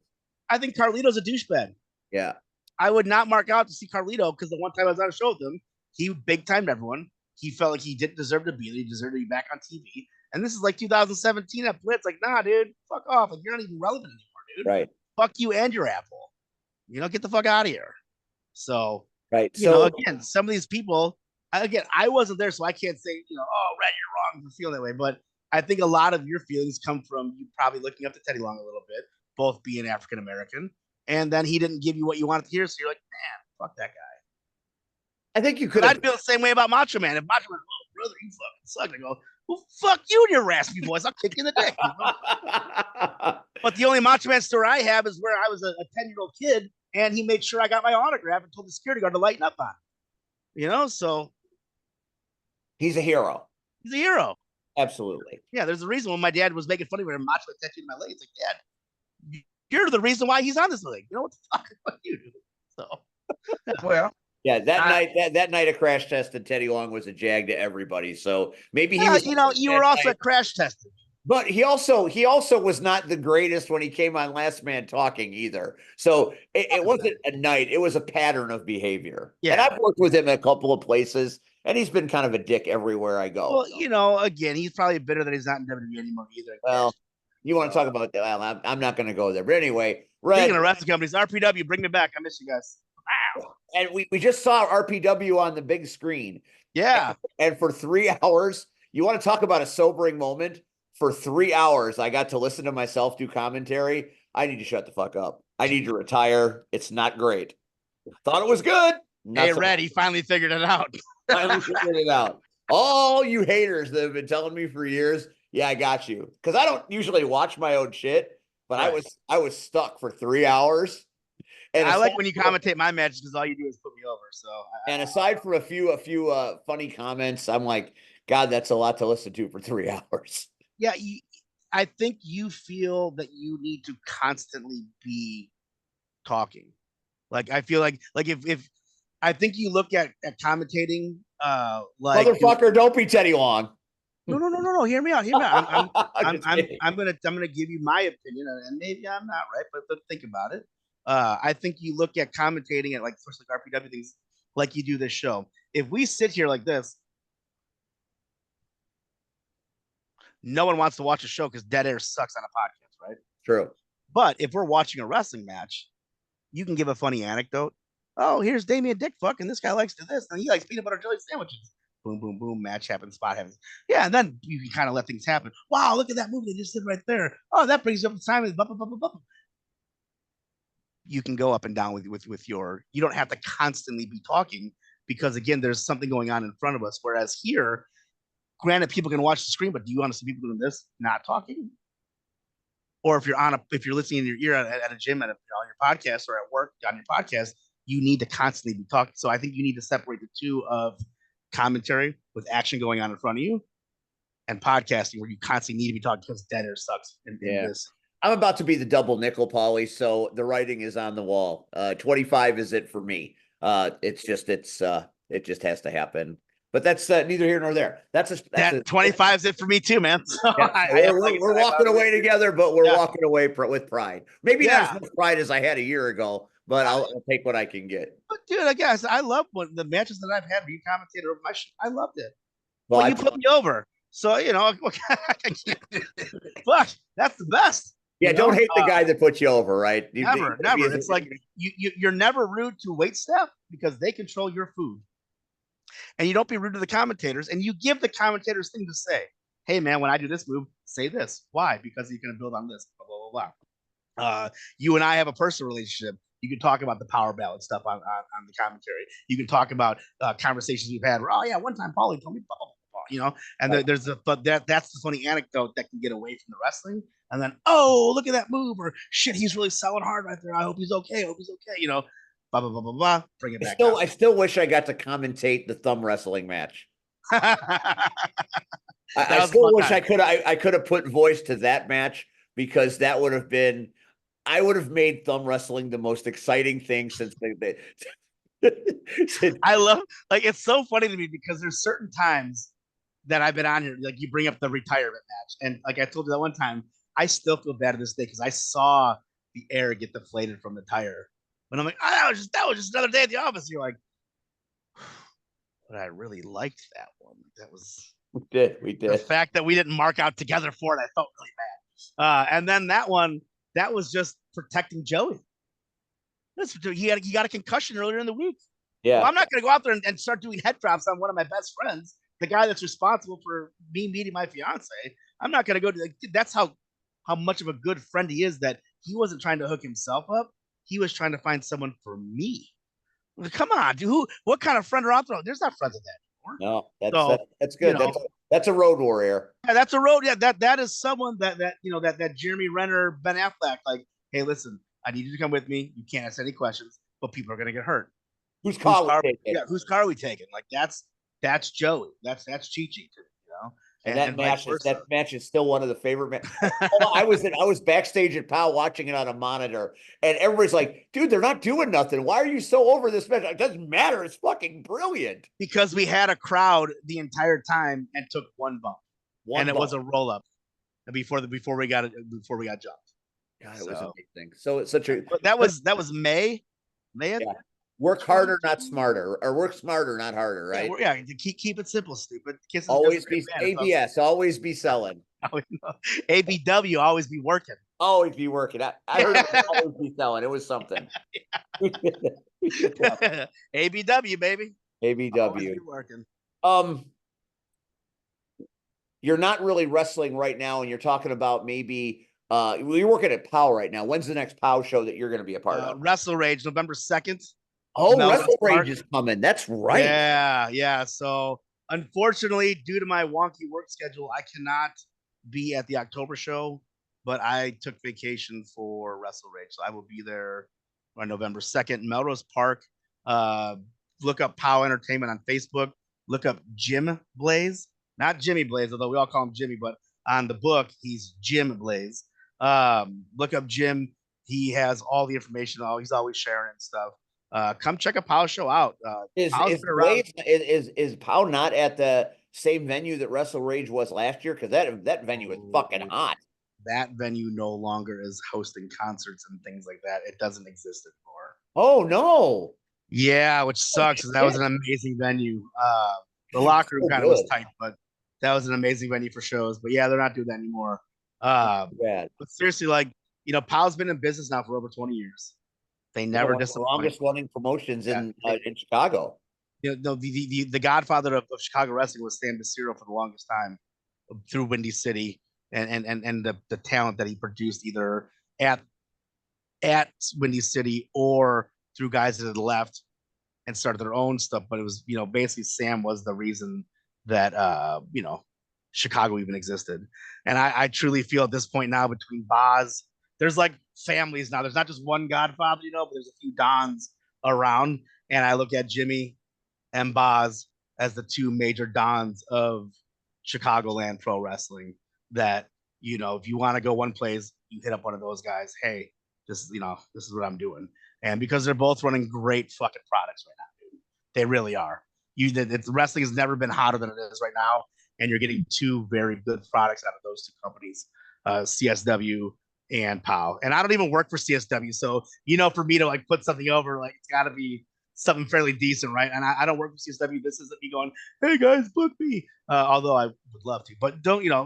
I think Carlito's a douchebag. Yeah. I would not mark out to see Carlito because the one time I was on a show with him, he big timed everyone. He felt like he didn't deserve to be there. He deserved to be back on TV. And this is like 2017 at Blitz. Like, nah, dude, fuck off. Like, you're not even relevant anymore, dude. Right. Fuck you and your Apple. Get the fuck out of here. So, right. Again, some of these people, I wasn't there, so I can't say, oh, Red, you're wrong for feeling that way. But I think a lot of your feelings come from you probably looking up to Teddy Long a little bit, both being African American. And then he didn't give you what you wanted to hear. So you're like, man, fuck that guy. I think you could. I'd feel the same way about Macho Man. If Macho Man, oh brother, you fucking suck. I go, well, fuck you and your raspy voice. I'll kick you in the dick. But the only Macho Man story I have is where I was a 10-year-old kid, and he made sure I got my autograph and told the security guard to lighten up on it. So he's a hero. He's a hero. Absolutely. Yeah, there's a reason when my dad was making fun of me when Macho Man tattooed my leg. It's like, Dad, you're the reason why he's on this league. You know what the fuck? Fuck you, dude. So, well. Yeah, that night of crash tested Teddy Long was a jag to everybody. So maybe he was. You were also crash tested. But he also was not the greatest when he came on Last Man Talking either. So it wasn't a night; it was a pattern of behavior. Yeah, and I've worked with him in a couple of places. And he's been kind of a dick everywhere I go. Well, you know, again, he's probably bitter that he's not in WWE anymore either. Well, you want to talk about that? Well, I'm not going to go there. But anyway, Red. Speaking of wrestling companies, RPW, bring me back. I miss you guys. Wow. And we just saw RPW on the big screen. Yeah. And for 3 hours, you want to talk about a sobering moment? For 3 hours, I got to listen to myself do commentary. I need to shut the fuck up. I need to retire. It's not great. Thought it was good. Hey, Red, he finally figured it out. Finally figured it out. All you haters that have been telling me for years, yeah, I got you. Because I don't usually watch my own shit, but Right. I was stuck for 3 hours. And I like when you commentate my matches because all you do is put me over. So and aside from a few funny comments, I'm like, God, that's a lot to listen to for 3 hours. Yeah, I think you feel that you need to constantly be talking. Like I feel like if I think you look at commentating like motherfucker, don't be Teddy Long. No. Hear me out. I'm gonna give you my opinion, and maybe I'm not right, but think about it. I think you look at commentating at like especially RPW things like you do this show. If we sit here like this, no one wants to watch a show because dead air sucks on a podcast, right? True. But if we're watching a wrestling match, you can give a funny anecdote. Oh, here's Damian Dick Fuck, and this guy likes to this, and he likes peanut butter jelly sandwiches. Boom, boom, boom. Match happens, spot happens. Yeah, and then you can kind of let things happen. Wow, look at that move they just did right there. Oh, that brings you up to time. You can go up and down with your. You don't have to constantly be talking because again, there's something going on in front of us. Whereas here, granted, people can watch the screen, but do you want to see people doing this, not talking? Or if you're listening in your ear at a gym, on your podcast, or at work on your podcast, you need to constantly be talking. So I think you need to separate the two of commentary with action going on in front of you and podcasting where you constantly need to be talking because dead air sucks in this. I'm about to be the double nickel, Pauly, so the writing is on the wall. 25 is it for me. It just has to happen. But that's neither here nor there. That 25 is it for me too, man. So yeah, we're walking away together, but we're walking away with pride. Maybe not as much pride as I had a year ago, but I'll take what I can get. But dude, I guess I love the matches that I've had where you commentated over my show. I loved it. Well, you put me over. So, fuck, that's the best. Yeah, don't hate the guy that put you over, right? Never. It's like you're never rude to wait staff because they control your food. And you don't be rude to the commentators, and you give the commentators things to say. Hey, man, when I do this move, say this. Why? Because you're going to build on this. Blah, blah, blah, blah. You and I have a personal relationship. You can talk about the power ballad stuff on the commentary. You can talk about conversations we've had where, oh, yeah, one time Pauly told me, blah, blah, blah, and right. That's the funny anecdote that can get away from the wrestling. And then, oh, look at that move, or shit, he's really selling hard right there. I hope he's okay. Blah, blah, blah, blah, blah. Bring it back. I still wish I got to commentate the thumb wrestling match. I still wish I could have put voice to that match because that would have been. I would have made thumb wrestling the most exciting thing since they I love it's so funny to me because there's certain times that I've been on here, like you bring up the retirement match, and like I told you that one time, I still feel bad to this day because I saw the air get deflated from the tire. And I'm like, oh, that was just another day at the office. You're like, but I really liked that one. That was we did. The fact that we didn't mark out together for it, I felt really bad. And then that one, that was just protecting Joey. He got a concussion earlier in the week. Yeah, well, I'm not going to go out there and start doing head drops on one of my best friends, the guy that's responsible for me meeting my fiance. I'm not going to go to that's how much of a good friend he is. That he wasn't trying to hook himself up. He was trying to find someone for me. Come on, dude. What kind of friend are out there? There's not friends of that anymore. No, that's good. That's a road warrior. Yeah, that's a road. Yeah, that is someone that Jeremy Renner, Ben Affleck. Like, hey, listen, I need you to come with me. You can't ask any questions, but people are gonna get hurt. Whose car are we taking? Yeah, whose car are we taking? Like that's Joey. That's Chi-Chi. And that match is still one of the favorite matches. I was backstage at POW watching it on a monitor, and everybody's like, dude, they're not doing nothing. Why are you so over this match? It doesn't matter. It's fucking brilliant. Because we had a crowd the entire time and took one bump. It was a roll up before we got jumped. God, it was amazing. So it's such a that was May. Yeah. Work harder, not smarter, or work smarter, not harder, right? Yeah, keep it simple, stupid. Kisses Always goes be great, man. ABS, always be selling. ABW, always be working. Always be working. I heard it was always be selling. It was something. ABW, baby. Always ABW. be working. You're not really wrestling right now, and you're talking about maybe you're working at POW right now. When's the next POW show that you're going to be a part of? Wrestle Rage, November 2nd. Oh, Wrestle Rage is coming. That's right. Yeah. So unfortunately, due to my wonky work schedule, I cannot be at the October show, but I took vacation for Wrestle Rage. So I will be there on November 2nd, Melrose Park. Look up POW Entertainment on Facebook. Look up Jim Blaze, not Jimmy Blaze, although we all call him Jimmy, but on the book, he's Jim Blaze. Look up Jim. He has all the information. He's always sharing and stuff. Come check a POW show out. Is POW not at the same venue that Wrestle Rage was last year? Because that venue is fucking hot. That venue no longer is hosting concerts and things like that. It doesn't exist anymore. Oh no. Yeah, which sucks. That was an amazing venue. The locker room kind of was tight, but that was an amazing venue for shows. But yeah, they're not doing that anymore. But seriously, like, POW's been in business now for over 20 years. They never disappoint. The longest running promotions in Chicago. The godfather of Chicago wrestling was Sam DeCiro for the longest time through Windy City and the talent that he produced either at Windy City or through guys that had left and started their own stuff. But it was, basically Sam was the reason that, Chicago even existed. And I truly feel at this point now between Boz, there's like families now. There's not just one godfather, but there's a few Dons around. And I look at Jimmy and Boz as the two major Dons of Chicagoland pro wrestling that, if you want to go one place, you hit up one of those guys. Hey, this is what I'm doing. And because they're both running great fucking products right now, dude. They really are. Wrestling has never been hotter than it is right now. And you're getting two very good products out of those two companies, CSW and POW. And I don't even work for CSW. So, for me to like put something over, like it's got to be something fairly decent, right? And I don't work for CSW. This isn't me going, hey guys, book me. Although I would love to, but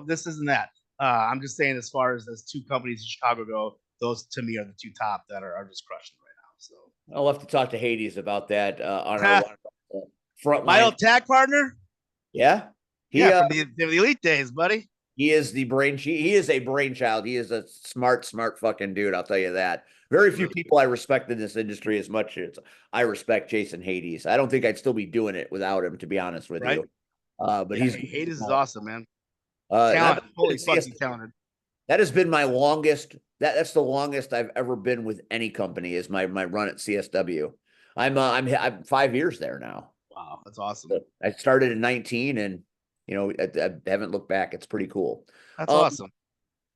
this isn't that. I'm just saying as far as two companies in Chicago go, those to me are the two top that are just crushing right now. So I'll have to talk to Hades about that on our front line. My old tag partner. Yeah. From the Elite days, buddy. He is he is a brainchild. He is a smart fucking dude. I'll tell you that. Very few people I respect in this industry as much as I respect Jason Hades. I don't think I'd still be doing it without him, to be honest with you. But Hades is awesome, man. Holy fucking talented. That has been my longest. That's the longest I've ever been with any company. Is my run at CSW. I'm 5 years there now. Wow, that's awesome. I started in 19, and I haven't looked back. It's pretty cool. That's awesome.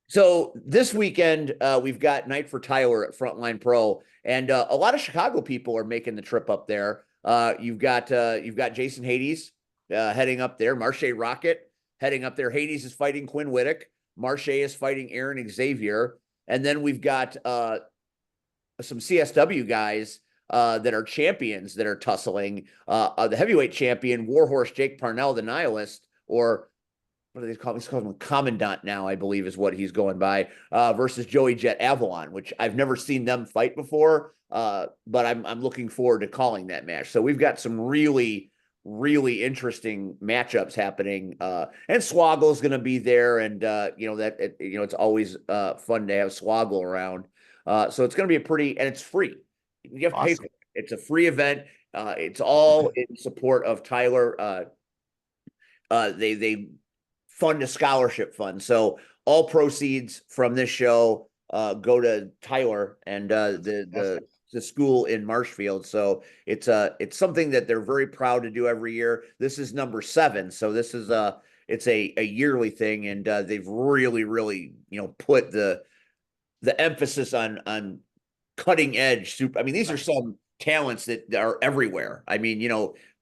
So this weekend, we've got Night for Tyler at Frontline Pro, and a lot of Chicago people are making the trip up there. You've got Jason Hades heading up there. Marche Rocket heading up there. Hades is fighting Quinn Whittick. Marche is fighting Aaron Xavier. And then we've got some CSW guys that are champions that are tussling. The heavyweight champion, Warhorse Jake Parnell, the Nihilist, or what do they call him? He's called him Commandant now, I believe is what he's going by, versus Joey Jet Avalon, which I've never seen them fight before, but I'm looking forward to calling that match. So we've got some really, really interesting matchups happening, and Swoggle's going to be there, and it's always fun to have Swoggle around. So it's going to be and it's free. You have to pay for it. It's a free event. It's all in support of Tyler. They fund a scholarship fund. So all proceeds from this show go to Tyler and the school in Marshfield. So it's something that they're very proud to do every year. This is number 7. So this is it's a yearly thing, and they've really, really put the emphasis on cutting edge super. I mean, these are some talents that are everywhere. I mean,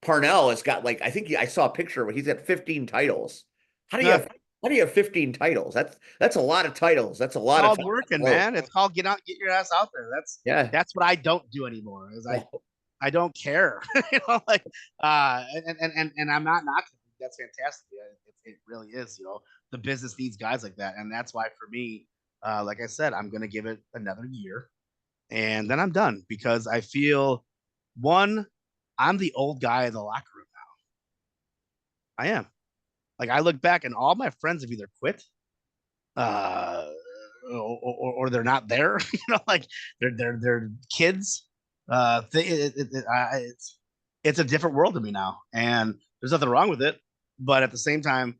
Parnell has got I think I saw a picture of it. He's got 15 titles. How do you have 15 titles? That's a lot of titles. That's a lot of working, man. It's called get your ass out there. That's what I don't do anymore. I don't care. Like and I'm not knocking. That's fantastic. It really is. The business needs guys like that, and that's why for me, like I said, I'm gonna give it another year, and then I'm done because I feel I'm the old guy in the locker room now. I am. Like I look back and all my friends have either quit, or they're not there. Like they're kids. It's a different world to me now, and there's nothing wrong with it. But at the same time,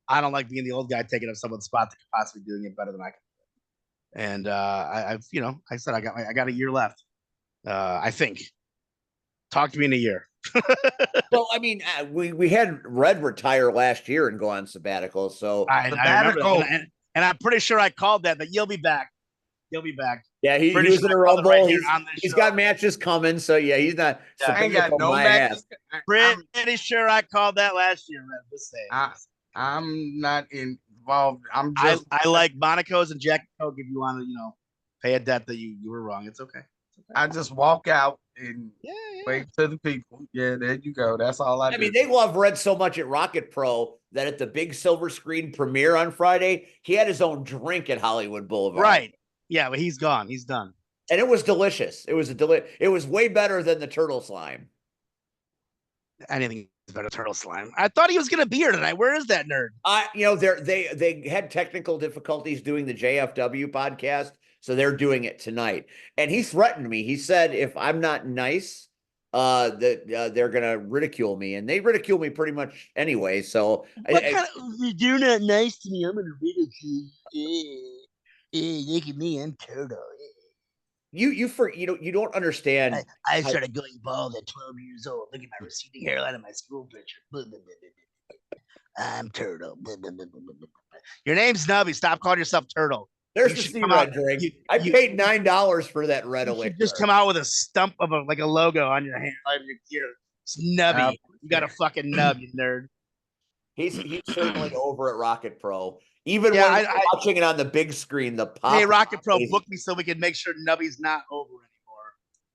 I don't like being the old guy taking up someone's spot that could possibly doing it better than I can. And I said I got a year left. I think. Talk to me in a year. Well, I mean, we had Red retire last year and go on sabbatical. So I remember that. And I'm pretty sure I called that, but you'll be back. You'll be back. Yeah, he was in a rumble. Right he's got matches coming. So yeah, he's not. Yeah, I ain't got no matches. Pretty sure I called that last year, man. Just saying. I'm not involved. I like Monaco's and Jack Coke if you want to, pay a debt that you were wrong. It's okay. I just walk out and wait to the people. Yeah, there you go. That's all I do. I mean, they love Red so much at Rocket Pro that at the big silver screen premiere on Friday, he had his own drink at Hollywood Boulevard. Right. Yeah, but he's gone. He's done. And it was delicious. It was way better than the turtle slime. Anything is better turtle slime. I thought he was going to be here tonight. Where is that nerd? They had technical difficulties doing the JFW podcast. So they're doing it tonight. And he threatened me. He said, if I'm not nice, that they're going to ridicule me. And they ridicule me pretty much anyway. So if you're not nice to me, I'm going to ridicule you. Look at me, I'm turtle. You don't understand. I started going bald at 12 years old. Look at my receding hairline in my school picture. I'm turtle. Your name's Nubby. Stop calling yourself turtle. There's the Steve Red drink. I paid $9 for that red elixir. Just come out with a stump of a logo on your hand, on your gear. It's Nubby. You got a fucking nub, you nerd. He's certainly over at Rocket Pro. Even when I'm watching it on the big screen, the pop. Hey, Rocket Pro, book me so we can make sure Nubby's not over anymore.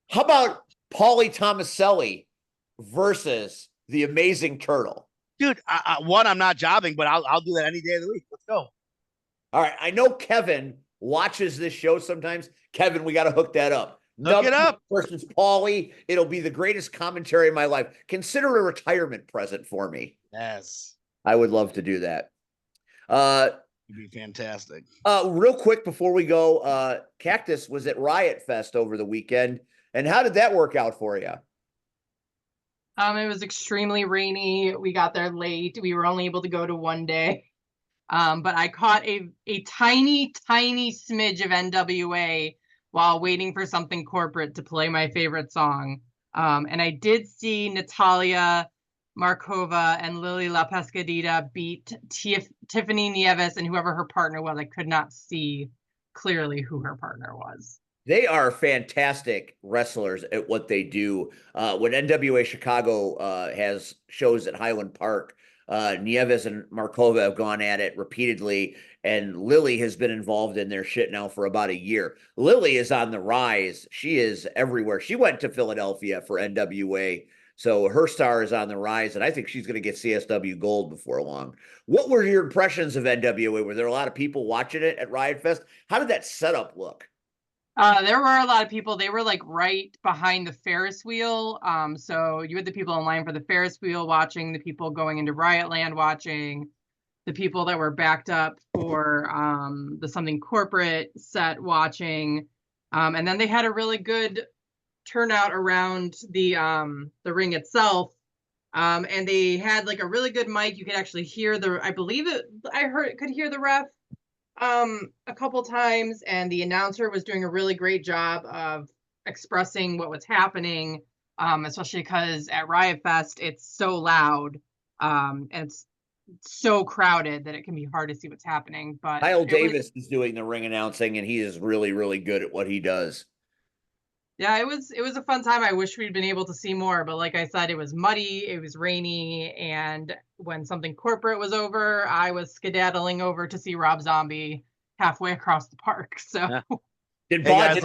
How about Pauly Thomaselli versus the Amazing Turtle? Dude, I'm not jobbing, but I'll do that any day of the week. Let's go. All right. I know Kevin watches this show sometimes. Kevin, we got to hook that up. Hook it up. Versus Pauly. It'll be the greatest commentary of my life. Consider a retirement present for me. Yes. I would love to do that. It'd be fantastic. Real quick before we go, Cactus was at Riot Fest over the weekend. And how did that work out for you? It was extremely rainy. We got there late. We were only able to go to one day. But I caught a tiny smidge of NWA while waiting for something corporate to play my favorite song. And I did see Natalia Markova and Lily La Pescadita beat Tiffany Nieves and whoever her partner was. I could not see clearly who her partner was. They are fantastic wrestlers at what they do. When NWA Chicago has shows at Highland Park, Nieves and Markova have gone at it repeatedly, and Lily has been involved in their shit now for about a year. Lily is on the rise. She is everywhere. She went to Philadelphia for NWA, so her star is on the rise, and I think she's going to get CSW gold before long. What were your impressions of NWA? Were there a lot of people watching it at Riot Fest? How did that setup look? There were a lot of people. They were like right behind the Ferris wheel. So you had the people in line for the Ferris wheel watching, the people going into Riot Land watching, the people that were backed up for the something corporate set watching. And then they had a really good turnout around the ring itself. And they had like a really good mic. You could actually hear could hear the ref a couple times, and the announcer was doing a really great job of expressing what was happening, especially because at Riot Fest it's so loud and it's so crowded that it can be hard to see what's happening. But Kyle Davis is doing the ring announcing, and he is really, really good at what he does. Yeah, it was a fun time. I wish we'd been able to see more, but like I said, it was muddy, it was rainy, and when something corporate was over, I was skedaddling over to see Rob Zombie halfway across the park. So Hey guys,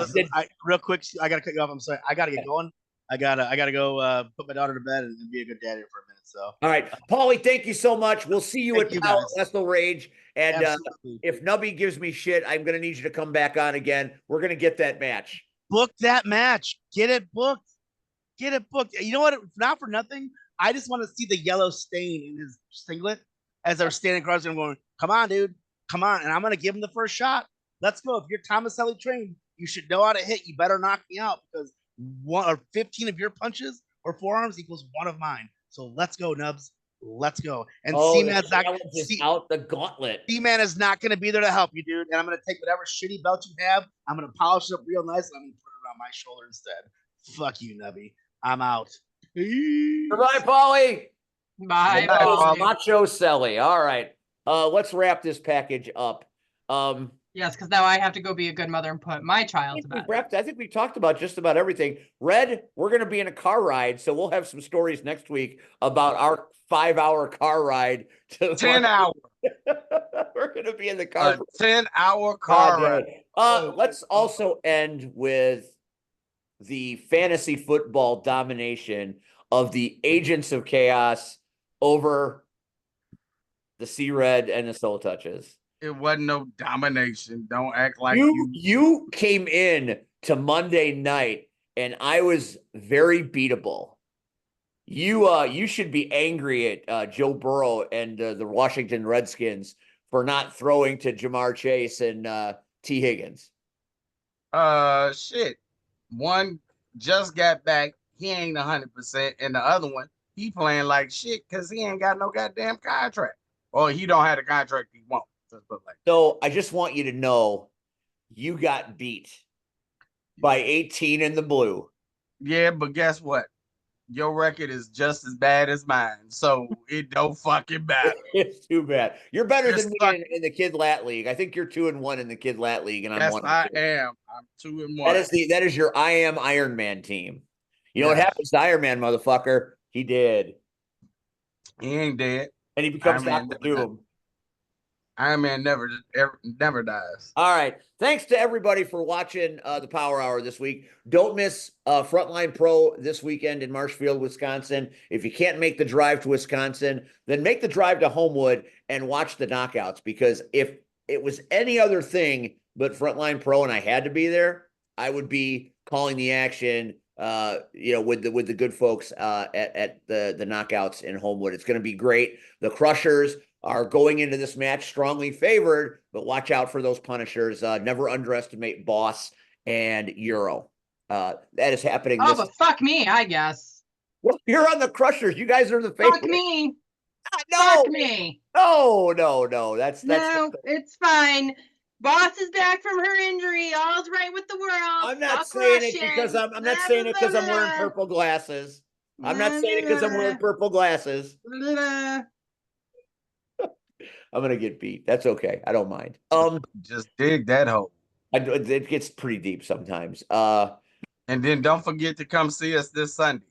real quick, I gotta cut you off. I'm sorry, I gotta get going. I gotta go put my daughter to bed and be a good dad here for a minute. So All right, Pauly, thank you so much. We'll see you Thank at you, Power guys. Wrestle Rage. And absolutely. if Nubby gives me shit, I'm gonna need you to come back on again. We're gonna get that match. Book that match. Get it booked. Get it booked. You know what? Not for nothing. I just want to see the yellow stain in his singlet as they're standing across him going, come on, dude. Come on. And I'm going to give him the first shot. Let's go. If you're Thomaselli trained, you should know how to hit. You better knock me out because 1 or 15 of your punches or forearms equals 1 of mine. So let's go, Nubs. Let's go. And C-Man's not out the gauntlet. C-Man is not going to be there to help you, dude. And I'm going to take whatever shitty belt you have. I'm going to polish it up real nice. And I'm going to put it around my shoulder instead. Fuck you, Nubby. I'm out. Peace. Goodbye, Pauly. Bye. Machoselli. All right. Let's wrap this package up. Yes, because now I have to go be a good mother and put my child to bed. I think we talked about just about everything. Red, we're going to be in a car ride, so we'll have some stories next week about our 5-hour car ride to 10 hours. We're going to be in the car. A 10-hour car ride. Let's also end with the fantasy football domination of the Agents of Chaos over the Sea Red and the Soul Touches. It wasn't no domination. Don't act like you came in to Monday night and I was very beatable. You should be angry at Joe Burrow and the Washington Redskins for not throwing to Jamar Chase and T. Higgins. Shit. One just got back. He ain't 100%, and the other one, he playing like shit because he ain't got no goddamn contract, or he don't have the contract he wants. So I just want you to know, you got beat by 18 in the blue. Yeah, but guess what? Your record is just as bad as mine, so it don't fucking matter. It's too bad. You're better than me in the Kid Lat League. I think you're 2-1 in the Kid Lat League, and I'm 1. I am. I'm 2-1. That is your I am Iron Man team. You know what happens to Iron Man, motherfucker? He did. He ain't dead. And he becomes Dr. Doom. Iron Man never dies. All right. Thanks to everybody for watching the Power Hour this week. Don't miss Frontline Pro this weekend in Marshfield, Wisconsin. If you can't make the drive to Wisconsin, then make the drive to Homewood and watch the knockouts, because if it was any other thing but Frontline Pro and I had to be there, I would be calling the action with the good folks at the knockouts in Homewood. It's going to be great. The Crushers are going into this match strongly favored, but watch out for those Punishers. Never underestimate Boss and Euro. That is happening. Oh, but fuck me, I guess. Well, you're on the Crushers. You guys are the favorite. Fuck me. No. Fuck me. No. That's no. It's fine. Boss is back from her injury. All's right with the world. I'm not saying it because I'm wearing purple glasses. I'm not saying it because I'm wearing purple glasses. I'm gonna get beat. That's okay. I don't mind. Just dig that hole. It gets pretty deep sometimes. And then don't forget to come see us this Sunday.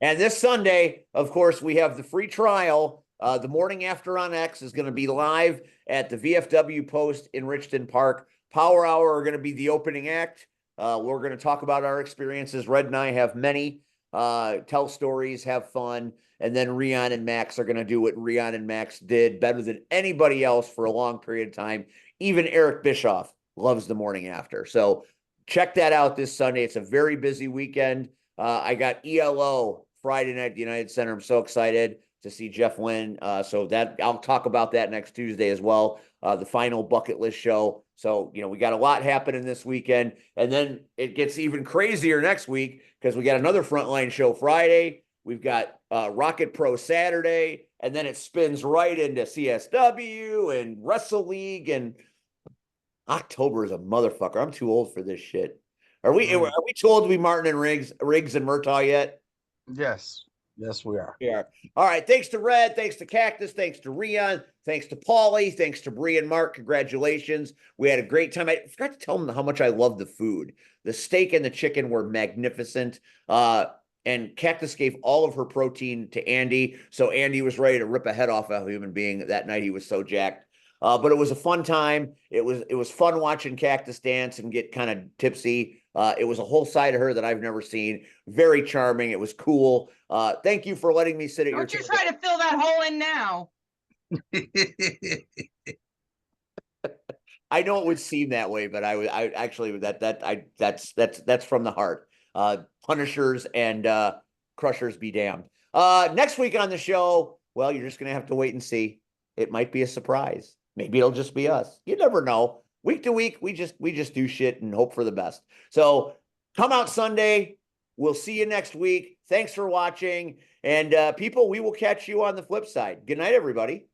And this Sunday, of course, we have the free trial. The morning after on X is going to be live at the VFW Post in Richton Park. Power Hour are going to be the opening act. We're going to talk about our experiences. Red and I have many. Tell stories, have fun. And then Rion and Max are going to do what Rion and Max did better than anybody else for a long period of time. Even Eric Bischoff loves the morning after. So check that out this Sunday. It's a very busy weekend. I got ELO Friday night at the United Center. I'm so excited to see Jeff win. So that I'll talk about that next Tuesday as well. The final bucket list show. So, we got a lot happening this weekend. And then it gets even crazier next week because we got another Frontline show Friday. We've got Rocket Pro Saturday, and then it spins right into CSW and Wrestle League, and October is a motherfucker. I'm too old for this shit. Are we too old to be Martin and Riggs and Murtaugh yet? Yes, we are. We are. All right. Thanks to Red. Thanks to Cactus. Thanks to Rion. Thanks to Pauly. Thanks to Bree and Mark. Congratulations. We had a great time. I forgot to tell them how much I love the food. The steak and the chicken were magnificent. And Cactus gave all of her protein to Andy. So Andy was ready to rip a head off a human being that night. He was so jacked. But it was a fun time. It was fun watching Cactus dance and get kind of tipsy. It was a whole side of her that I've never seen. Very charming. It was cool. Thank you for letting me sit at your Don't you table. try to fill that hole in now. I know it would seem that way, but I actually that's from the heart. Punishers and crushers be damned. Next week on the show, well, you're just gonna have to wait and see. It might be a surprise. Maybe it'll just be us. You never know. Week to week, we just do shit and hope for the best. So come out Sunday. We'll see you next week. Thanks for watching. And people, we will catch you on the flip side. Good night, everybody.